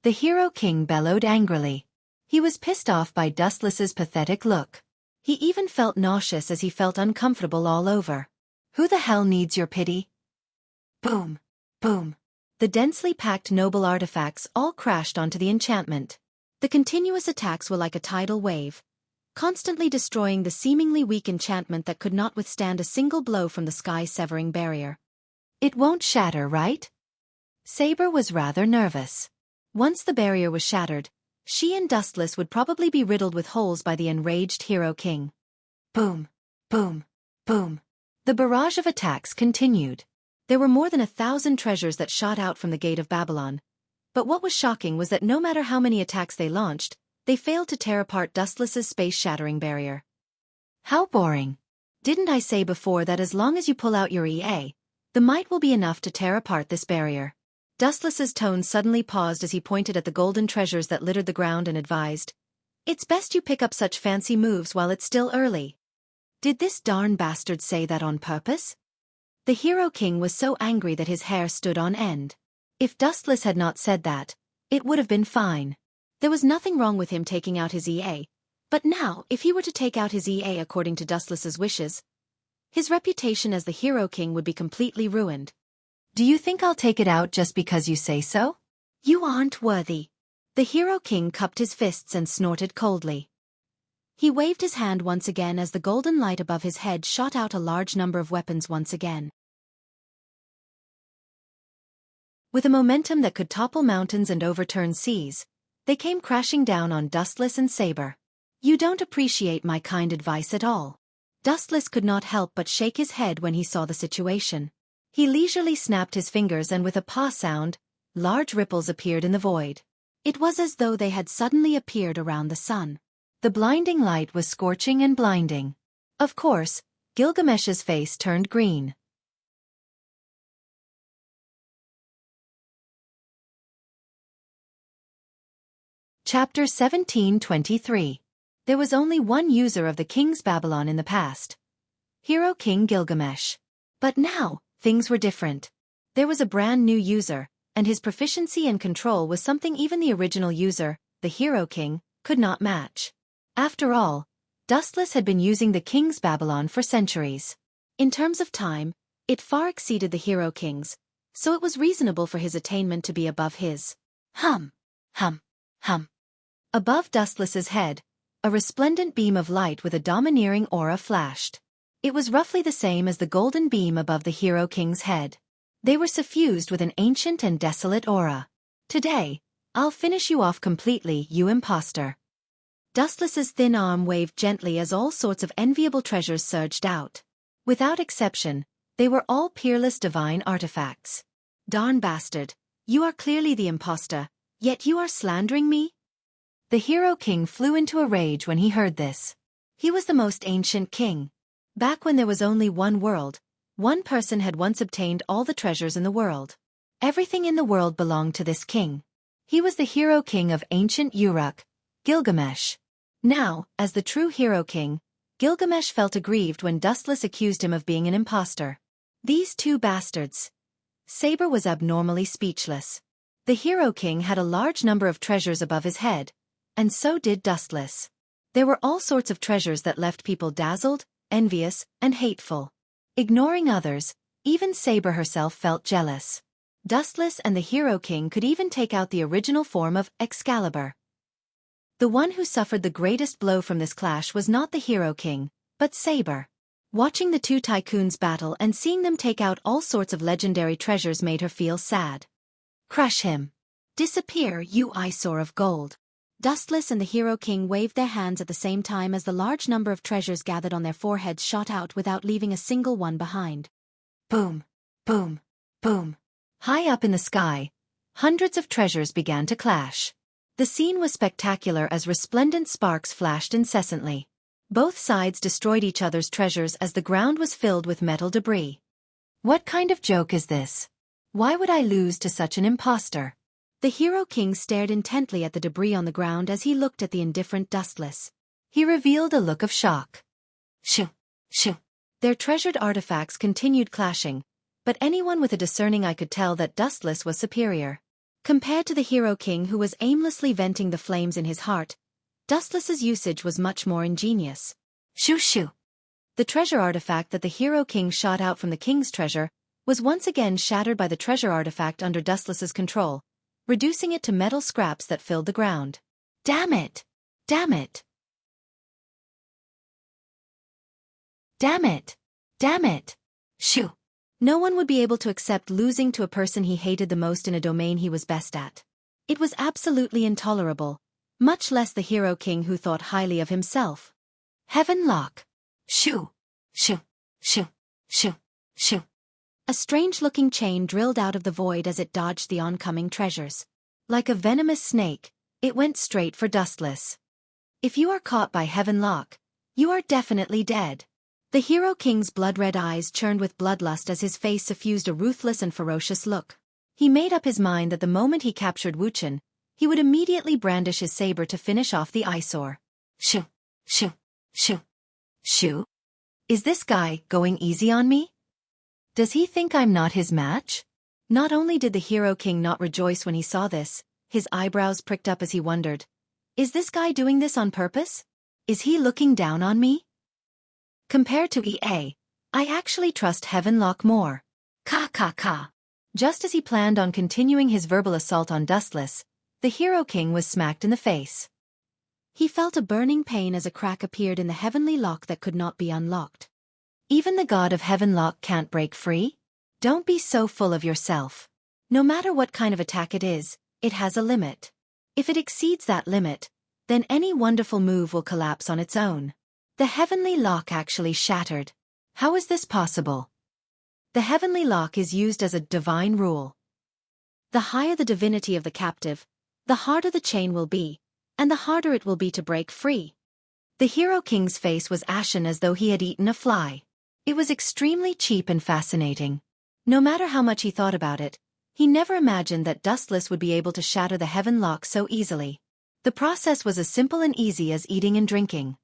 The Hero King bellowed angrily. He was pissed off by Dustless's pathetic look. He even felt nauseous as he felt uncomfortable all over. Who the hell needs your pity? Boom! Boom! The densely packed noble artifacts all crashed onto the enchantment. The continuous attacks were like a tidal wave, constantly destroying the seemingly weak enchantment that could not withstand a single blow from the sky-severing barrier. It won't shatter, right? Saber was rather nervous. Once the barrier was shattered, she and Dustless would probably be riddled with holes by the enraged Hero King. Boom! Boom! Boom! The barrage of attacks continued. There were more than 1,000 treasures that shot out from the Gate of Babylon. But what was shocking was that no matter how many attacks they launched, they failed to tear apart Dustless's space-shattering barrier. How boring. Didn't I say before that as long as you pull out your EA, the might will be enough to tear apart this barrier? Dustless's tone suddenly paused as he pointed at the golden treasures that littered the ground and advised, "It's best you pick up such fancy moves while it's still early." Did this darn bastard say that on purpose? The Hero King was so angry that his hair stood on end. If Dustless had not said that, it would have been fine. There was nothing wrong with him taking out his EA, but now, if he were to take out his EA according to Dustless's wishes, his reputation as the Hero King would be completely ruined. Do you think I'll take it out just because you say so? You aren't worthy. The Hero King cupped his fists and snorted coldly. He waved his hand once again as the golden light above his head shot out a large number of weapons once again. With a momentum that could topple mountains and overturn seas, they came crashing down on Dustless and Saber. You don't appreciate my kind advice at all. Dustless could not help but shake his head when he saw the situation. He leisurely snapped his fingers and with a paw sound, large ripples appeared in the void. It was as though they had suddenly appeared around the sun. The blinding light was scorching and blinding. Of course, Gilgamesh's face turned green. Chapter 1723. There was only one user of the King's Babylon in the past. Hero King Gilgamesh. But now, things were different. There was a brand new user, and his proficiency and control was something even the original user, the Hero King, could not match. After all, Dustless had been using the King's Babylon for centuries. In terms of time, it far exceeded the Hero King's, so it was reasonable for his attainment to be above his. Hum, hum, hum. Above Dustless's head, a resplendent beam of light with a domineering aura flashed. It was roughly the same as the golden beam above the Hero King's head. They were suffused with an ancient and desolate aura. Today, I'll finish you off completely, you imposter. Dustless's thin arm waved gently as all sorts of enviable treasures surged out. Without exception, they were all peerless divine artifacts. Darn bastard, you are clearly the imposter, yet you are slandering me? The Hero King flew into a rage when he heard this. He was the most ancient king. Back when there was only one world, one person had once obtained all the treasures in the world. Everything in the world belonged to this king. He was the Hero King of ancient Uruk, Gilgamesh. Now, as the true Hero King, Gilgamesh felt aggrieved when Dustless accused him of being an imposter. These two bastards. Saber was abnormally speechless. The Hero King had a large number of treasures above his head, and so did Dustless. There were all sorts of treasures that left people dazzled, envious, and hateful. Ignoring others, even Saber herself felt jealous. Dustless and the Hero King could even take out the original form of Excalibur. The one who suffered the greatest blow from this clash was not the Hero King, but Saber. Watching the two tycoons battle and seeing them take out all sorts of legendary treasures made her feel sad. Crush him. Disappear, you eyesore of gold. Dustless and the Hero King waved their hands at the same time as the large number of treasures gathered on their foreheads shot out without leaving a single one behind. Boom, boom, boom. High up in the sky, hundreds of treasures began to clash. The scene was spectacular as resplendent sparks flashed incessantly. Both sides destroyed each other's treasures as the ground was filled with metal debris. What kind of joke is this? Why would I lose to such an imposter? The Hero King stared intently at the debris on the ground as he looked at the indifferent Dustless. He revealed a look of shock. Shoo, shoo. Their treasured artifacts continued clashing, but anyone with a discerning eye could tell that Dustless was superior. Compared to the Hero King who was aimlessly venting the flames in his heart, Dustless's usage was much more ingenious. Shoo shoo. The treasure artifact that the Hero King shot out from the king's treasure was once again shattered by the treasure artifact under Dustless's control, reducing it to metal scraps that filled the ground. Damn it! Damn it! Damn it! Damn it! Shoo! No one would be able to accept losing to a person he hated the most in a domain he was best at. It was absolutely intolerable, much less the Hero King who thought highly of himself. Heaven Lock! Shoo! Shoo! Shoo! Shoo! Shoo! A strange-looking chain drilled out of the void as it dodged the oncoming treasures. Like a venomous snake, it went straight for Dustless. If you are caught by Heaven Lock, you are definitely dead. The Hero King's blood-red eyes churned with bloodlust as his face suffused a ruthless and ferocious look. He made up his mind that the moment he captured Wuxian, he would immediately brandish his saber to finish off the eyesore. Shoo! Shoo! Shoo! Shoo! Is this guy going easy on me? Does he think I'm not his match? Not only did the Hero King not rejoice when he saw this, his eyebrows pricked up as he wondered, is this guy doing this on purpose? Is he looking down on me? Compared to EA, I actually trust Heaven Lock more. Ka ka ka. Just as he planned on continuing his verbal assault on Dustless, the Hero King was smacked in the face. He felt a burning pain as a crack appeared in the heavenly lock that could not be unlocked. Even the god of Heaven Lock can't break free? Don't be so full of yourself. No matter what kind of attack it is, it has a limit. If it exceeds that limit, then any wonderful move will collapse on its own. The heavenly lock actually shattered. How is this possible? The heavenly lock is used as a divine rule. The higher the divinity of the captive, the harder the chain will be, and the harder it will be to break free. The Hero King's face was ashen as though he had eaten a fly. It was extremely cheap and fascinating. No matter how much he thought about it, he never imagined that Dustless would be able to shatter the Heaven Lock so easily. The process was as simple and easy as eating and drinking.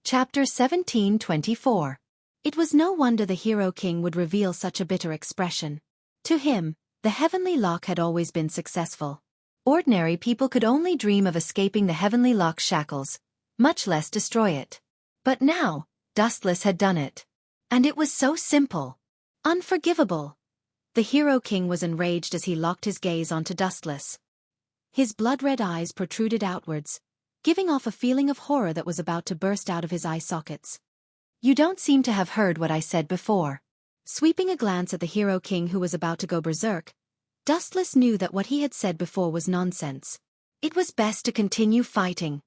Chapter 17:24. It was no wonder the Hero King would reveal such a bitter expression. To him, the Heavenly Lock had always been successful. Ordinary people could only dream of escaping the Heavenly Lock's shackles, much less destroy it. But now, Dustless had done it. And it was so simple. Unforgivable. The Hero King was enraged as he locked his gaze onto Dustless. His blood-red eyes protruded outwards, giving off a feeling of horror that was about to burst out of his eye sockets. You don't seem to have heard what I said before. Sweeping a glance at the Hero King who was about to go berserk, Dustless knew that what he had said before was nonsense. It was best to continue fighting.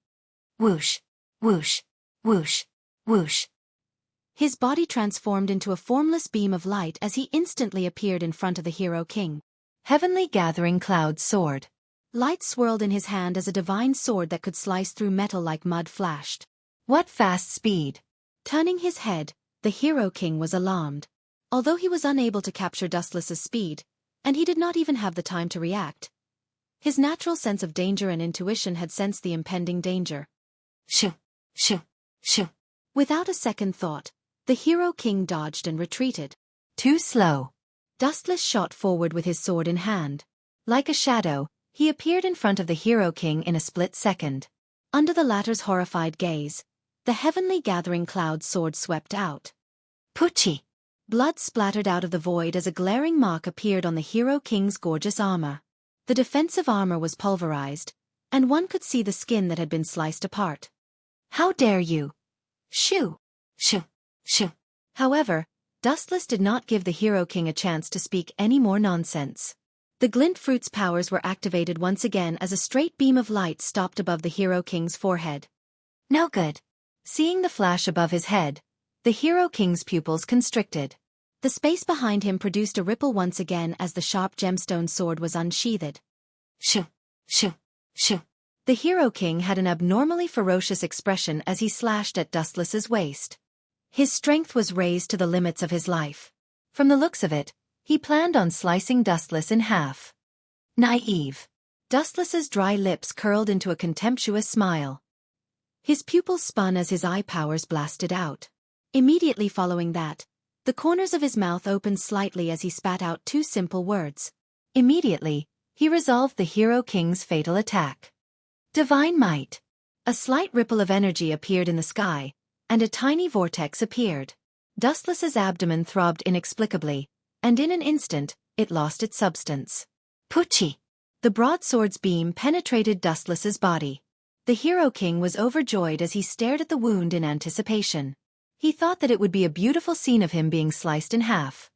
Whoosh, whoosh, whoosh, whoosh. His body transformed into a formless beam of light as he instantly appeared in front of the Hero King. Heavenly Gathering Cloud Sword. Light swirled in his hand as a divine sword that could slice through metal like mud flashed. What fast speed! Turning his head, the Hero King was alarmed. Although he was unable to capture Dustless's speed, and he did not even have the time to react, his natural sense of danger and intuition had sensed the impending danger. Shoo! Shoo! Shoo! Without a second thought, the Hero King dodged and retreated. Too slow. Dustless shot forward with his sword in hand. Like a shadow, he appeared in front of the Hero King in a split second. Under the latter's horrified gaze, the Heavenly Gathering Cloud sword swept out. Poochie! Blood splattered out of the void as a glaring mark appeared on the Hero King's gorgeous armor. The defensive armor was pulverized, and one could see the skin that had been sliced apart. How dare you! Shoo! Shoo! Shoo! However, Dustless did not give the Hero King a chance to speak any more nonsense. The glint fruit's powers were activated once again as a straight beam of light stopped above the Hero King's forehead. No good. Seeing the flash above his head, the Hero King's pupils constricted. The space behind him produced a ripple once again as the sharp gemstone sword was unsheathed. Shoo! Shoo! Shoo! The Hero King had an abnormally ferocious expression as he slashed at Dustless's waist. His strength was raised to the limits of his life. From the looks of it, he planned on slicing Dustless in half. Naive. Dustless's dry lips curled into a contemptuous smile. His pupils spun as his eye powers blasted out. Immediately following that, the corners of his mouth opened slightly as he spat out two simple words. Immediately, he resolved the Hero King's fatal attack. Divine might. A slight ripple of energy appeared in the sky, and a tiny vortex appeared. Dustless's abdomen throbbed inexplicably, and in an instant, it lost its substance. Poochie! The broadsword's beam penetrated Dustless's body. The Hero King was overjoyed as he stared at the wound in anticipation. He thought that it would be a beautiful scene of him being sliced in half.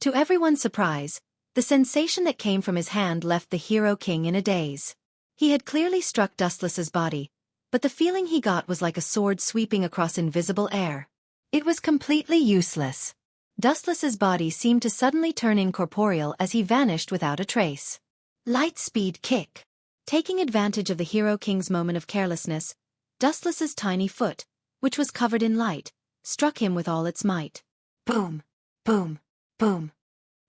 To everyone's surprise, the sensation that came from his hand left the Hero King in a daze. He had clearly struck Dustless's body, but the feeling he got was like a sword sweeping across invisible air. It was completely useless. Dustless's body seemed to suddenly turn incorporeal as he vanished without a trace. Light speed kick. Taking advantage of the Hero King's moment of carelessness, Dustless's tiny foot, which was covered in light, struck him with all its might. Boom! Boom! Boom!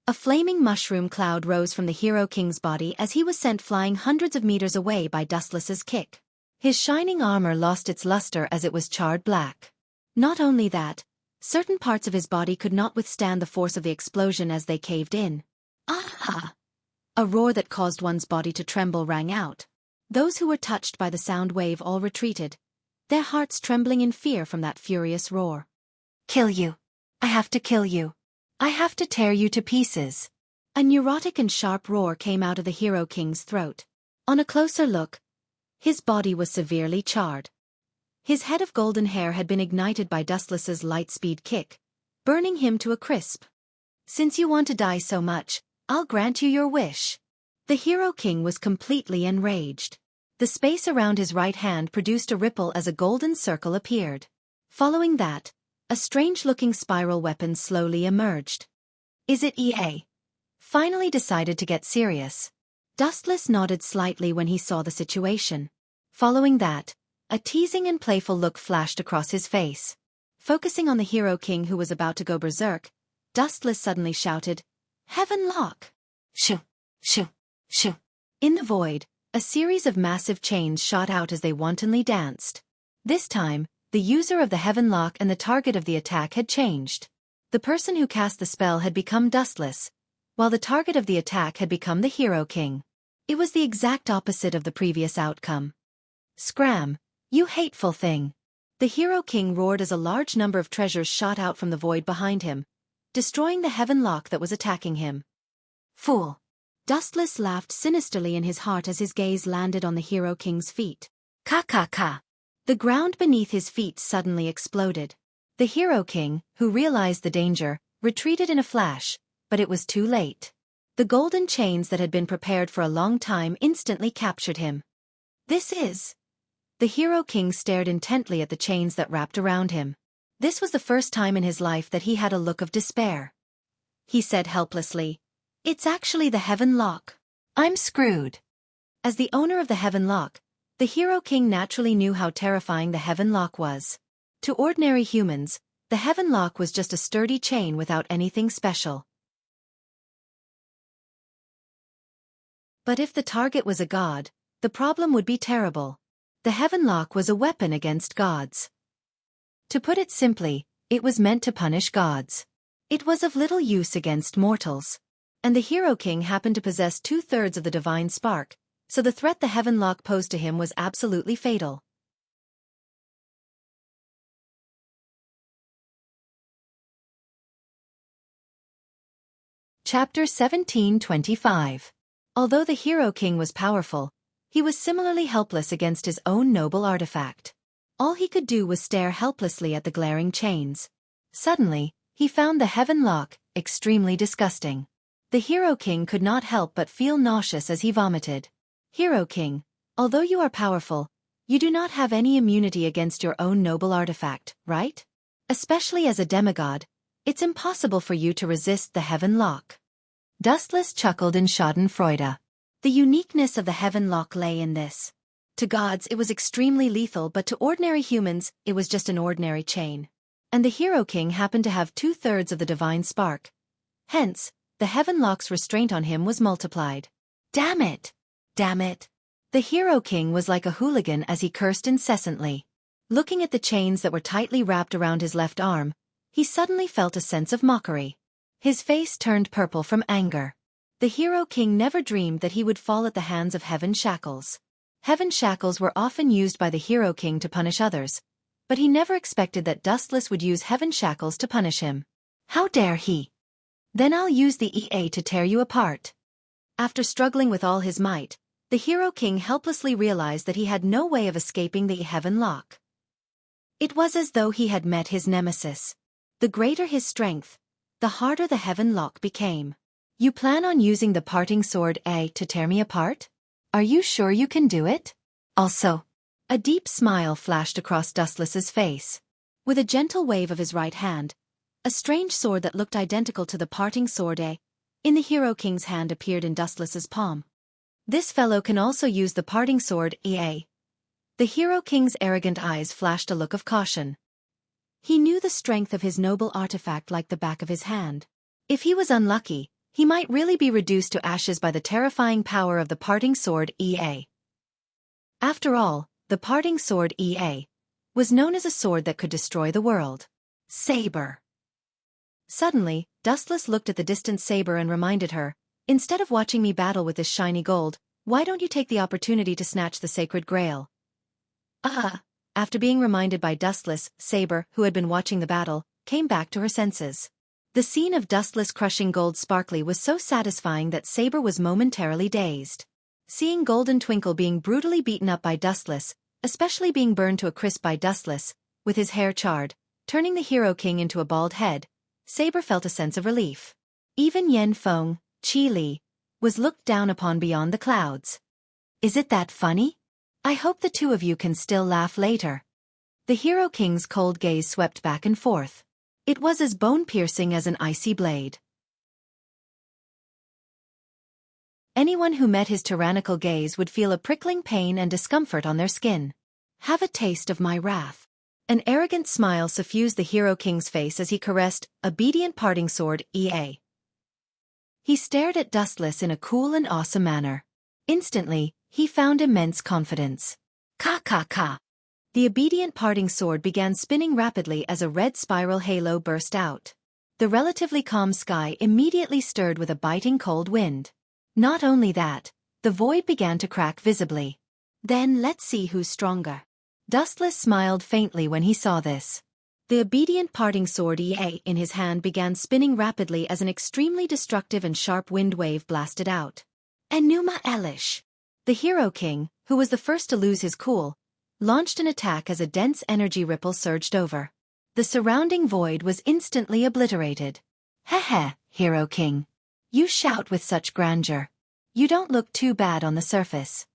A flaming mushroom cloud rose from the Hero King's body as he was sent flying hundreds of meters away by Dustless's kick. His shining armor lost its luster as it was charred black. Not only that, certain parts of his body could not withstand the force of the explosion as they caved in. Ah! A roar that caused one's body to tremble rang out. Those who were touched by the sound wave all retreated, their hearts trembling in fear from that furious roar. Kill you. I have to kill you. I have to tear you to pieces. A neurotic and sharp roar came out of the Hero King's throat. On a closer look, his body was severely charred. His head of golden hair had been ignited by Dustless's light-speed kick, burning him to a crisp. Since you want to die so much, I'll grant you your wish. The Hero King was completely enraged. The space around his right hand produced a ripple as a golden circle appeared. Following that, a strange-looking spiral weapon slowly emerged. Is it EA? Finally decided to get serious. Dustless nodded slightly when he saw the situation. Following that, a teasing and playful look flashed across his face. Focusing on the Hero King who was about to go berserk, Dustless suddenly shouted, "Heaven lock!" Shoo! Shoo! Shoo! In the void, a series of massive chains shot out as they wantonly danced. This time, the user of the Heaven Lock and the target of the attack had changed. The person who cast the spell had become Dustless, while the target of the attack had become the Hero King. It was the exact opposite of the previous outcome. "Scram, you hateful thing!" The Hero King roared as a large number of treasures shot out from the void behind him, destroying the Heaven Lock that was attacking him. Fool! Dustless laughed sinisterly in his heart as his gaze landed on the Hero King's feet. Ka ka ka! The ground beneath his feet suddenly exploded. The Hero King, who realized the danger, retreated in a flash, but it was too late. The golden chains that had been prepared for a long time instantly captured him. This is... The Hero King stared intently at the chains that wrapped around him. This was the first time in his life that he had a look of despair. He said helplessly, "It's actually the Heaven Lock. I'm screwed." As the owner of the Heaven Lock, the Hero King naturally knew how terrifying the Heaven Lock was. To ordinary humans, the Heaven Lock was just a sturdy chain without anything special. But if the target was a god, the problem would be terrible. The Heaven Lock was a weapon against gods. To put it simply, it was meant to punish gods. It was of little use against mortals. And the Hero King happened to possess 2/3 of the divine spark, so the threat the Heaven Lock posed to him was absolutely fatal. Chapter 1725. Although the Hero King was powerful, he was similarly helpless against his own noble artifact. All he could do was stare helplessly at the glaring chains. Suddenly, he found the heaven lock extremely disgusting. The Hero King could not help but feel nauseous as he vomited. Hero King, although you are powerful, you do not have any immunity against your own noble artifact, right? Especially as a demigod, it's impossible for you to resist the heaven lock. Dustless chuckled in schadenfreude. The uniqueness of the heaven lock lay in this. To gods it was extremely lethal, but to ordinary humans it was just an ordinary chain. And the Hero King happened to have 2/3 of the divine spark. Hence, the heaven lock's restraint on him was multiplied. Damn it! Damn it! The Hero King was like a hooligan as he cursed incessantly. Looking at the chains that were tightly wrapped around his left arm, he suddenly felt a sense of mockery. His face turned purple from anger. The Hero King never dreamed that he would fall at the hands of heaven shackles. Heaven shackles were often used by the Hero King to punish others, but he never expected that Dustless would use heaven shackles to punish him. How dare he? Then I'll use the EA to tear you apart. After struggling with all his might, the Hero King helplessly realized that he had no way of escaping the heaven lock. It was as though he had met his nemesis. The greater his strength, the harder the heaven lock became. You plan on using the parting sword A to tear me apart? Are you sure you can do it? Also, a deep smile flashed across Dustless's face. With a gentle wave of his right hand, a strange sword that looked identical to the parting sword A in the Hero King's hand appeared in Dustless's palm. This fellow can also use the parting sword EA. The Hero King's arrogant eyes flashed a look of caution. He knew the strength of his noble artifact like the back of his hand. If he was unlucky, he might really be reduced to ashes by the terrifying power of the parting sword EA. After all, the parting sword EA was known as a sword that could destroy the world. Saber. Suddenly, Dustless looked at the distant saber and reminded her, instead of watching me battle with this shiny gold, why don't you take the opportunity to snatch the sacred grail? After being reminded by Dustless, Saber, who had been watching the battle, came back to her senses. The scene of Dustless crushing Gold Sparkly was so satisfying that Saber was momentarily dazed. Seeing Golden Twinkle being brutally beaten up by Dustless, especially being burned to a crisp by Dustless, with his hair charred, turning the Hero King into a bald head, Saber felt a sense of relief. Even Yen Feng, Qi Li, was looked down upon beyond the clouds. Is it that funny? I hope the two of you can still laugh later. The Hero King's cold gaze swept back and forth. It was as bone-piercing as an icy blade. Anyone who met his tyrannical gaze would feel a prickling pain and discomfort on their skin. Have a taste of my wrath. An arrogant smile suffused the Hero King's face as he caressed obedient parting sword EA. He stared at Dustless in a cool and awesome manner. Instantly, he found immense confidence. Ka. The obedient parting sword began spinning rapidly as a red spiral halo burst out. The relatively calm sky immediately stirred with a biting cold wind. Not only that, the void began to crack visibly. Then let's see who's stronger. Dustless smiled faintly when he saw this. The obedient parting sword EA in his hand began spinning rapidly as an extremely destructive and sharp wind wave blasted out. Enuma Elish. The Hero King, who was the first to lose his cool, launched an attack as a dense energy ripple surged over. The surrounding void was instantly obliterated. Heh, Hero King. You shout with such grandeur. You don't look too bad on the surface.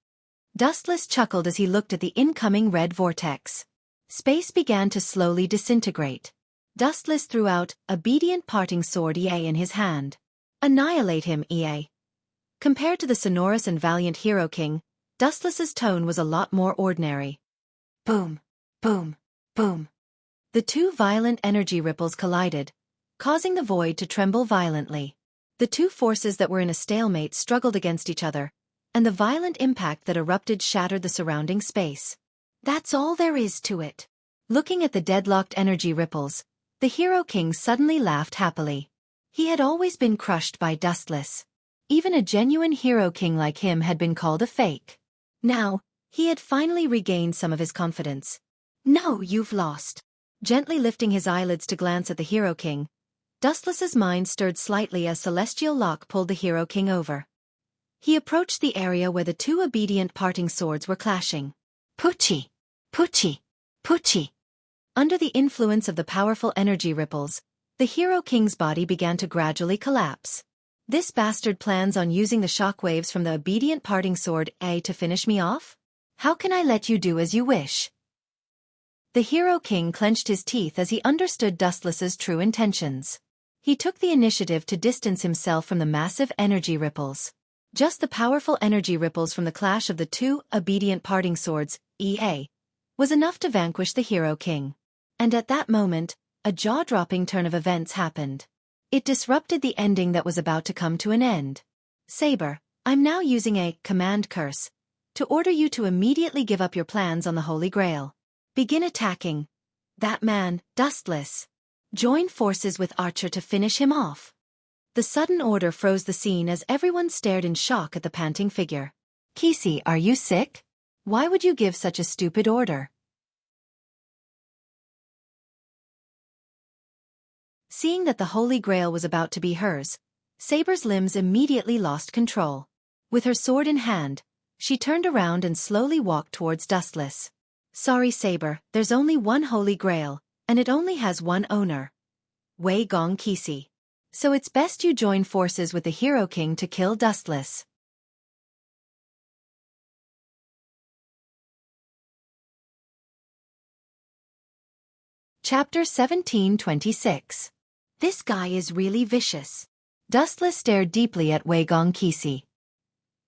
Dustless chuckled as he looked at the incoming red vortex. Space began to slowly disintegrate. Dustless threw out obedient parting sword EA in his hand. Annihilate him, EA. Compared to the sonorous and valiant Hero King, Dustless's tone was a lot more ordinary. Boom, boom, boom. The two violent energy ripples collided, causing the void to tremble violently. The two forces that were in a stalemate struggled against each other, and the violent impact that erupted shattered the surrounding space. That's all there is to it. Looking at the deadlocked energy ripples, the Hero King suddenly laughed happily. He had always been crushed by Dustless. Even a genuine Hero King like him had been called a fake. Now, he had finally regained some of his confidence. No, you've lost. Gently lifting his eyelids to glance at the Hero King, Dustless's mind stirred slightly as Celestial Lock pulled the Hero King over. He approached the area where the two obedient parting swords were clashing. Pucci! Pucci! Pucci! Under the influence of the powerful energy ripples, the Hero King's body began to gradually collapse. This bastard plans on using the shockwaves from the obedient parting sword A to finish me off? How can I let you do as you wish? The Hero King clenched his teeth as he understood Dustless's true intentions. He took the initiative to distance himself from the massive energy ripples. Just the powerful energy ripples from the clash of the two obedient parting swords, EA, was enough to vanquish the Hero King. And at that moment, a jaw-dropping turn of events happened. It disrupted the ending that was about to come to an end. Saber, I'm now using a command curse to order you to immediately give up your plans on the Holy Grail. Begin attacking that man, Dustless. Join forces with Archer to finish him off. The sudden order froze the scene as everyone stared in shock at the panting figure. Kisi, are you sick? Why would you give such a stupid order? Seeing that the Holy Grail was about to be hers, Saber's limbs immediately lost control. With her sword in hand, she turned around and slowly walked towards Dustless. Sorry, Saber, there's only one Holy Grail, and it only has one owner. Wei Gong Kisi. So it's best you join forces with the Hero King to kill Dustless. Chapter 1726. This guy is really vicious. Dustless stared deeply at Wei Gong Kisi.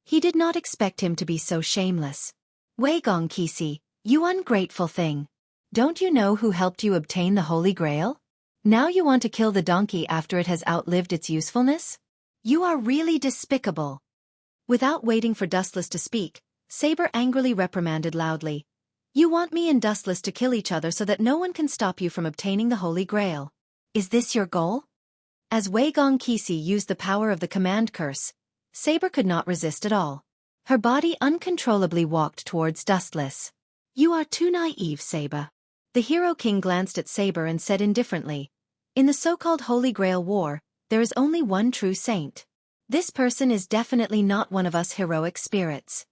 He did not expect him to be so shameless. Wei Gong Kisi, you ungrateful thing. Don't you know who helped you obtain the Holy Grail? Now you want to kill the donkey after it has outlived its usefulness? You are really despicable. Without waiting for Dustless to speak, Saber angrily reprimanded loudly. You want me and Dustless to kill each other so that no one can stop you from obtaining the Holy Grail. Is this your goal? As Wei Gong Kisi used the power of the command curse, Saber could not resist at all. Her body uncontrollably walked towards Dustless. You are too naive, Saber. The Hero King glanced at Saber and said indifferently, in the so-called Holy Grail War, there is only one true saint. This person is definitely not one of us heroic spirits.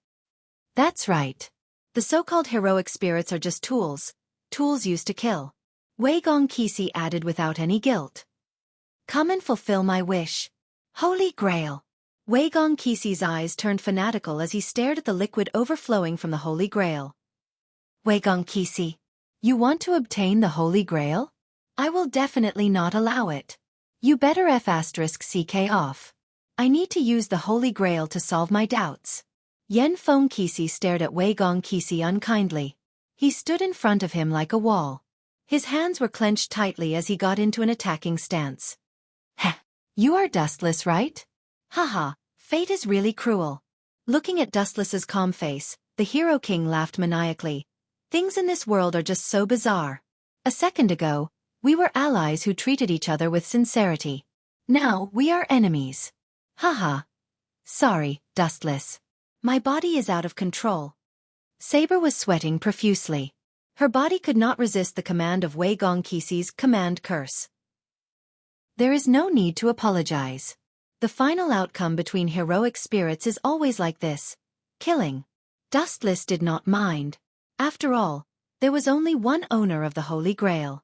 That's right. The so-called heroic spirits are just tools used to kill. Wei Gong Kisi added without any guilt. Come and fulfill my wish. Holy Grail. Wei Gong Kisi's eyes turned fanatical as he stared at the liquid overflowing from the Holy Grail. Wei Gong Kisi, you want to obtain the Holy Grail? I will definitely not allow it. You better *CK off. I need to use the Holy Grail to solve my doubts. Yen Feng Kisi stared at Wei Gong Kisi unkindly. He stood in front of him like a wall. His hands were clenched tightly as he got into an attacking stance. Heh, you are Dustless, right? Haha, fate is really cruel. Looking at Dustless's calm face, the Hero King laughed maniacally. Things in this world are just so bizarre. A second ago, we were allies who treated each other with sincerity. Now we are enemies. Haha. Sorry, Dustless. My body is out of control. Saber was sweating profusely. Her body could not resist the command of Wei Gong Kisi's command curse. There is no need to apologize. The final outcome between heroic spirits is always like this. Killing. Dustless did not mind. After all, there was only one owner of the Holy Grail.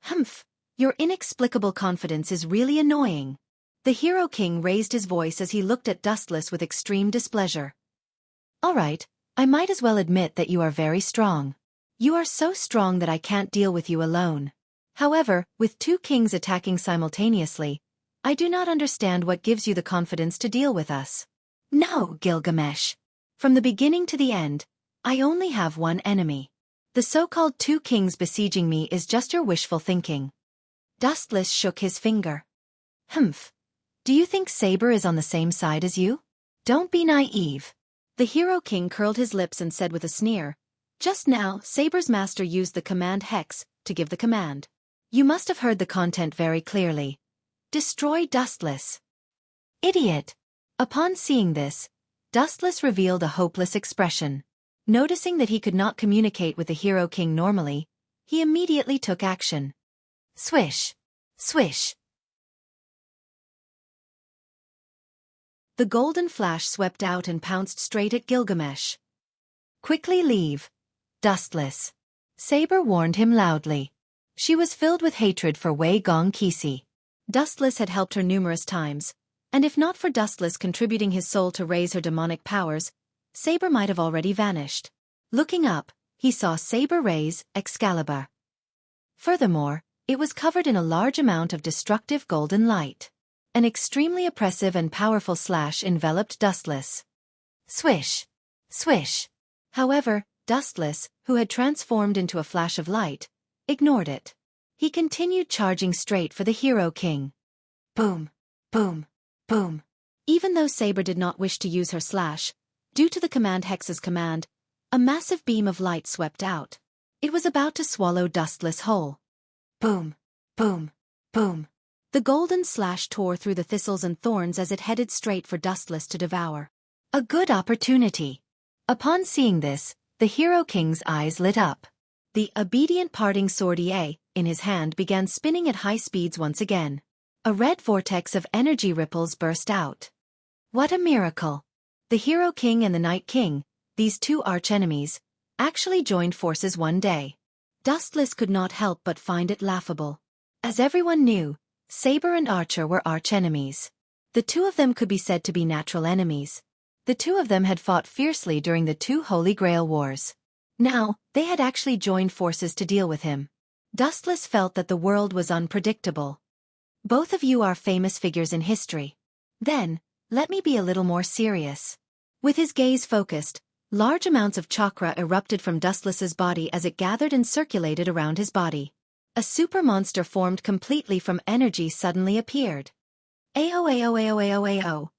Humph, your inexplicable confidence is really annoying. The Hero King raised his voice as he looked at Dustless with extreme displeasure. All right, I might as well admit that you are very strong. You are so strong that I can't deal with you alone. However, with two kings attacking simultaneously, I do not understand what gives you the confidence to deal with us. No, Gilgamesh. From the beginning to the end, I only have one enemy. The so-called two kings besieging me is just your wishful thinking. Dustless shook his finger. Humph. Do you think Saber is on the same side as you? Don't be naive. The Hero King curled his lips and said with a sneer, just now, Saber's master used the command hex to give the command. You must have heard the content very clearly. Destroy Dustless. Idiot. Upon seeing this, Dustless revealed a hopeless expression. Noticing that he could not communicate with the Hero King normally, he immediately took action. Swish. Swish. The golden flash swept out and pounced straight at Gilgamesh. Quickly leave, Dustless, Saber warned him loudly. She was filled with hatred for Wei Gong Qixi. Dustless had helped her numerous times, and if not for Dustless contributing his soul to raise her demonic powers, Saber might have already vanished. Looking up, he saw Saber raise Excalibur. Furthermore, it was covered in a large amount of destructive golden light. An extremely oppressive and powerful slash enveloped Dustless. Swish! Swish! However, Dustless, who had transformed into a flash of light, ignored it. He continued charging straight for the Hero King. Boom! Boom! Boom! Even though Saber did not wish to use her slash, due to the Command Hex's command, a massive beam of light swept out. It was about to swallow Dustless whole. Boom! Boom! Boom! The golden slash tore through the thistles and thorns as it headed straight for Dustless to devour. A good opportunity. Upon seeing this, the Hero King's eyes lit up. The obedient parting sword in his hand began spinning at high speeds once again. A red vortex of energy ripples burst out. What a miracle! The Hero King and the Night King, these two archenemies, actually joined forces one day. Dustless could not help but find it laughable. As everyone knew, Saber and Archer were archenemies. The two of them could be said to be natural enemies. The two of them had fought fiercely during the two Holy Grail Wars. Now, they had actually joined forces to deal with him. Dustless felt that the world was unpredictable. Both of you are famous figures in history. Then, let me be a little more serious. With his gaze focused, large amounts of chakra erupted from Dustless's body as it gathered and circulated around his body. A super monster formed completely from energy suddenly appeared. Ao.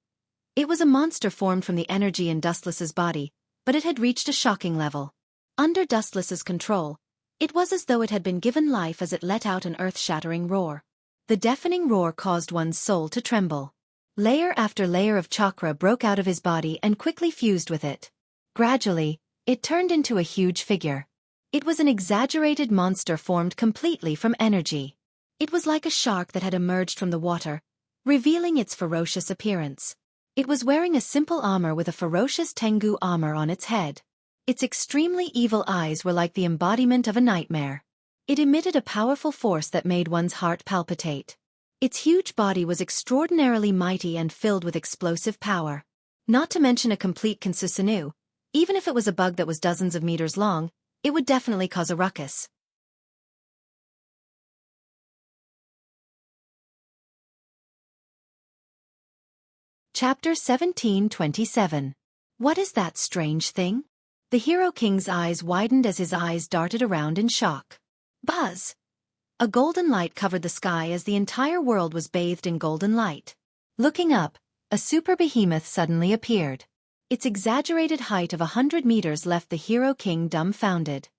It was a monster formed from the energy in Dustless's body, but it had reached a shocking level. Under Dustless's control, it was as though it had been given life as it let out an earth-shattering roar. The deafening roar caused one's soul to tremble. Layer after layer of chakra broke out of his body and quickly fused with it. Gradually, it turned into a huge figure. It was an exaggerated monster formed completely from energy. It was like a shark that had emerged from the water, revealing its ferocious appearance. It was wearing a simple armor with a ferocious Tengu armor on its head. Its extremely evil eyes were like the embodiment of a nightmare. It emitted a powerful force that made one's heart palpitate. Its huge body was extraordinarily mighty and filled with explosive power. Not to mention a complete Kinsusanu. Even if it was a bug that was dozens of meters long, it would definitely cause a ruckus. Chapter 1727. What is that strange thing? The Hero King's eyes widened as his eyes darted around in shock. Buzz! A golden light covered the sky as the entire world was bathed in golden light. Looking up, a super behemoth suddenly appeared. Its exaggerated height of 100 meters left the Hero King dumbfounded.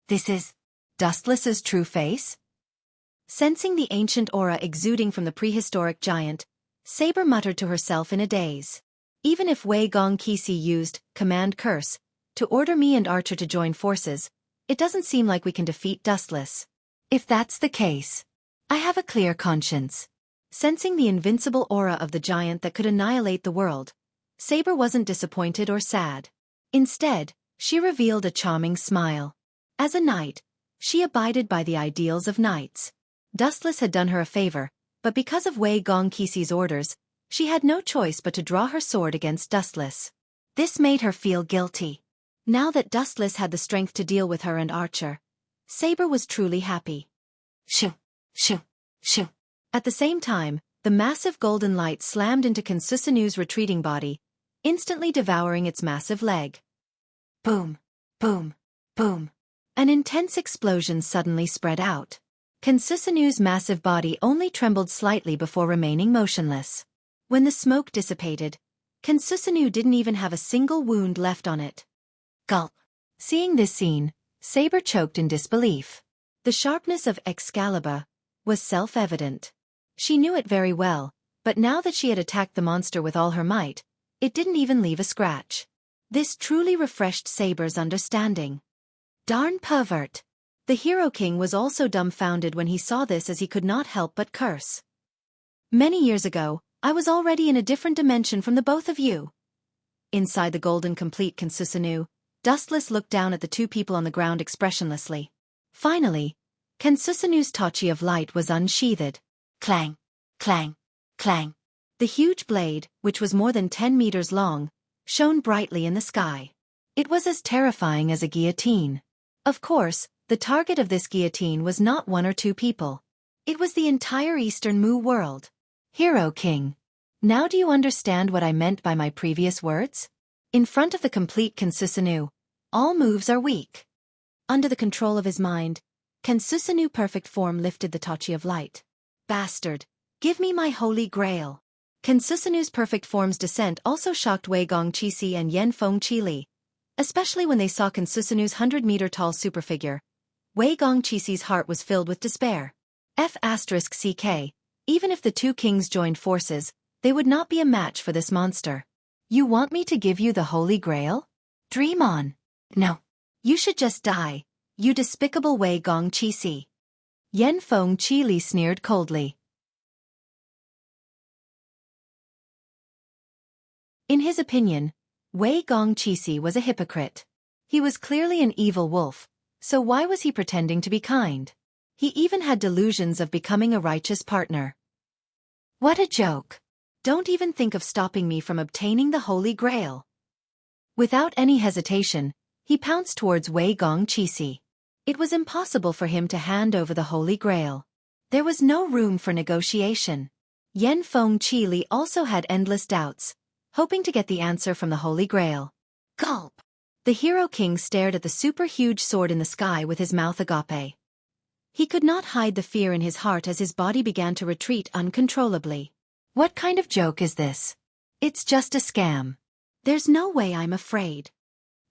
This is Dustless's true face? Sensing the ancient aura exuding from the prehistoric giant, Saber muttered to herself in a daze. Even if Wei Gong Qixi used Command Curse to order me and Archer to join forces, it doesn't seem like we can defeat Dustless. If that's the case, I have a clear conscience. Sensing the invincible aura of the giant that could annihilate the world, Saber wasn't disappointed or sad. Instead, she revealed a charming smile. As a knight, she abided by the ideals of knights. Dustless had done her a favor, but because of Wei Gong Qixi's orders, she had no choice but to draw her sword against Dustless. This made her feel guilty. Now that Dustless had the strength to deal with her and Archer, Saber was truly happy. Shoo, shoo, shoo. At the same time, the massive golden light slammed into Kinsusanu's retreating body, instantly devouring its massive leg. Boom, boom, boom. An intense explosion suddenly spread out. Kinsusanu's massive body only trembled slightly before remaining motionless. When the smoke dissipated, Kinsusanu didn't even have a single wound left on it. Gulp. Seeing this scene, Saber choked in disbelief. The sharpness of Excalibur was self-evident. She knew it very well, but now that she had attacked the monster with all her might, it didn't even leave a scratch. This truly refreshed Saber's understanding. Darn pervert! The Hero King was also dumbfounded when he saw this as he could not help but curse. Many years ago, I was already in a different dimension from the both of you. Inside the golden complete Kensusanoo, Dustless looked down at the two people on the ground expressionlessly. Finally, Kensusanoo's Tachi of light was unsheathed. Clang, clang, clang. The huge blade, which was more than 10 meters long, shone brightly in the sky. It was as terrifying as a guillotine. Of course, the target of this guillotine was not one or two people. It was the entire Eastern Mu world. Hero King. Now do you understand what I meant by my previous words? In front of the complete Kensusanoo, all moves are weak. Under the control of his mind, Kensusanoo perfect form lifted the Tachi of light. Bastard, give me my holy grail. Kensusanoo's perfect form's descent also shocked Wei Gongqi and Yen Feng Qili, especially when they saw Kensusanoo's 100-meter-tall superfigure. Wei Gongqi's heart was filled with despair. F***CK, even if the two kings joined forces, they would not be a match for this monster. You want me to give you the Holy Grail? Dream on. No. You should just die, you despicable Wei Gongqi. Yen Feng Qili sneered coldly. In his opinion, Wei Gongqi was a hypocrite. He was clearly an evil wolf, so why was he pretending to be kind? He even had delusions of becoming a righteous partner. What a joke. Don't even think of stopping me from obtaining the Holy Grail. Without any hesitation, he pounced towards Wei Gongqi. It was impossible for him to hand over the Holy Grail. There was no room for negotiation. Yen Feng Qili also had endless doubts, hoping to get the answer from the Holy Grail. Gulp! The Hero King stared at the super-huge sword in the sky with his mouth agape. He could not hide the fear in his heart as his body began to retreat uncontrollably. What kind of joke is this? It's just a scam. There's no way I'm afraid.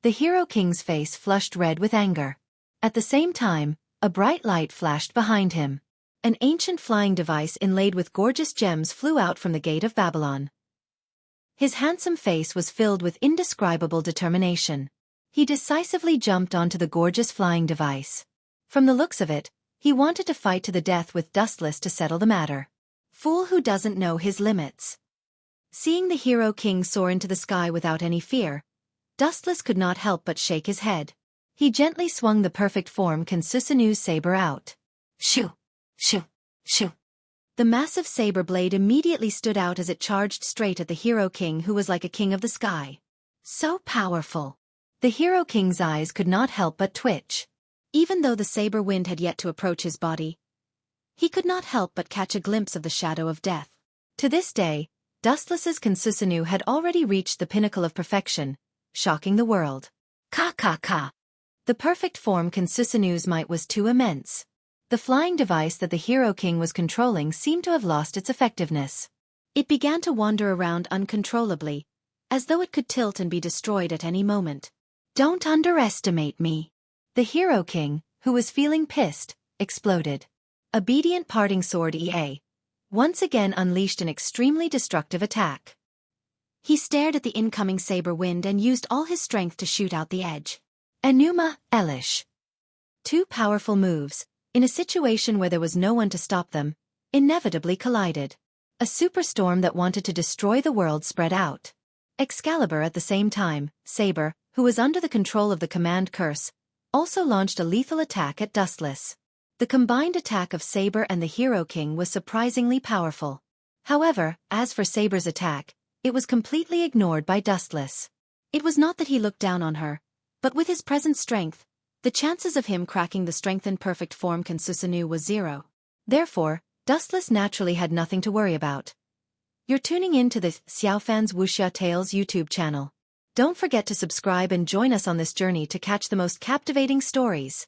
The Hero King's face flushed red with anger. At the same time, a bright light flashed behind him. An ancient flying device inlaid with gorgeous gems flew out from the gate of Babylon. His handsome face was filled with indescribable determination. He decisively jumped onto the gorgeous flying device. From the looks of it, he wanted to fight to the death with Dustless to settle the matter. Fool who doesn't know his limits. Seeing the Hero King soar into the sky without any fear, Dustless could not help but shake his head. He gently swung the perfect form Kensusanoo's saber out. Shoo! Shoo! Shoo! The massive saber blade immediately stood out as it charged straight at the Hero King, who was like a king of the sky. So powerful. The Hero King's eyes could not help but twitch. Even though the saber wind had yet to approach his body, he could not help but catch a glimpse of the shadow of death. To this day, Dustless's Kensusanoo had already reached the pinnacle of perfection, shocking the world. Ka. The perfect form Kensusanoo's might was too immense. The flying device that the Hero King was controlling seemed to have lost its effectiveness. It began to wander around uncontrollably, as though it could tilt and be destroyed at any moment. Don't underestimate me. The Hero King, who was feeling pissed, exploded. Obedient Parting Sword EA once again unleashed an extremely destructive attack. He stared at the incoming saber wind and used all his strength to shoot out the edge. Enuma Elish. Two powerful moves, in a situation where there was no one to stop them, inevitably collided. A superstorm that wanted to destroy the world spread out. Excalibur at the same time, Saber, who was under the control of the command curse, also launched a lethal attack at Dustless. The combined attack of Saber and the Hero King was surprisingly powerful. However, as for Saber's attack, it was completely ignored by Dustless. It was not that he looked down on her, but with his present strength, the chances of him cracking the strengthened perfect form Kensusanoo was 0. Therefore, Dustless naturally had nothing to worry about. You're tuning in to the Xiaofan's Wuxia Tales YouTube channel. Don't forget to subscribe and join us on this journey to catch the most captivating stories.